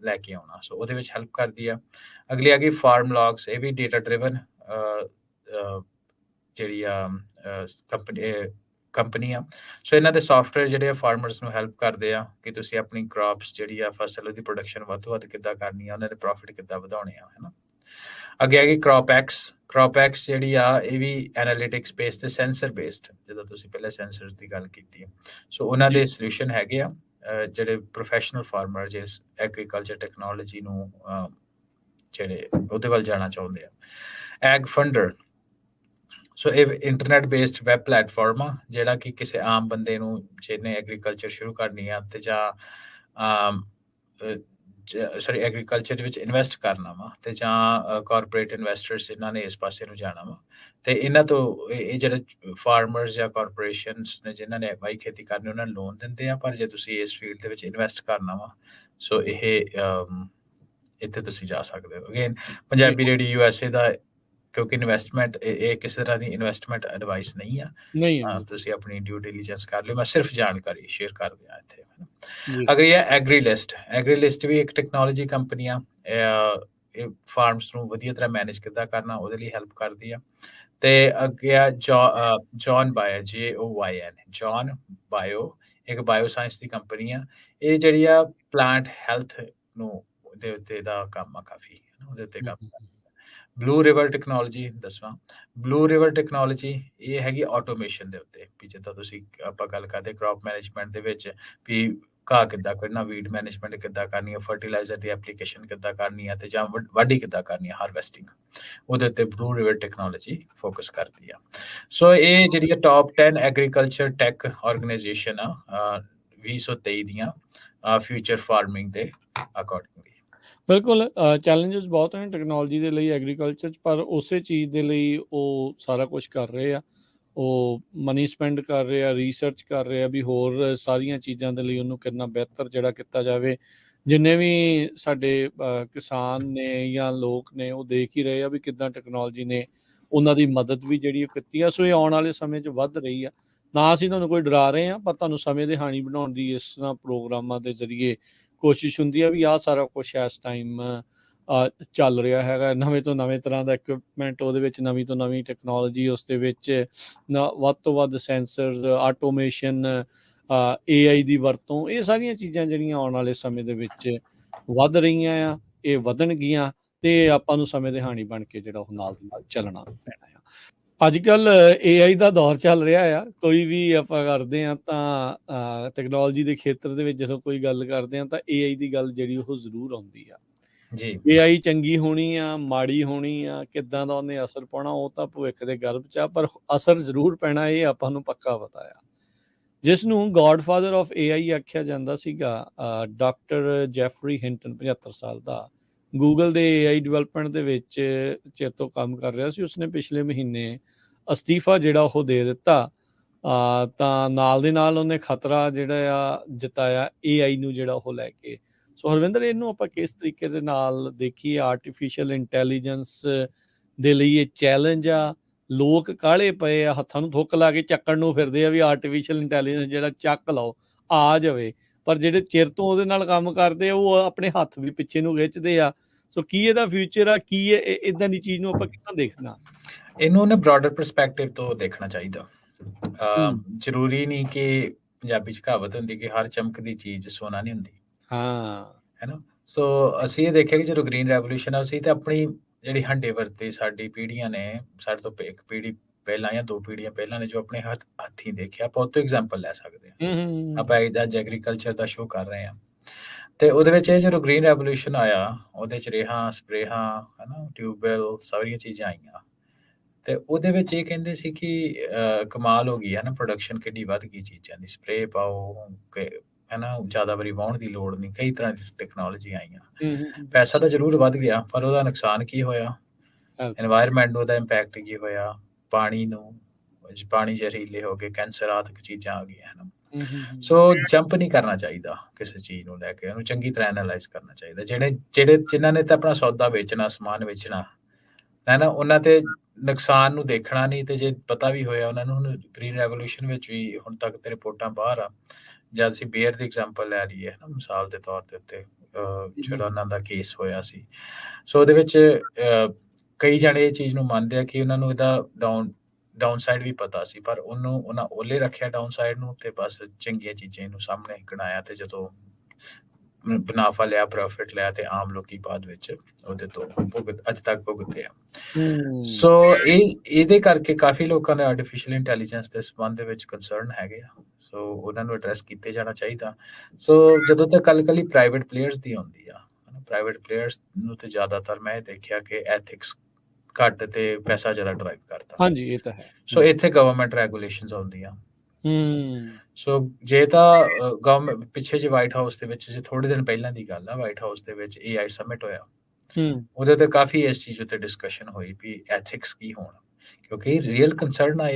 ਲੈ ਕੇ ਆਉਣਾ, ਸੋ ਉਹਦੇ ਵਿੱਚ ਹੈਲਪ ਕਰਦੀ ਆ। ਅਗਲੀ ਆ ਗਈ ਫਾਰਮ ਲੌਗਸ, ਇਹ ਵੀ ਡੇਟਾ ਡਰਿਵਨ ਜਿਹੜੀ ਆ ਕੰਪਨੀ ਆ। ਸੋ ਇਹਨਾਂ ਦੇ ਸੌਫਟਵੇਅਰ ਜਿਹੜੇ ਆ ਫਾਰਮਰਸ ਨੂੰ ਹੈਲਪ ਕਰਦੇ ਆ ਕਿ ਤੁਸੀਂ ਆਪਣੀ ਕ੍ਰੌਪਸ ਜਿਹੜੀ ਆ ਫਸਲ ਉਹਦੀ ਪ੍ਰੋਡਕਸ਼ਨ ਵੱਧ ਤੋਂ ਵੱਧ ਕਿੱਦਾਂ ਕਰਨੀ ਆ, ਉਹਨਾਂ ਦੇ ਪ੍ਰੋਫਿਟ ਕਿੱਦਾਂ ਵਧਾਉਣੇ ਆ, ਹੈ ਨਾ। ਅੱਗੇ ਆ ਗਈ ਕ੍ਰੌਪਐਕਸ ਜਿਹੜੀ ਆ, ਇਹ ਵੀ ਐਨਾਲਿਟਿਕਸ ਬੇਸਡ ਤੇ ਸੈਂਸਰ ਬੇਸਡ, ਜਦੋਂ ਤੁਸੀਂ ਪਹਿਲਾਂ ਸੈਂਸਰ ਦੀ ਗੱਲ ਕੀਤੀ, ਸੋ ਉਹਨਾਂ ਦੇ ਸੋਲੂਸ਼ਨ ਹੈਗੇ ਆ ਜਿਹੜੇ ਪ੍ਰੋਫੈਸ਼ਨਲ ਫਾਰਮਰ ਜਿਸ ਐਗਰੀਕਲਚਰ ਟੈਕਨੋਲੋਜੀ ਨੂੰ ਜਿਹੜੇ ਉਹਦੇ ਵੱਲ ਜਾਣਾ ਚਾਹੁੰਦੇ ਆ। ਐਗ ਫੰਡਰ, ਸੋ ਇਹ ਇੰਟਰਨੈਟ ਬੇਸਡ ਵੈਬ ਪਲੇਟਫਾਰਮ ਆ ਜਿਹੜਾ ਕਿ ਕਿਸੇ ਆਮ ਬੰਦੇ ਨੂੰ ਜਿਹਨੇ ਐਗਰੀਕਲਚਰ ਸ਼ੁਰੂ ਕਰਨੀ ਆ ਤੇ ਜਾਂ ਐਗਰੀਕਲਚਰ ਦੇ ਵਿੱਚ ਇਨਵੈਸਟ ਕਰਨਾ ਵਾ, ਤੇ ਜਾਂ ਕਾਰਪੋਰੇਟ ਇਨਵੈਸਟਰਸ ਇਹਨਾਂ ਨੇ ਇਸ ਪਾਸੇ ਨੂੰ ਜਾਣਾ ਵਾ, ਤੇ ਇਹਨਾਂ ਤੋਂ ਇਹ ਜਿਹੜੇ ਫਾਰਮਰਸ ਜਾਂ ਕਾਰਪੋਰੇਸ਼ਨਸ ਨੇ ਜਿਨ੍ਹਾਂ ਨੇ ਅਗਵਾਈ ਖੇਤੀ ਕਰਨੀ ਉਹਨਾਂ ਨੂੰ ਲੋਨ ਦਿੰਦੇ ਆ, ਪਰ ਜੇ ਤੁਸੀਂ ਇਸ ਫੀਲਡ ਦੇ ਵਿੱਚ ਇਨਵੈਸਟ ਕਰਨਾ ਵਾ ਸੋ ਇਹ ਇੱਥੇ ਤੁਸੀਂ ਜਾ ਸਕਦੇ ਹੋ। ਅਗੇਨ ਪੰਜਾਬੀ ਰੇਡੀਓ USA ਦਾ, ਕਿਉਂਕਿ ਇਨਵੈਸਟਮੈਂਟ ਇਹ ਕਿਸੇ ਤਰ੍ਹਾਂ ਦੀ ਇਨਵੈਸਟਮੈਂਟ ਐਡਵਾਈਸ ਨਹੀਂ ਆ, ਤੁਸੀਂ ਆਪਣੀ ਡਿਊ ਡਿਲੀਜੈਂਸ ਕਰ ਲਿਓ, ਮੈਂ ਸਿਰਫ ਜਾਣਕਾਰੀ ਸ਼ੇਅਰ ਕਰ ਰਿਹਾ ਇੱਥੇ। ਅਗਲੀ ਹੈ ਐਗਰੀਲਿਸਟ ਵੀ ਇੱਕ ਟੈਕਨੋਲੋਜੀ ਕੰਪਨੀ ਆ, ਇਹ ਫਾਰਮਸ ਨੂੰ ਵਧੀਆ ਤਰ੍ਹਾਂ ਮੈਨੇਜ ਕਿੱਦਾਂ ਕਰਨਾ ਉਹਦੇ ਲਈ ਹੈਲਪ ਕਰਦੀ ਆ। ਤੇ ਅੱਗੇ ਆ Joyn Bio, JOYN, Joyn Bio, ਇੱਕ ਬਾਇਓ ਸਾਇੰਸ ਦੀ ਕੰਪਨੀ ਆ। ਇਹ ਜਿਹੜੀ ਆ ਪਲਾਂਟ ਹੈਲਥ ਨੂੰ ਦੇ ਉੱਤੇ ਦਾ ਕੰਮ ਆ, ਕਾਫੀ ਉਹਦੇ ਉੱਤੇ ਕੰਮ। ਬਲੂ ਰਿਵਰ ਟੈਕਨੋਲੋਜੀ, ਦੱਸਵਾਂ ਬਲੂ ਰਿਵਰ ਟੈਕਨੋਲੋਜੀ ਇਹ ਹੈਗੀ ਆਟੋਮੇਸ਼ਨ ਦੇ ਉੱਤੇ, ਵੀ ਜਿੱਦਾਂ ਤੁਸੀਂ ਆਪਾਂ ਗੱਲ ਕਰਦੇ ਕ੍ਰੌਪ ਮੈਨੇਜਮੈਂਟ ਦੇ ਵਿੱਚ ਵੀ ਘਾਹ ਕਿੱਦਾਂ ਕੱਢਣਾ, ਵੀਡ ਮੈਨੇਜਮੈਂਟ ਕਿੱਦਾਂ ਕਰਨੀ ਹੈ, ਫਰਟੀਲਾਈਜ਼ਰ ਦੀ ਐਪਲੀਕੇਸ਼ਨ ਕਿੱਦਾਂ ਕਰਨੀ ਹੈ, ਤੇ ਜਾਂ ਵਾਢੀ ਕਿੱਦਾਂ ਕਰਨੀ ਹੈ, ਹਾਰਵੈਸਟਿੰਗ, ਉਹਦੇ ਉੱਤੇ ਬਲੂ ਰਿਵਰ ਟੈਕਨੋਲੋਜੀ ਫੋਕਸ ਕਰਦੀ ਆ। ਸੋ ਇਹ ਜਿਹੜੀ ਟੌਪ 10 ਐਗਰੀਕਲਚਰ ਟੈਕ ਆਰਗੇਨਾਈਜੇਸ਼ਨ ਆ 2023 ਦੀਆਂ ਫਿਊਚਰ ਫਾਰਮਿੰਗ ਦੇ ਅਕੋਰਡਿੰਗਲੀ। ਬਿਲਕੁਲ, ਚੈਲੰਜਸ ਬਹੁਤ ਨੇ ਟੈਕਨੋਲੋਜੀ ਦੇ ਲਈ ਐਗਰੀਕਲਚਰ 'ਚ, ਪਰ ਉਸੇ ਚੀਜ਼ ਦੇ ਲਈ ਉਹ ਸਾਰਾ ਕੁਝ ਕਰ ਰਹੇ ਆ, ਉਹ ਮਨੀ ਸਪੈਂਡ ਕਰ ਰਹੇ ਆ, ਰਿਸਰਚ ਕਰ ਰਹੇ ਆ ਵੀ ਹੋਰ ਸਾਰੀਆਂ ਚੀਜ਼ਾਂ ਦੇ ਲਈ ਉਹਨੂੰ ਕਿੰਨਾ ਬਿਹਤਰ ਜਿਹੜਾ ਕੀਤਾ ਜਾਵੇ। ਜਿੰਨੇ ਵੀ ਸਾਡੇ ਕਿਸਾਨ ਨੇ ਜਾਂ ਲੋਕ ਨੇ ਉਹ ਦੇਖ ਹੀ ਰਹੇ ਆ ਵੀ ਕਿੱਦਾਂ ਟੈਕਨੋਲੋਜੀ ਨੇ ਉਹਨਾਂ ਦੀ ਮਦਦ ਵੀ ਜਿਹੜੀ ਉਹ ਕੀਤੀ ਆ। ਸੋ ਇਹ ਆਉਣ ਵਾਲੇ ਸਮੇਂ 'ਚ ਵੱਧ ਰਹੀ ਆ। ਨਾ ਅਸੀਂ ਤੁਹਾਨੂੰ ਕੋਈ ਡਰਾ ਰਹੇ ਹਾਂ, ਪਰ ਤੁਹਾਨੂੰ ਸਮੇਂ ਦੇ ਹਾਣੀ ਬਣਾਉਣ ਦੀ ਇਸ ਤਰ੍ਹਾਂ ਪ੍ਰੋਗਰਾਮਾਂ ਦੇ ਜ਼ਰੀਏ ਕੋਸ਼ਿਸ਼ ਹੁੰਦੀ ਆ ਵੀ ਆਹ ਸਾਰਾ ਕੁਛ ਇਸ ਟਾਈਮ ਚੱਲ ਰਿਹਾ ਹੈਗਾ। ਨਵੇਂ ਤੋਂ ਨਵੇਂ ਤਰ੍ਹਾਂ ਦਾ ਇਕਵਿਪਮੈਂਟ, ਉਹਦੇ ਵਿੱਚ ਨਵੀਂ ਤੋਂ ਨਵੀਂ ਟੈਕਨੋਲੋਜੀ, ਉਸ ਦੇ ਵਿੱਚ ਵੱਧ ਤੋਂ ਵੱਧ ਸੈਂਸਰਸ, ਆਟੋਮੇਸ਼ਨ, AI ਦੀ ਵਰਤੋਂ, ਇਹ ਸਾਰੀਆਂ ਚੀਜ਼ਾਂ ਜਿਹੜੀਆਂ ਆਉਣ ਵਾਲੇ ਸਮੇਂ ਦੇ ਵਿੱਚ ਵੱਧ ਰਹੀਆਂ ਆ, ਇਹ ਵਧਣਗੀਆਂ, ਤੇ ਆਪਾਂ ਨੂੰ ਸਮੇਂ ਦੇ ਹਾਣੀ ਬਣ ਕੇ ਜਿਹੜਾ ਉਹ ਨਾਲ ਦੀ ਨਾਲ ਚੱਲਣਾ ਪੈਣਾ ਆ। ਅੱਜ ਕੱਲ੍ਹ AI ਦਾ ਦੌਰ ਚੱਲ ਰਿਹਾ ਆ। ਕੋਈ ਵੀ ਆਪਾਂ ਕਰਦੇ ਹਾਂ ਤਾਂ ਟੈਕਨੋਲੋਜੀ ਦੇ ਖੇਤਰ ਦੇ ਵਿੱਚ ਜਦੋਂ ਕੋਈ ਗੱਲ ਕਰਦੇ ਹਾਂ ਤਾਂ AI ਦੀ ਗੱਲ ਜਿਹੜੀ ਉਹ ਜ਼ਰੂਰ ਆਉਂਦੀ ਆ ਜੀ। AI ਚੰਗੀ ਹੋਣੀ ਆ, ਮਾੜੀ ਹੋਣੀ ਆ, ਕਿੱਦਾਂ ਦਾ ਉਹਨੇ ਅਸਰ ਪਾਉਣਾ, ਉਹ ਤਾਂ ਭਵਿੱਖ ਦੇ ਗਰਭ 'ਚ ਆ, ਪਰ ਅਸਰ ਜ਼ਰੂਰ ਪੈਣਾ, ਇਹ ਆਪਾਂ ਨੂੰ ਪੱਕਾ ਪਤਾ ਆ। ਜਿਸ ਨੂੰ ਗੋਡਫਾਦਰ ਆਫ AI ਆਖਿਆ ਜਾਂਦਾ ਸੀਗਾ, ਡਾਕਟਰ ਜੈਫਰੀ ਹਿੰਟਨ, 75 ਸਾਲ ਦਾ, ਗੂਗਲ ਦੇ AI ਡਿਵੈਲਪਮੈਂਟ ਦੇ ਵਿੱਚ ਚਿਰ ਤੋਂ ਕੰਮ ਕਰ ਰਿਹਾ ਸੀ। ਉਸਨੇ ਪਿਛਲੇ ਮਹੀਨੇ ਅਸਤੀਫਾ ਜਿਹੜਾ ਉਹ ਦੇ ਦਿੱਤਾ, ਤਾਂ ਨਾਲ ਦੇ ਨਾਲ ਉਹਨੇ ਖਤਰਾ ਜਿਹੜਾ ਆ ਜਤਾਇਆ AI ਨੂੰ ਜਿਹੜਾ ਉਹ ਲੈ ਕੇ। ਸੋ ਹਰਵਿੰਦਰ, ਇਹਨੂੰ ਆਪਾਂ ਕਿਸ ਤਰੀਕੇ ਦੇ ਨਾਲ ਦੇਖੀਏ? ਆਰਟੀਫਿਸ਼ੀਅਲ ਇੰਟੈਲੀਜੈਂਸ ਦੇ ਲਈ ਇਹ ਚੈਲੰਜ ਆ, ਲੋਕ ਕਾਹਲੇ ਪਏ ਆ, ਹੱਥਾਂ ਨੂੰ ਥੁੱਕ ਲਾ ਕੇ ਚੱਕਣ ਨੂੰ ਫਿਰਦੇ ਆ ਵੀ ਆਰਟੀਫਿਸ਼ੀਅਲ ਇੰਟੈਲੀਜੈਂਸ ਜਿਹੜਾ ਚੱਕ ਲਓ, ਆ ਜਾਵੇ, ਪਰ ਜਿਹੜੇ ਚਿਰ ਤੋਂ ਉਹਦੇ ਨਾਲ ਕੰਮ ਕਰਦੇ ਆ ਉਹ ਆਪਣੇ ਹੱਥ ਵੀ ਪਿੱਛੇ ਨੂੰ ਖਿੱਚਦੇ ਆ। ਸੋ ਕੀ ਇਹਦਾ ਫਿਊਚਰ ਆ? ਕੀ ਇਦਾਂ ਦੀ ਚੀਜ਼ ਨੂੰ ਆਪਾਂ ਕਿੱਦਾਂ ਦੇਖਣਾ? ਇਹਨੂੰ ਨਾ ਬ੍ਰੌਡਰ ਪਰਸਪੈਕਟਿਵ ਤੋਂ ਦੇਖਣਾ ਚਾਹੀਦਾ। ਜ਼ਰੂਰੀ ਨਹੀਂ ਕਿ ਪੰਜਾਬੀ 'ਚ ਕਹਾਵਤ ਹੁੰਦੀ ਕਿ ਹਰ ਚਮਕਦੀ ਚੀਜ਼ ਸੋਨਾ ਨਹੀਂ ਹੁੰਦੀ, ਹੈ ਨਾ। ਸੋ ਅਸੀਂ ਇਹ ਦੇਖਿਆ ਕਿ ਜਦੋਂ ਗ੍ਰੀਨ ਰੈਵੋਲੂਸ਼ਨ ਆ, ਅਸੀਂ ਤਾਂ ਆਪਣੀ ਜਿਹੜੀ ਹੰਡੇ ਵਰਤੇ ਸਾਡੀ ਪੀੜ੍ਹੀਆਂ ਨੇ, ਸਾਡੇ ਤੋਂ ਇੱਕ ਪੀੜ੍ਹੀ ਪਹਿਲਾਂ ਜਾਂ 2 ਪੀੜ੍ਹੀਆਂ ਪਹਿਲਾਂ ਨੇ, ਜੋ ਆਪਣੇ ਹੱਥੀਂ ਦੇਖਿਆ, ਆਪਾਂ ਉਹ ਤੋਂ ਐਗਜ਼ਾਮਪਲ ਲੈ ਸਕਦੇ ਹਾਂ। ਆਪਾਂ ਅੱਜ ਐਗਰੀਕਲਚਰ ਦਾ ਸ਼ੋਅ ਕਰ ਰਹੇ ਹਾਂ, ਤੇ ਉਹਦੇ ਵਿੱਚ ਇਹ ਜਦੋਂ ਗ੍ਰੀਨ ਰੈਵੋਲੂਸ਼ਨ ਆਇਆ, ਉਹਦੇ 'ਚ ਰੇਹਾਂ, ਸਪਰੇਹਾਂ, ਹੈ ਨਾ, ਟਿਊਬਵੈਲ, ਸਾਰੀਆਂ ਚੀਜ਼ਾਂ ਆਈਆਂ, ਤੇ ਉਹਦੇ ਵਿੱਚ ਇਹ ਕਹਿੰਦੇ ਸੀ ਕਿ ਕਮਾਲ ਹੋ ਗਈ, ਹੈ ਨਾ, ਪ੍ਰੋਡਕਸ਼ਨ ਕਿੱਡੀ ਵੱਧ ਗਈ ਚੀਜ਼ਾਂ ਦੀ, ਸਪਰੇ ਪਾਓ, ਹੈ ਨਾ, ਜ਼ਿਆਦਾ ਵਾਰੀ ਵਾਹੁਣ ਦੀ ਲੋੜ ਨਹੀਂ, ਕਈ ਤਰ੍ਹਾਂ ਦੀ ਟੈਕਨੋਲੋਜੀ ਆਈਆਂ। ਪੈਸਾ ਤਾਂ ਜ਼ਰੂਰ ਵੱਧ ਗਿਆ, ਪਰ ਉਹਦਾ ਨੁਕਸਾਨ ਕੀ ਹੋਇਆ? ਐਨਵਾਇਰਨਮੈਂਟ ਨੂੰ ਉਹਦਾ ਇੰਪੈਕਟ ਕੀ ਹੋਇਆ? ਪਾਣੀ ਜ਼ਹਿਰੀਲੇ ਹੋ ਗਏ, ਕੈਂਸਰ ਆਦਿਕ ਚੀਜ਼ਾਂ ਆ ਗਈਆਂ, ਹੈ ਨਾ। ਸੋ ਜੰਪ ਨਹੀਂ ਕਰਨਾ ਚਾਹੀਦਾ ਕਿਸੇ ਚੀਜ਼ ਨੂੰ ਲੈ ਕੇ, ਉਹਨੂੰ ਚੰਗੀ ਤਰ੍ਹਾਂ ਐਨਾਲਾਈਜ਼ ਕਰਨਾ ਚਾਹੀਦਾ। ਜਿਨ੍ਹਾਂ ਨੇ ਤਾਂ ਆਪਣਾ ਸੌਦਾ ਵੇਚਣਾ, ਸਮਾਨ ਵੇਚਣਾ ਹੈ ਨਾ, ਉਹਨਾਂ ਤੇ ਨੁਕਸਾਨ ਨੂੰ ਦੇਖਣਾ ਨਹੀਂ, ਤੇ ਜੇ ਪਤਾ ਵੀ ਹੋਇਆ ਉਹਨਾਂ ਨੂੰ, ਹੁਣ ਗ੍ਰੀਨ ਰੈਵੋਲੂਸ਼ਨ ਵਿੱਚ ਵੀ ਹੁਣ ਤੱਕ ਤੇ ਰਿਪੋਰਟਾਂ ਬਾਹਰ ਆ, ਜਦ ਅਸੀਂ ਬੇਅਰ ਦੀ ਐਗਜ਼ਾਮਪਲ ਲੈ ਲਈਏ ਨਾ ਮਿਸਾਲ ਦੇ ਤੌਰ ਦੇ ਉੱਤੇ, ਜਿਹੜਾ ਉਹਨਾਂ ਦਾ ਕੇਸ ਹੋਇਆ ਸੀ, ਸੋ ਉਹਦੇ ਵਿੱਚ ਕਈ ਜਾਣੇ ਇਹ ਚੀਜ਼ ਨੂੰ ਮੰਨਦੇ ਆ ਕਿ ਉਹਨਾਂ ਨੂੰ ਇਹਦਾ ਡਾਊਨ ਸਾਈਡ ਵੀ ਪਤਾ ਸੀ, ਪਰ ਉਹਨਾਂ ਓਲੇ ਰੱਖਿਆ ਡਾਊਨ ਸਾਈਡ ਨੂੰ, ਤੇ ਬਸ ਚੰਗੀਆਂ ਚੀਜ਼ਾਂ ਨੂੰ ਸਾਹਮਣੇ ਗਣਾਇਆ, ਤੇ ਜਦੋਂ ਮੁਨਾਫਾ ਲਿਆ, ਪ੍ਰੋਫਿਟ ਲਿਆ, ਤੇ ਆਮ ਲੋਕੀ ਬਾਅਦ ਵਿੱਚ ਉਹਦੇ ਤੋਂ ਅੱਜ ਤੱਕ ਭੁਗਤੇ ਆ। ਸੋ ਇਹਦੇ ਕਰਕੇ ਕਾਫੀ ਲੋਕਾਂ ਦਾ ਆਰਟੀਫਿਸ਼ੀਅਲ ਇੰਟੈਲੀਜੈਂਸ ਦੇ ਸੰਬੰਧ ਦੇ ਵਿੱਚ ਕੰਸਰਨ ਹੈਗੇ ਆ, ਸੋ ਉਹਨਾਂ ਨੂੰ ਐਡਰੈਸ ਕੀਤੇ ਜਾਣਾ ਚਾਹੀਦਾ। ਸੋ ਜਦੋਂ ਤੱਕ ਕੱਲੀ ਪ੍ਰਾਈਵੇਟ ਪਲੇਅਰਸ ਦੀ ਆਉਂਦੀ ਆ, ਪ੍ਰਾਈਵੇਟ ਪਲੇਅਰਸ ਨੂੰ ਤੇ ਜ਼ਿਆਦਾਤਰ ਮੈਂ ਇਹ ਦੇਖਿਆ ਕਿ ਐਥਿਕਸ ਘੱਟ ਤੇ ਪੈਸਾ ਜ਼ਿਆਦਾ ਡਰਾਈਵ ਕਰਦਾ। ਹਾਂਜੀ, ਇਹ ਤਾਂ ਹੈ। ਸੋ ਇੱਥੇ ਗਵਰਨਮੈਂਟ ਰੈਗੂਲੇਸ਼ਨਸ ਆਉਂਦੀਆਂ। ਸੋ ਜੇ ਤਾਂ ਗਵਰਨਮੈਂਟ ਪਿੱਛੇ ਜੇ ਵਾਈਟ ਹਾਊਸ ਦੇ ਵਿੱਚ, ਜੇ ਥੋੜੇ ਦਿਨ ਪਹਿਲਾਂ ਦੀ ਗੱਲ ਆ, ਵਾਈਟ ਹਾਊਸ ਦੇ ਵਿੱਚ AI ਸਮਿਟ ਹੋਇਆ, ਉਹਦੇ ਤੇ ਕਾਫੀ ਇਸ ਚੀਜ਼ ਉੱਤੇ ਡਿਸਕਸ਼ਨ ਹੋਈ ਵੀ ਐਥਿਕਸ ਕੀ ਹੋਣ, ਕਿਉਂਕਿ ਰੀਅਲ ਕੰਸਰਨ ਆ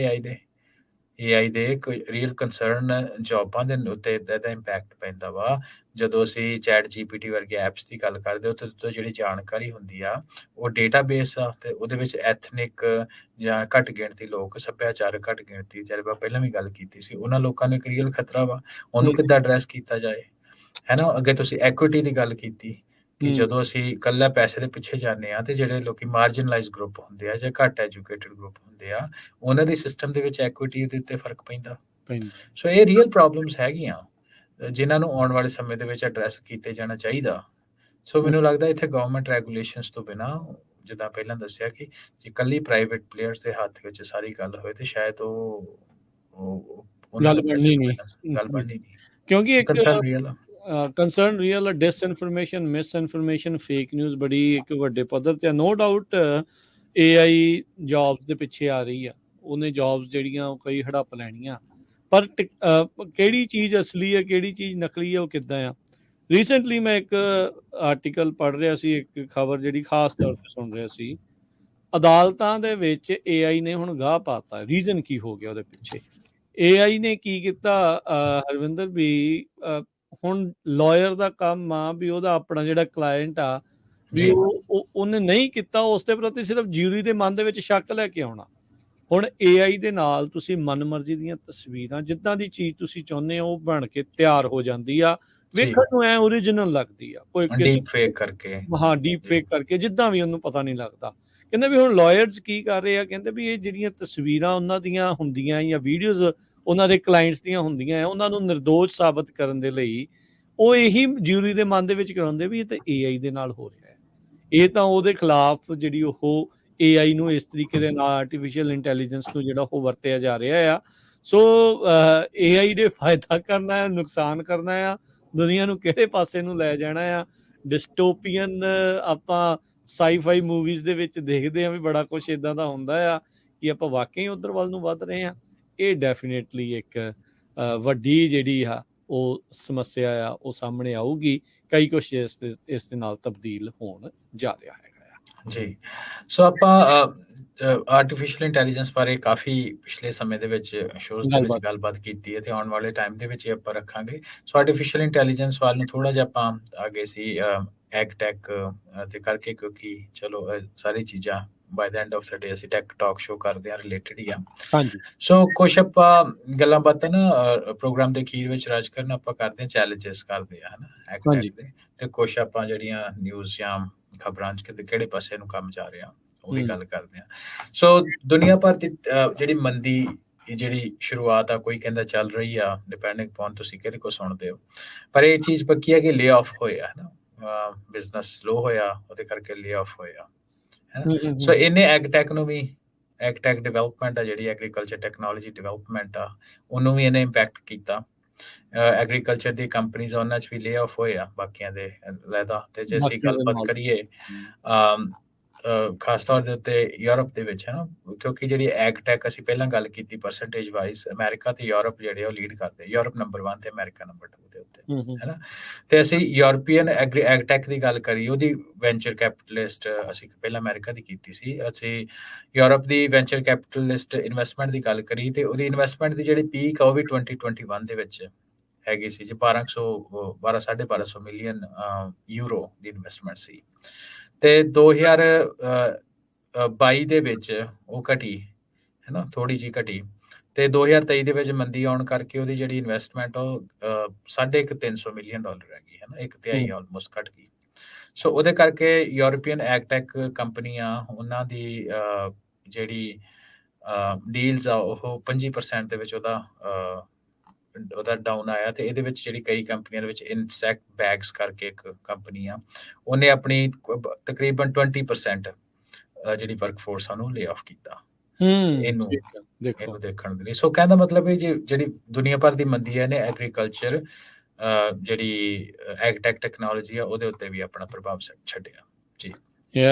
AI ਦੇ ਕੋਈ ਰੀਅਲ ਕੰਸਰਨ ਜੌਬਾਂ ਦੇ ਉੱਤੇ ਇਹਦਾ ਇੰਪੈਕਟ ਪੈਂਦਾ ਵਾ। ਜਦੋਂ ਅਸੀਂ ਚੈਟ GPT ਵਰਗੇ ਐਪਸ ਦੀ ਗੱਲ ਕਰਦੇ, ਉਹਦੇ ਤੋਂ ਜਿਹੜੀ ਜਾਣਕਾਰੀ ਹੁੰਦੀ ਆ ਉਹ ਡੇਟਾਬੇਸ ਆ, ਤੇ ਉਹਦੇ ਵਿੱਚ ਐਥਨਿਕ ਜਾਂ ਘੱਟ ਗਿਣਤੀ ਲੋਕ, ਸੱਭਿਆਚਾਰਕ ਘੱਟ ਗਿਣਤੀ, ਜਿਹੜੇ ਆਪਾਂ ਪਹਿਲਾਂ ਵੀ ਗੱਲ ਕੀਤੀ ਸੀ, ਉਹਨਾਂ ਲੋਕਾਂ ਨੂੰ ਇੱਕ ਰੀਅਲ ਖਤਰਾ ਵਾ, ਉਹਨੂੰ ਕਿੱਦਾਂ ਐਡਰੈਸ ਕੀਤਾ ਜਾਏ, ਹੈ ਨਾ। ਅੱਗੇ ਤੁਸੀਂ ਐਕੁਇਟੀ ਦੀ ਗੱਲ ਕੀਤੀ ਕਿ ਜਦੋਂ ਅਸੀਂ ਇਕੱਲਾ ਪੈਸੇ ਦੇ ਪਿੱਛੇ ਜਾਂਦੇ ਆ, ਤੇ ਜਿਹੜੇ ਲੋਕੀ ਮਾਰਜਨਲਾਈਜ਼ ਗਰੁੱਪ ਹੁੰਦੇ ਆ ਜਾਂ ਘੱਟ ਐਜੂਕੇਟਡ ਗਰੁੱਪ ਹੁੰਦੇ ਆ, ਉਹਨਾਂ ਦੀ ਸਿਸਟਮ ਦੇ ਵਿੱਚ ਐਕੁਇਟੀ ਦੇ ਉੱਤੇ ਫਰਕ ਪੈਂਦਾ। ਸੋ ਇਹ ਰੀਅਲ ਪ੍ਰੋਬਲਮਸ ਹੈਗੀਆਂ, ਜਿਨ੍ਹਾਂ ਨੂੰ ਆਉਣ ਵਾਲੇ ਸਮੇਂ ਦੇ ਵਿੱਚ ਐਡਰੈਸ ਕੀਤੇ ਜਾਣਾ ਚਾਹੀਦਾ। ਸੋ ਮੈਨੂੰ ਲੱਗਦਾ ਇੱਥੇ ਗਵਰਨਮੈਂਟ ਰੈਗੂਲੇਸ਼ਨਸ ਤੋਂ ਬਿਨਾਂ, ਜਿੱਦਾਂ ਪਹਿਲਾਂ ਦੱਸਿਆ ਕਿ ਜੇ ਇਕੱਲੀ ਪ੍ਰਾਈਵੇਟ ਪਲੇਅਰਸ ਦੇ ਹੱਥ ਵਿੱਚ ਸਾਰੀ ਗੱਲ ਹੋਏ, ਤੇ ਸ਼ਾਇਦ ਗੱਲ ਬਣਨੀ ਨਹੀਂ, ਕਿਉਂਕਿ ਇੱਕ ਕੰਸਰਨ ਰੀਅਲ ਡਿਸਇਨਫੋਰਮੇਸ਼ਨ, ਮਿਸਇਨਫੋਰਮੇਸ਼ਨ, ਫੇਕ ਨਿਊਜ਼ ਬੜੀ ਇੱਕ ਵੱਡੇ ਪੱਧਰ ਤੇ, ਨੋ ਡਾਊਟ AI ਜੌਬਸ ਦੇ ਪਿੱਛੇ ਆ ਰਹੀ ਆ, ਉਹਨੇ ਜੌਬਸ ਜਿਹੜੀਆਂ ਉਹ ਕਈ ਹੜੱਪ ਲੈਣੀਆਂ, ਪਰ ਕਿਹੜੀ ਚੀਜ਼ ਅਸਲੀ ਹੈ, ਕਿਹੜੀ ਚੀਜ਼ ਨਕਲੀ ਹੈ, ਉਹ ਕਿੱਦਾਂ ਆ। ਰੀਸੈਂਟਲੀ ਮੈਂ ਇੱਕ ਆਰਟੀਕਲ ਪੜ੍ਹ ਰਿਹਾ ਸੀ, ਇੱਕ ਖਬਰ ਜਿਹੜੀ ਖਾਸ ਤੌਰ ਤੇ ਸੁਣ ਰਿਹਾ ਸੀ, ਅਦਾਲਤਾਂ ਦੇ ਵਿੱਚ AI ਨੇ ਹੁਣ ਗਾਹ ਪਾਤਾ। ਰੀਜ਼ਨ ਕੀ ਹੋ ਗਿਆ ਉਹਦੇ ਪਿੱਛੇ? AI ਨੇ ਕੀ ਕੀਤਾ ਹਰਵਿੰਦਰ ਵੀ, ਹੁਣ ਲਾਇਰ ਦਾ ਕੰਮ ਆ ਵੀ ਉਹਦਾ ਆਪਣਾ ਜਿਹੜਾ ਕਲਾਇੰਟ ਆ ਵੀ ਉਹਨੇ ਨਹੀਂ ਕੀਤਾ, ਉਸ ਦੇ ਪ੍ਰਤੀ ਸਿਰਫ ਜਿਊਰੀ ਦੇ ਮਨ ਦੇ ਵਿੱਚ ਸ਼ੱਕ ਲੈ ਕੇ ਆਉਣਾ। ਹੁਣ AI ਦੇ ਨਾਲ ਤੁਸੀਂ ਮਨਮਰਜ਼ੀ ਦੀਆਂ ਤਸਵੀਰਾਂ, ਜਿੱਦਾਂ ਦੀ ਚੀਜ਼ ਤੁਸੀਂ ਚਾਹੁੰਦੇ ਹੋ, ਉਹ ਬਣ ਕੇ ਤਿਆਰ ਹੋ ਜਾਂਦੀ ਆ, ਵੇਖਣ ਨੂੰ ਐ ਓਰੀਜਨਲ ਲੱਗਦੀ ਆ, ਕੋਈ ਡੀਪ ਫੇਕ ਕਰਕੇ, ਹਾਂ ਡੀਪ ਫੇਕ ਕਰਕੇ, ਜਿੱਦਾਂ ਵੀ ਉਹਨੂੰ ਪਤਾ ਨਹੀਂ ਲੱਗਦਾ। ਕਹਿੰਦੇ ਵੀ ਹੁਣ ਲਾਇਰਸ ਕੀ ਕਰ ਰਹੇ ਆ, ਕਹਿੰਦੇ ਵੀ ਇਹ ਜਿਹੜੀਆਂ ਤਸਵੀਰਾਂ ਉਹਨਾਂ ਦੀਆਂ ਹੁੰਦੀਆਂ ਜਾਂ ਵੀਡੀਓਜ਼ ਉਹਨਾਂ ਦੇ ਕਲਾਇੰਟਸ ਦੀਆਂ ਹੁੰਦੀਆਂ ਆ, ਉਹਨਾਂ ਨੂੰ ਨਿਰਦੋਸ਼ ਸਾਬਤ ਕਰਨ ਦੇ ਲਈ ਉਹ ਇਹੀ ਜਿਊਰੀ ਦੇ ਮਨ ਦੇ ਵਿੱਚ ਕਰਾਉਂਦੇ ਵੀ ਇਹ ਤਾਂ AI ਦੇ ਨਾਲ ਹੋ ਰਿਹਾ ਹੈ, ਇਹ ਤਾਂ ਉਹਦੇ ਖਿਲਾਫ ਜਿਹੜੀ ਉਹ AI ਨੂੰ ਇਸ ਤਰੀਕੇ ਦੇ ਨਾਲ, ਆਰਟੀਫਿਸ਼ੀਅਲ ਇੰਟੈਲੀਜੈਂਸ ਨੂੰ ਜਿਹੜਾ ਉਹ ਵਰਤਿਆ ਜਾ ਰਿਹਾ ਆ। ਸੋ AI ਨੇ ਫਾਇਦਾ ਕਰਨਾ ਹੈ, ਨੁਕਸਾਨ ਕਰਨਾ ਆ, ਦੁਨੀਆ ਨੂੰ ਕਿਹੜੇ ਪਾਸੇ ਨੂੰ ਲੈ ਜਾਣਾ ਆ। ਡਿਸਟੋਪੀਅਨ ਆਪਾਂ ਸਾਈ-ਫਾਈ ਮੂਵੀਜ਼ ਦੇ ਵਿੱਚ ਦੇਖਦੇ ਆ ਵੀ ਬੜਾ ਕੁਝ ਇਦਾਂ ਦਾ ਹੁੰਦਾ ਆ ਕਿ ਆਪਾਂ ਵਾਕਈ ਉਧਰ ਵੱਲ ਨੂੰ ਵੱਧ ਰਹੇ ਆ। ਇਹ ਡੈਫੀਨੇਟਲੀ ਇੱਕ ਵੱਡੀ ਜਿਹੜੀ ਆ ਉਹ ਸਮੱਸਿਆ ਆ, ਉਹ ਸਾਹਮਣੇ ਆਊਗੀ। ਕਈ ਕੁਛ ਇਸ ਦੇ ਨਾਲ ਤਬਦੀਲ ਹੋਣ ਜਾ ਰਿਹਾ ਹੈਗਾ ਜੀ। ਸੋ ਆਪਾਂ ਆਰਟੀਫਿਸ਼ੀਅਲ ਇੰਟੈਲੀਜੈਂਸ ਬਾਰੇ ਕਾਫੀ ਪਿਛਲੇ ਸਮੇਂ ਦੇ ਵਿੱਚ ਸ਼ੋਜ਼ ਦੇ ਵਿੱਚ ਗੱਲਬਾਤ ਕੀਤੀ ਹੈ, ਤੇ ਆਉਣ ਵਾਲੇ ਟਾਈਮ ਦੇ ਵਿੱਚ ਆਪਾਂ ਰੱਖਾਂਗੇ। ਸੋ ਆਰਟੀਫਿਸ਼ੀਅਲ ਇੰਟੈਲੀਜੈਂਸ ਵੱਲ ਨੂੰ ਥੋੜਾ ਜਿਹਾ ਆਪਾਂ ਅੱਗੇ ਸੀ ਐਗਟੈਕ ਤੇ ਕਰਕੇ, ਕਿਉਂਕਿ ਚਲੋ ਸਾਰੀ ਚੀਜ਼ਾਂ ਬਾਈ ਦ ਐਂਡ ਆਫ ਦ ਡੇ ਅਸੀਂ ਟੈਕ ਟਾਕ ਸ਼ੋ ਕਰਦੇ ਆ, ਰਿਲੇਟਡ ਹੀ ਆ। ਹਾਂਜੀ। ਸੋ ਕੁਛ ਆਪਾਂ ਗੱਲਾਂ ਬਾਤਾਂ ਨਾ ਪ੍ਰੋਗਰਾਮ ਦੇ ਅਖੀਰ ਵਿੱਚ ਰਾਜ ਕਰਨ ਆਪਾਂ ਕਰਦੇ ਹਾਂ, ਚੈਲੰਜਸ ਕਰਦੇ ਆ ਹਨਾ ਐਗਟੈਕ ਦੇ, ਤੇ ਕੁਛ ਆਪਾਂ ਜਿਹੜੀਆਂ ਨਿਊਜ਼ ਜਾਂ ਖਬਰਾਂ 'ਚ ਕਿਹੜੇ ਪਾਸੇ ਨੂੰ ਕੰਮ ਜਾ ਰਿਹਾ ਉਹ ਵੀ ਗੱਲ ਕਰਦੇ ਆ। ਸੋ ਦੁਨੀਆ ਭਰ ਦੀ ਜਿਹੜੀ ਮੰਦੀ ਜਿਹੜੀ ਸ਼ੁਰੂਆਤ ਆ, ਕੋਈ ਕਹਿੰਦਾ ਚੱਲ ਰਹੀ ਆ, ਡਿਪੈਂਡਿੰਗ ਅਪਨ ਤੁਸੀਂ ਕਿਹਦੇ ਕੋਲ ਸੁਣਦੇ ਹੋ, ਪਰ ਇਹ ਚੀਜ਼ ਪੱਕੀ ਹੈ ਕਿ ਲੇ ਆਫ ਹੋਏ ਆ ਹਨਾ, ਬਿਜ਼ਨਸ ਸਲੋ ਹੋਇਆ, ਉਹਦੇ ਕਰਕੇ ਲੇ ਆਫ ਹੋਇਆ ਹਨਾ। ਸੋ ਇਹਨੇ ਐਗਟੈਕ ਨੂੰ ਵੀ, ਐਗਟੈਕ ਡਿਵੈਲਪਮੈਂਟ ਆ ਜਿਹੜੀ ਐਗਰੀਕਲਚਰ ਟੈਕਨੋਲੋਜੀ ਡਿਵੈਲਪਮੈਂਟ ਆ, ਉਹਨੂੰ ਵੀ ਇਹਨੇ ਇੰਪੈਕਟ ਕੀਤਾ। ਐਗਰੀਕਲਚਰ ਦੀ ਕੰਪਨੀਆਂ ਉਹਨਾਂ 'ਚ ਵੀ ਲੇ ਆਫ ਹੋਏ ਆ, ਬਾਕੀਆਂ ਦੇ ਲੈਦਾ। ਤੇ ਜੇ ਅਸੀਂ ਗੱਲਬਾਤ ਕਰੀਏ ਖਾਸ ਤੌਰ ਦੇ ਉੱਤੇ ਯੂਰਪ ਦੇ ਵਿੱਚ ਹੈ ਨਾ, ਕਿਉਂਕਿ ਜਿਹੜੀ ਐਗਟੈਕ ਅਸੀਂ ਪਹਿਲਾਂ ਗੱਲ ਕੀਤੀ ਪਰਸੈਂਟੇਜ ਵਾਈਜ਼ ਅਮਰੀਕਾ ਤੇ ਯੂਰਪ ਜਿਹੜੇ ਉਹ ਲੀਡ ਕਰਦੇ, ਯੂਰਪ ਨੰਬਰ 1 ਤੇ ਅਮਰੀਕਾ ਨੰਬਰ 2 ਦੇ ਉੱਤੇ ਹੈ ਨਾ। ਤੇ ਅਸੀਂ ਯੂਰਪੀਅਨ ਐਗਟੈਕ ਦੀ ਗੱਲ ਕਰੀ, ਉਹਦੀ ਵੈਂਚਰ ਕੈਪੀਟਲਿਸਟ ਅਸੀਂ ਪਹਿਲਾਂ ਅਮਰੀਕਾ ਦੀ ਕੀਤੀ ਸੀ, ਅਸੀਂ ਯੂਰਪ ਦੀ ਵੈਂਚਰ ਕੈਪੀਟਲਿਸਟ ਇਨਵੈਸਟਮੈਂਟ ਦੀ ਗੱਲ ਕਰੀ ਤੇ ਉਹਦੀ ਇਨਵੈਸਟਮੈਂਟ ਦੀ ਜਿਹੜੀ ਪੀਕ ਆ ਉਹ ਵੀ 2021 ਦੇ ਵਿੱਚ ਹੈਗੀ ਸੀ ਜੀ, 1200 ਮਿਲੀਅਨ ਯੂਰੋ ਦੀ ਇਨਵੈਸਟਮੈਂਟ ਸੀ। ਤੇ 2022 ਦੇ ਵਿੱਚ ਉਹ ਘਟੀ ਹੈ ਨਾ, ਥੋੜੀ ਜਿਹੀ ਘਟੀ, ਤੇ 2023 ਦੇ ਵਿੱਚ ਮੰਦੀ ਆਉਣ ਕਰਕੇ ਉਹਦੀ ਜਿਹੜੀ ਇਨਵੈਸਟਮੈਂਟ ਉਹ $350 ਮਿਲੀਅਨ ਹੈਗੀ ਹੈ ਨਾ, 1/3 ਆਲਮੋਸਟ ਘਟ ਗਈ। ਸੋ ਉਹਦੇ ਕਰਕੇ ਯੂਰਪੀਅਨ ਐਗਟੈਕ ਕੰਪਨੀਆਂ ਉਹਨਾਂ ਦੀ ਜਿਹੜੀ ਡੀਲਸ ਆ ਉਹ 25% ਦੇ ਵਿੱਚ ਉਹਦਾ ਡਾਊਨ ਆਇਆ। ਤੇ ਇਹਦੇ ਵਿੱਚ ਜਿਹੜੀ ਕਈ ਕੰਪਨੀਆਂ ਦੇ ਵਿੱਚ ਇਨਸੈਕਟ ਬੈਗਸ ਕਰਕੇ ਇੱਕ ਕੰਪਨੀ ਆ, ਉਹਨੇ ਆਪਣੀ ਤਕਰੀਬਨ 20% ਜਿਹੜੀ ਵਰਕਫੋਰਸ ਆ ਉਹਨੂੰ ਲੇ ਆਫ ਕੀਤਾ ਇਹਨੂੰ ਦੇਖਣ ਦੇ ਲਈ। ਸੋ ਕਹਿੰਦਾ ਮਤਲਬ ਇਹ ਜਿਹੜੀ ਦੁਨੀਆ ਭਰ ਦੀ ਮੰਦੀ ਹੈ ਨੇ ਐਗਰੀਕਲਚਰ ਜਿਹੜੀ ਐਗਟੈਕ ਟੈਕਨੋਲੋਜੀ ਆ ਉਹਦੇ ਉੱਤੇ ਵੀ ਆਪਣਾ ਪ੍ਰਭਾਵ ਛੱਡਿਆ ਜੀ।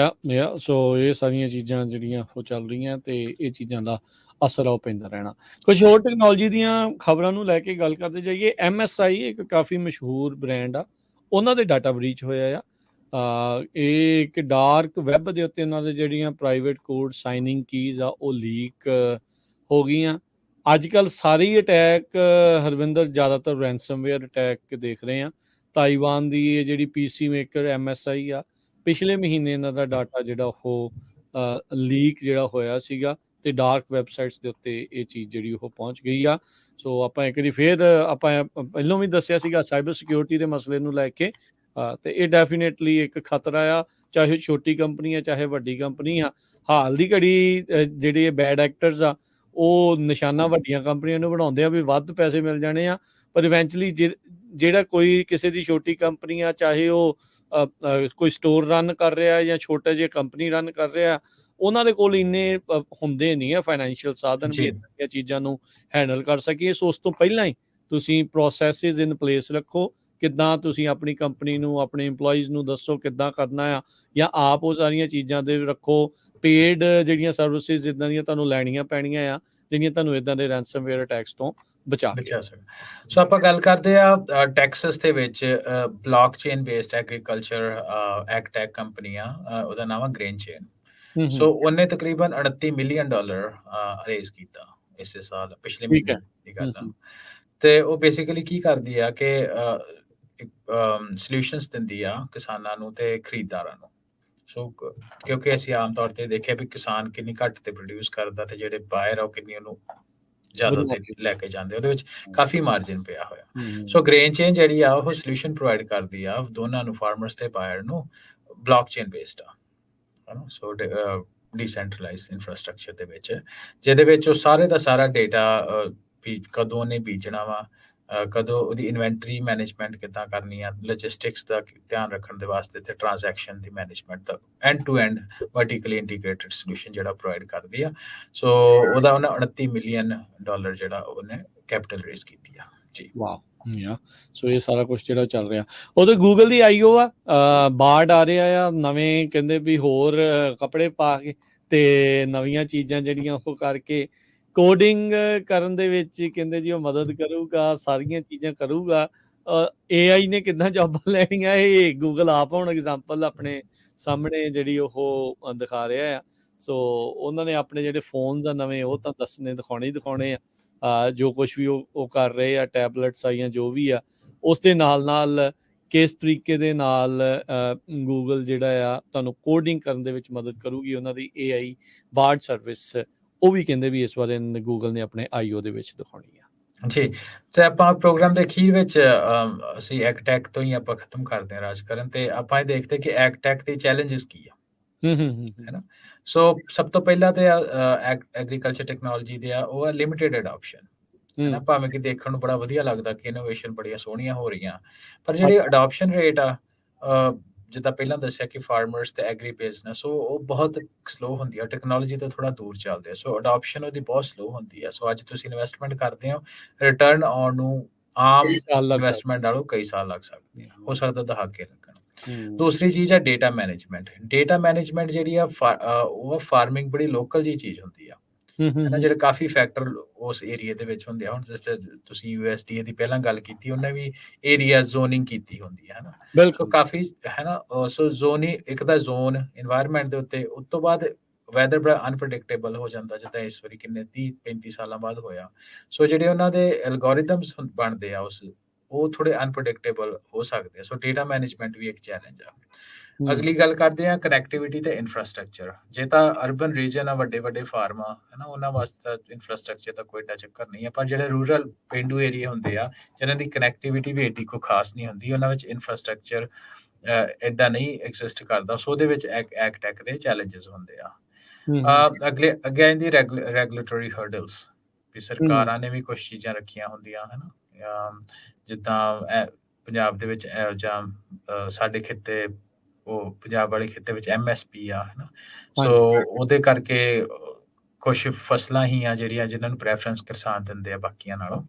ਸੋ ਇਹ ਸਾਰੀਆਂ ਚੀਜ਼ਾਂ ਜਿਹੜੀਆਂ ਉਹ ਚੱਲ ਰਹੀਆਂ ਤੇ ਇਹ ਚੀਜ਼ਾਂ ਦਾ ਅਸਰ ਉਹ ਪੈਂਦਾ ਰਹਿਣਾ। ਕੁਝ ਹੋਰ ਟੈਕਨੋਲੋਜੀ ਦੀਆਂ ਖਬਰਾਂ ਨੂੰ ਲੈ ਕੇ ਗੱਲ ਕਰਦੇ ਜਾਈਏ। MSI ਇੱਕ ਕਾਫੀ ਮਸ਼ਹੂਰ ਬ੍ਰਾਂਡ ਆ, ਉਹਨਾਂ ਦੇ ਡਾਟਾ ਬਰੀਚ ਹੋਇਆ ਆ। ਇਹ ਇੱਕ ਡਾਰਕ ਵੈਬ ਦੇ ਉੱਤੇ ਉਹਨਾਂ ਦੇ ਜਿਹੜੀਆਂ ਪ੍ਰਾਈਵੇਟ ਕੋਡ ਸਾਈਨਿੰਗ ਕੀਜ਼ ਆ ਉਹ ਲੀਕ ਹੋ ਗਈਆਂ। ਅੱਜ ਕੱਲ੍ਹ ਸਾਰੇ ਹੀ ਅਟੈਕ ਹਰਵਿੰਦਰ ਜ਼ਿਆਦਾਤਰ ਰੈਂਸਮਵੇਅਰ ਅਟੈਕ ਦੇਖ ਰਹੇ ਆ। ਤਾਈਵਾਨ ਦੀ ਇਹ ਜਿਹੜੀ PC ਮੇਕਰ MSI ਆ, ਪਿਛਲੇ ਮਹੀਨੇ ਇਹਨਾਂ ਦਾ ਡਾਟਾ ਜਿਹੜਾ ਉਹ ਲੀਕ ਜਿਹੜਾ ਹੋਇਆ ਸੀਗਾ ਤੇ ਡਾਰਕ ਵੈਬਸਾਈਟਸ ਦੇ ਉੱਤੇ ਇਹ ਚੀਜ਼ ਜਿਹੜੀ ਉਹ ਪਹੁੰਚ ਗਈ ਆ। ਸੋ ਆਪਾਂ ਇੱਕ ਵਾਰੀ ਫੇਰ ਆਪਾਂ ਪਹਿਲਾਂ ਵੀ ਦੱਸਿਆ ਸੀਗਾ ਸਾਈਬਰ ਸਿਕਿਉਰਿਟੀ ਦੇ ਮਸਲੇ ਨੂੰ ਲੈ ਕੇ, ਤੇ ਇਹ ਡੈਫੀਨੇਟਲੀ ਇੱਕ ਖਤਰਾ ਆ, ਚਾਹੇ ਛੋਟੀ ਕੰਪਨੀ ਆ ਚਾਹੇ ਵੱਡੀ ਕੰਪਨੀ ਆ। ਹਾਲ ਦੀ ਘੜੀ ਜਿਹੜੇ ਬੈਡ ਐਕਟਰਸ ਆ ਉਹ ਨਿਸ਼ਾਨਾ ਵੱਡੀਆਂ ਕੰਪਨੀਆਂ ਨੂੰ ਬਣਾਉਂਦੇ ਆ ਵੀ ਵੱਧ ਪੈਸੇ ਮਿਲ ਜਾਣੇ ਆ, ਪਰ ਇਵੈਂਚੁਅਲੀ ਜਿਹੜਾ ਕੋਈ ਕਿਸੇ ਦੀ ਛੋਟੀ ਕੰਪਨੀ ਆ, ਚਾਹੇ ਉਹ ਕੋਈ ਸਟੋਰ ਰਨ ਕਰ ਰਿਹਾ ਜਾਂ ਛੋਟਾ ਜਿਹਾ ਕੰਪਨੀ ਰਨ ਕਰ ਰਿਹਾ, ਉਹਨਾਂ ਦੇ ਕੋਲ ਇੰਨੇ ਹੁੰਦੇ ਨਹੀਂ ਆ ਫਾਈਨੈਂਸ਼ੀਅਲ ਸਾਧਨ ਵੀ ਇਹ ਚੀਜ਼ਾਂ ਨੂੰ ਹੈਂਡਲ ਕਰ ਸਕੀਏ। ਸੋ ਉਸ ਤੋਂ ਪਹਿਲਾਂ ਹੀ ਤੁਸੀਂ ਪ੍ਰੋਸੈਸਿਸ ਇਨ ਪਲੇਸ ਰੱਖੋ, ਕਿੱਦਾਂ ਤੁਸੀਂ ਆਪਣੀ ਕੰਪਨੀ ਨੂੰ ਆਪਣੇ EMPLOYEES ਨੂੰ ਦੱਸੋ ਕਿੱਦਾਂ ਕਰਨਾ ਆ, ਜਾਂ ਆਪ ਉਹ ਸਾਰੀਆਂ ਚੀਜ਼ਾਂ ਦੇ ਰੱਖੋ। ਪੇਡ ਜਿਹੜੀਆਂ ਸਰਵਿਸਿਜ਼ ਇਦਾਂ ਦੀਆਂ ਤੁਹਾਨੂੰ ਲੈਣੀਆਂ ਪੈਣੀਆਂ ਆ ਜਿਹੜੀਆਂ ਤੁਹਾਨੂੰ ਇਦਾਂ ਦੇ ਰੈਂਸਮਵੇਅਰ ਅਟੈਕਸ ਤੋਂ ਬਚਾ ਸਕਣ। ਸੋ ਆਪਾਂ ਗੱਲ ਕਰਦੇ ਆ ਟੈਕਸਸ ਦੇ ਵਿੱਚ ਬਲੌਕਚੇਨ ਬੇਸਡ ਐਗਰੀਕਲਚਰ ਐਗਟੈਕ ਕੰਪਨੀ ਆ, ਉਹਦਾ ਨਾਮ ਆ ਗ੍ਰੇਨਚੇਨ। ਸੋ ਉਹਨੇ ਤਕਰੀਬਨ $38 ਮਿਲੀਅਨ ਰੇਜ਼ ਕੀਤਾ ਇਸੇ ਸਾਲ, ਪਿਛਲੇ ਮਹੀਨੇ ਦੀ ਗੱਲ ਆ। ਤੇ ਉਹ ਬੇਸਿਕਲੀ ਕੀ ਕਰਦੀ ਆ ਕਿ ਸੋਲੂਸ਼ਨਸ ਦਿੰਦੀ ਆ ਕਿਸਾਨਾਂ ਨੂੰ ਤੇ ਖਰੀਦਦਾਰਾਂ ਨੂੰ। ਸੋ ਕਿਉਂਕਿ ਅਸੀਂ ਆਮ ਤੌਰ ਤੇ ਦੇਖਿਆ ਵੀ ਕਿਸਾਨ ਕਿੰਨੀ ਘੱਟ ਤੇ ਪ੍ਰੋਡਿਊਸ ਕਰਦਾ ਤੇ ਜਿਹੜੇ ਬਾਇਰ ਆ ਉਹ ਕਿੰਨੀ ਉਹਨੂੰ ਜ਼ਿਆਦਾ ਤੇ ਲੈ ਕੇ ਜਾਂਦੇ, ਉਹਦੇ ਵਿੱਚ ਕਾਫੀ ਮਾਰਜਿਨ ਪਿਆ ਹੋਇਆ। ਸੋ ਗ੍ਰੇਨਚੇਨ ਜਿਹੜੀ ਆ ਉਹ ਸੋਲੂਸ਼ਨ ਪ੍ਰੋਵਾਈਡ ਕਰਦੀ ਆ ਦੋਨਾਂ ਨੂੰ, ਫਾਰਮਰਸ ਤੇ ਬਾਇਰ ਨੂੰ, ਬਲੌਕਚੇਨ ਬੇਸਡ ਆ ਹਨਾ। ਸੋ ਡੀਸੈਂਟਰਲਾਈਜ਼ਡ ਇਨਫਰਾਸਟ੍ਰਕਚਰ ਦੇ ਵਿੱਚ, ਜਿਹਦੇ ਵਿੱਚ ਉਹ ਸਾਰੇ ਦਾ ਸਾਰਾ ਡੇਟਾ ਕਦੋਂ ਉਹਨੇ ਬੀਜਣਾ ਵਾ, ਕਦੋਂ ਉਹਦੀ ਇਨਵੈਂਟਰੀ ਮੈਨੇਜਮੈਂਟ ਕਿੱਦਾਂ ਕਰਨੀ ਆ, ਲੌਜਿਸਟਿਕਸ ਦਾ ਧਿਆਨ ਰੱਖਣ ਦੇ ਵਾਸਤੇ ਤੇ ਟ੍ਰਾਂਜੈਕਸ਼ਨ ਦੀ ਮੈਨੇਜਮੈਂਟ ਦਾ end to end vertically integrated solution ਜਿਹੜਾ ਪ੍ਰੋਵਾਈਡ ਕਰਦੀ ਆ। ਸੋ ਉਹਦਾ ਉਹਨੇ $29 ਮਿਲੀਅਨ ਜਿਹੜਾ ਉਹਨੇ ਕੈਪੀਟਲ ਰੇਜ਼ ਕੀਤੀ ਆ ਜੀ। ਵਾਓ ਸੋ ਇਹ ਸਾਰਾ ਕੁਝ ਜਿਹੜਾ ਚੱਲ ਰਿਹਾ। ਉਹਦੇ ਗੂਗਲ ਦੀ IO ਆ, ਬਾਰਡ ਆ ਰਿਹਾ ਆ ਨਵੇਂ, ਕਹਿੰਦੇ ਵੀ ਹੋਰ ਕੱਪੜੇ ਪਾ ਕੇ ਤੇ ਨਵੀਆਂ ਚੀਜ਼ਾਂ ਜਿਹੜੀਆਂ ਉਹ ਕਰਕੇ ਕੋਡਿੰਗ ਕਰਨ ਦੇ ਵਿੱਚ ਕਹਿੰਦੇ ਜੀ ਉਹ ਮਦਦ ਕਰੂਗਾ, ਸਾਰੀਆਂ ਚੀਜ਼ਾਂ ਕਰੂਗਾ। AI ਨੇ ਕਿੱਦਾਂ ਜੌਬਾਂ ਲੈਣੀਆਂ ਇਹ ਗੂਗਲ ਆਪ ਹੁਣ ਐਗਜ਼ਾਮਪਲ ਆਪਣੇ ਸਾਹਮਣੇ ਜਿਹੜੀ ਉਹ ਦਿਖਾ ਰਿਹਾ ਆ। ਸੋ ਉਹਨਾਂ ਨੇ ਆਪਣੇ ਜਿਹੜੇ ਫੋਨਸ ਆ ਨਵੇਂ ਉਹ ਤਾਂ ਦਿਖਾਉਣੇ ਹੀ ਦਿਖਾਉਣੇ ਆ। ਜੋ ਕੁਛ ਵੀ ਉਹ ਕਰ ਰਹੇ ਆ, ਟੈਬਲੇਟਸ ਆਈਆਂ ਜੋ ਵੀ ਆ, ਉਸ ਦੇ ਨਾਲ ਕਿਸ ਤਰੀਕੇ ਦੇ ਨਾਲ ਗੂਗਲ ਜਿਹੜਾ ਆ ਤੁਹਾਨੂੰ ਕੋਡਿੰਗ ਕਰਨ ਦੇ ਵਿੱਚ ਮਦਦ ਕਰੂਗੀ। ਉਹਨਾਂ ਦੀ AI ਬਾਰਡ ਸਰਵਿਸ ਉਹ ਵੀ ਕਹਿੰਦੇ ਵੀ ਇਸ ਬਾਰੇ ਗੂਗਲ ਨੇ ਆਪਣੇ IO ਦੇ ਵਿੱਚ ਦਿਖਾਉਣੀ ਆ ਜੀ। ਤੇ ਆਪਾਂ ਪ੍ਰੋਗਰਾਮ ਦੇ ਅਖੀਰ ਵਿੱਚ ਅਸੀਂ ਐਗਟੈਕ ਤੋਂ ਹੀ ਆਪਾਂ ਖਤਮ ਕਰਦੇ ਹਾਂ ਰਾਜ ਕਰਨ, ਤੇ ਆਪਾਂ ਇਹ ਦੇਖਦੇ ਕਿ ਐਗਟੈਕ ਦੇ ਚੈਲੰਜਸ ਕੀ ਆ ਹੈ ਨਾ। ਸੋ ਸਭ ਤੋਂ ਪਹਿਲਾਂ ਤੇ ਐਗਰੀਕਲਚਰ ਟੈਕਨੋਲੋਜੀ ਦੇ ਆ ਉਹ ਆ ਲਿਮਿਟਿਡ ਅਡਾਪਸ਼ਨ ਹੈ ਨਾ। ਭਾਵੇਂ ਕਿ ਦੇਖਣ ਨੂੰ ਬੜਾ ਵਧੀਆ ਲੱਗਦਾ ਕਿ ਇਨੋਵੇਸ਼ਨ ਬੜੀਆਂ ਸੋਹਣੀਆਂ ਹੋ ਰਹੀਆਂ, ਪਰ ਜਿਹੜੀ ਅਡਾਪਸ਼ਨ ਰੇਟ ਆ, ਜਿੱਦਾਂ ਪਹਿਲਾਂ ਦੱਸਿਆ ਕਿ ਫਾਰਮਰਸ ਤੇ ਐਗਰੀ ਬਿਜ਼ਨਸ ਉਹ ਬਹੁਤ ਸਲੋ ਹੁੰਦੀ ਆ, ਟੈਕਨੋਲੋਜੀ ਤੋਂ ਥੋੜਾ ਦੂਰ ਚੱਲਦੇ ਆ। ਸੋ ਅਡਾਪਸ਼ਨ ਉਹਦੀ ਬਹੁਤ ਸਲੋ ਹੁੰਦੀ ਆ। ਸੋ ਅੱਜ ਤੁਸੀਂ ਇਨਵੈਸਟਮੈਂਟ ਕਰਦੇ ਹੋ, ਰਿਟਰਨ ਆਉਣ ਨੂੰ ਆਮ ਇਨਵੈਸਟਮੈਂਟ ਨਾਲੋਂ ਕਈ ਸਾਲ ਲੱਗ ਸਕਦੇ ਆ, ਹੋ ਸਕਦਾ ਦਹਾਕੇ ਲੱਗਣ। ਦੂਸਰੀ ਚੀਜ਼ ਆ ਡੇਟਾ ਮੈਨੇਜਮੈਂਟ ਜਿਹੜੀ ਆ ਉਹ ਫਾਰਮਿੰਗ ਬੜੀ ਲੋਕਲ ਜੀ ਚੀਜ਼ ਹੁੰਦੀ ਆ ਹੈ ਨਾ, ਜਿਹੜੇ ਕਾਫੀ ਫੈਕਟਰ ਉਸ ਏਰੀਆ ਦੇ ਵਿੱਚ ਹੁੰਦੇ ਆ। ਹੁਣ ਜਿਸ ਤੁਸੀਂ USDA ਦੀ ਪਹਿਲਾਂ ਗੱਲ ਕੀਤੀ, ਉਹਨੇ ਵੀ ਏਰੀਆ ਜ਼ੋਨਿੰਗ ਕੀਤੀ ਹੁੰਦੀ ਹੈ ਨਾ, ਸੋ ਬਿਲਕੁਲ ਕਾਫੀ ਹੈ ਨਾ। ਸੋ ਜ਼ੋਨਿੰਗ ਇੱਕ ਤਾਂ ਜ਼ੋਨ ਇਨਵਾਇਰਨਮੈਂਟ ਦੇ ਉੱਤੇ, ਉਸ ਤੋਂ ਬਾਅਦ ਵੈਦਰ ਬੜਾ ਅਨਪ੍ਰੈਡਿਕਟੇਬਲ ਹੋ ਜਾਂਦਾ, ਜਿੱਦਾਂ ਇਸ ਵਾਰੀ ਕਿੰਨੇ 30-35 ਸਾਲਾਂ ਬਾਅਦ ਹੋਇਆ। ਸੋ ਜਿਹੜੇ ਉਹਨਾਂ ਦੇ ਐਲਗੋਰਿਦਮਸ ਬਣਦੇ ਆ ਉਹ ਥੋੜੇ ਅਨਪ੍ਰੈਡਿਕਟੇਬਲ ਹੋ ਸਕਦੇ ਆ। ਸੋ ਡੇਟਾ ਮੈਨੇਜਮੈਂਟ ਵੀ ਇੱਕ ਚੈਲੰਜ ਆ। ਅਗਲੀ ਗੱਲ ਕਰਦੇ ਆ ਕਨੈਕਟੀਵਿਟੀ ਤੇ ਇਨਫਰਾਸਟ੍ਰਕਚਰ। ਜੇ ਤਾਂ ਅਰਬਨ ਰੀਜਨ ਆ, ਵੱਡੇ ਫਾਰਮ ਆ ਹੈ ਨਾ, ਉਹਨਾਂ ਵਾਸਤੇ ਇਨਫਰਾਸਟ੍ਰਕਚਰ ਦਾ ਕੋਈ ਏਡਾ ਚੱਕਰ ਨਹੀਂ ਆ। ਪਰ ਜਿਹੜੇ ਰੂਰਲ ਪੇਂਡੂ ਏਰੀਆ ਹੁੰਦੇ ਆ, ਜਿਹਨਾਂ ਦੀ ਕਨੈਕਟੀਵਿਟੀ ਵੀ ਏਡੀ ਕੋਈ ਖਾਸ ਨਹੀਂ ਹੁੰਦੀ, ਉਹਨਾਂ ਵਿੱਚ ਇਨਫਰਾਸਟ੍ਰਕਚਰ ਏਡਾ ਨਹੀਂ ਐਗਜ਼ਿਸਟ ਕਰਦਾ। ਸੋ ਉਹਦੇ ਵਿੱਚ ਐਗਟੈਕ ਦੇ ਚੈਲੰਜਸ ਹੁੰਦੇ ਆ। ਅੱਗੇ ਆਉਂਦੀ ਰੈਗੂਲੇਟਰੀ ਹਰਡਲਸ, ਵੀ ਸਰਕਾਰਾਂ ਨੇ ਵੀ ਕੁਝ ਚੀਜ਼ਾਂ ਰੱਖੀਆਂ ਹੁੰਦੀਆਂ ਹੈ ਨਾ, ਜਿੱਦਾਂ ਪੰਜਾਬ ਦੇ ਵਿੱਚ ਜਾਂ ਸਾਡੇ ਖਿੱਤੇ, ਉਹ ਪੰਜਾਬ ਵਾਲੇ ਖਿੱਤੇ ਵਿੱਚ MSP ਆ ਹੈ ਨਾ, ਸੋ ਉਹਦੇ ਕਰਕੇ ਕੁਝ ਫਸਲਾਂ ਹੀ ਆ ਜਿਹੜੀਆਂ ਜਿਨ੍ਹਾਂ ਨੂੰ ਪ੍ਰੈਫਰੈਂਸ ਕਿਸਾਨ ਦਿੰਦੇ ਆ ਬਾਕੀਆਂ ਨਾਲੋਂ।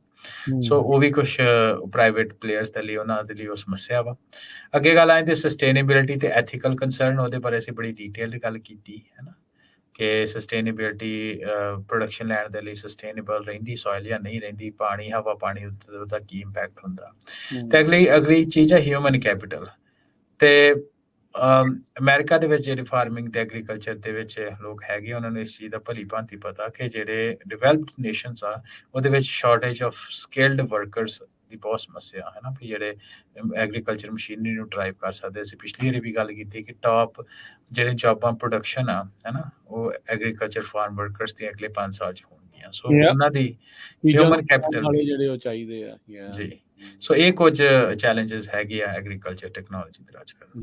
ਸੋ ਉਹ ਵੀ ਕੁਝ ਪ੍ਰਾਈਵੇਟ ਪਲੇਅਰਸ ਦੇ ਲਈ, ਉਹਨਾਂ ਦੇ ਲਈ ਉਹ ਸਮੱਸਿਆ ਵਾ। ਅੱਗੇ ਗੱਲ ਆਈ ਤੇ ਸਸਟੇਨੇਬਿਲਿਟੀ ਤੇ ਐਥੀਕਲ ਕੰਸਰਨ, ਉਹਦੇ ਬਾਰੇ ਅਸੀਂ ਬੜੀ ਡਿਟੇਲਡ ਗੱਲ ਕੀਤੀ ਹੈ ਨਾ, ਕਿ ਸਸਟੇਨੇਬਿਲਿਟੀ ਪ੍ਰੋਡਕਸ਼ਨ ਲੈਣ ਦੇ ਲਈ ਸਸਟੇਨੇਬਲ ਰਹਿੰਦੀ ਸੋਇਲ ਜਾਂ ਨਹੀਂ ਰਹਿੰਦੀ, ਪਾਣੀ ਹਵਾ ਪਾਣੀ ਉੱਤੇ ਉਹਦਾ ਕੀ ਇੰਪੈਕਟ ਹੁੰਦਾ। ਤੇ ਅਗਲੀ ਚੀਜ਼ ਹੈ ਹਿਊਮਨ ਕੈਪੀਟਲ। ਤੇ ਅਮਰੀਕਾ ਦੇ ਵਿੱਚ ਜਿਹੜੇ ਫਾਰਮਿੰਗ ਤੇ ਐਗਰੀਕਲਚਰ ਦੇ ਵਿੱਚ ਲੋਕ ਹੈਗੇ, ਉਹਨਾਂ ਨੂੰ ਇਸ ਚੀਜ਼ ਦਾ ਭਲੀ ਭਾਂਤੀ ਪਤਾ ਕਿ ਜਿਹੜੇ ਡਿਵੈਲਪਡ ਨੇਸ਼ਨਸ ਆ, ਉਹਦੇ ਵਿੱਚ ਸ਼ਾਰਟੇਜ ਆਫ ਸਕਿਲਡ ਵਰਕਰਸ ਦੀ ਬਹੁਤ ਸਮੱਸਿਆ ਹੈ ਨਾ, ਵੀ ਜਿਹੜੇ ਐਗਰੀਕਲਚਰ ਮਸ਼ੀਨਰੀ ਨੂੰ ਡਰਾਈਵ ਕਰ ਸਕਦੇ। ਅਸੀਂ ਪਿਛਲੀ ਵਾਰੀ ਵੀ ਗੱਲ ਕੀਤੀ ਕਿ ਟਾਪ ਜਿਹੜੇ ਜੌਬਾਂ ਪ੍ਰੋਡਕਸ਼ਨ ਆ ਹੈ ਨਾ, ਉਹ ਐਗਰੀਕਲਚਰ ਫਾਰਮ ਵਰਕਰਸ ਦੀਆਂ ਅਗਲੇ 5 ਸਾਲ 'ਚ ਹੋਣਗੀਆਂ। ਸੋ ਉਹਨਾਂ ਦੀ ਹਿਊਮਨ ਕੈਪੀਟਲ ਜਿਹੜੇ ਉਹ ਚਾਹੀਦੇ ਆ ਜੀ। ਸੋ ਇਹ ਕੁਝ ਚੈਲੰਜਸ ਹੈਗੇ ਆ ਐਗਰੀਕਲਚਰ ਟੈਕਨੋਲੋਜੀ ਦੇ ਅੱਜ ਕੱਲ੍ਹ।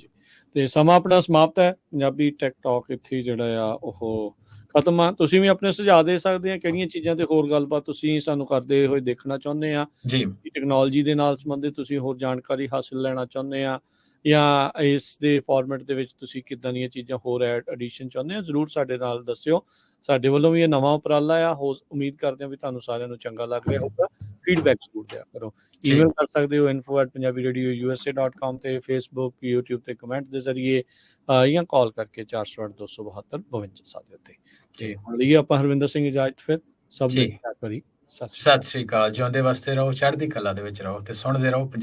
ਤੇ ਸਮਾਂ ਆਪਣਾ ਸਮਾਪਤ ਹੈ। ਪੰਜਾਬੀ ਟੈਕ ਟਾਕ ਇੱਥੇ ਜਿਹੜਾ ਆ ਉਹ ਖਤਮ ਆ। ਤੁਸੀਂ ਵੀ ਆਪਣੇ ਸੁਝਾਅ ਦੇ ਸਕਦੇ ਆ, ਕਿਹੜੀਆਂ ਚੀਜ਼ਾਂ ਤੇ ਹੋਰ ਗੱਲਬਾਤ ਤੁਸੀਂ ਸਾਨੂੰ ਕਰਦੇ ਹੋਏ ਦੇਖਣਾ ਚਾਹੁੰਦੇ ਆ ਜੀ, ਟੈਕਨੋਲੋਜੀ ਦੇ ਨਾਲ ਸੰਬੰਧਿਤ ਤੁਸੀਂ ਹੋਰ ਜਾਣਕਾਰੀ ਹਾਸਲ ਲੈਣਾ ਚਾਹੁੰਦੇ ਆ, ਜਾਂ ਇਸ ਦੇ ਫਾਰਮੈਟ ਦੇ ਵਿੱਚ ਤੁਸੀਂ ਕਿੱਦਾਂ ਦੀਆਂ ਚੀਜ਼ਾਂ ਹੋਰ ਐਡੀਸ਼ਨ ਚਾਹੁੰਦੇ ਆ, ਜ਼ਰੂਰ ਸਾਡੇ ਨਾਲ ਦੱਸਿਓ। ਸਾਡੇ ਵੱਲੋਂ ਵੀ ਇਹ ਨਵਾਂ ਉਪਰਾਲਾ ਆ, ਉਮੀਦ ਕਰਦੇ ਹਾਂ ਵੀ ਤੁਹਾਨੂੰ ਸਾਰਿਆਂ ਨੂੰ ਚੰਗਾ ਲੱਗ ਰਿਹਾ ਹੋਊਗਾ। ਫੀਡਬੈਕ ਜ਼ਰੂਰ ਦਿਆ ਕਰੋ। ਈਮੇਲ ਕਰ ਸਕਦੇ ਹੋ info@punjabiradio.usa.com ਤੇ ਫੇਸਬੁੱਕ YouTube ਤੇ ਕਮੈਂਟ ਦੇ ਜ਼ਰੀਏ, ਜਾਂ ਕਾਲ ਕਰਕੇ 408-272-52 ਉੱਤੇ। ਤੇ ਹੁਣ ਲਈ ਆਪਾਂ ਹਰਵਿੰਦਰ ਸਿੰਘ ਇਜਾਜ਼ਤ, ਫਿਰ ਸਭ ਨੂੰ ਪਿਆਰ ਭਰੀ ਸਤਿ ਸ੍ਰੀ ਅਕਾਲ। ਜਿਉਂਦੇ ਵਸਦੇ ਰਹੋ, ਚੜ੍ਹਦੀ ਕਲਾ ਦੇ ਵਿੱਚ ਰਹੋ ਤੇ ਸੁਣਦੇ ਰਹੋ ਪੰਜਾਬੀ।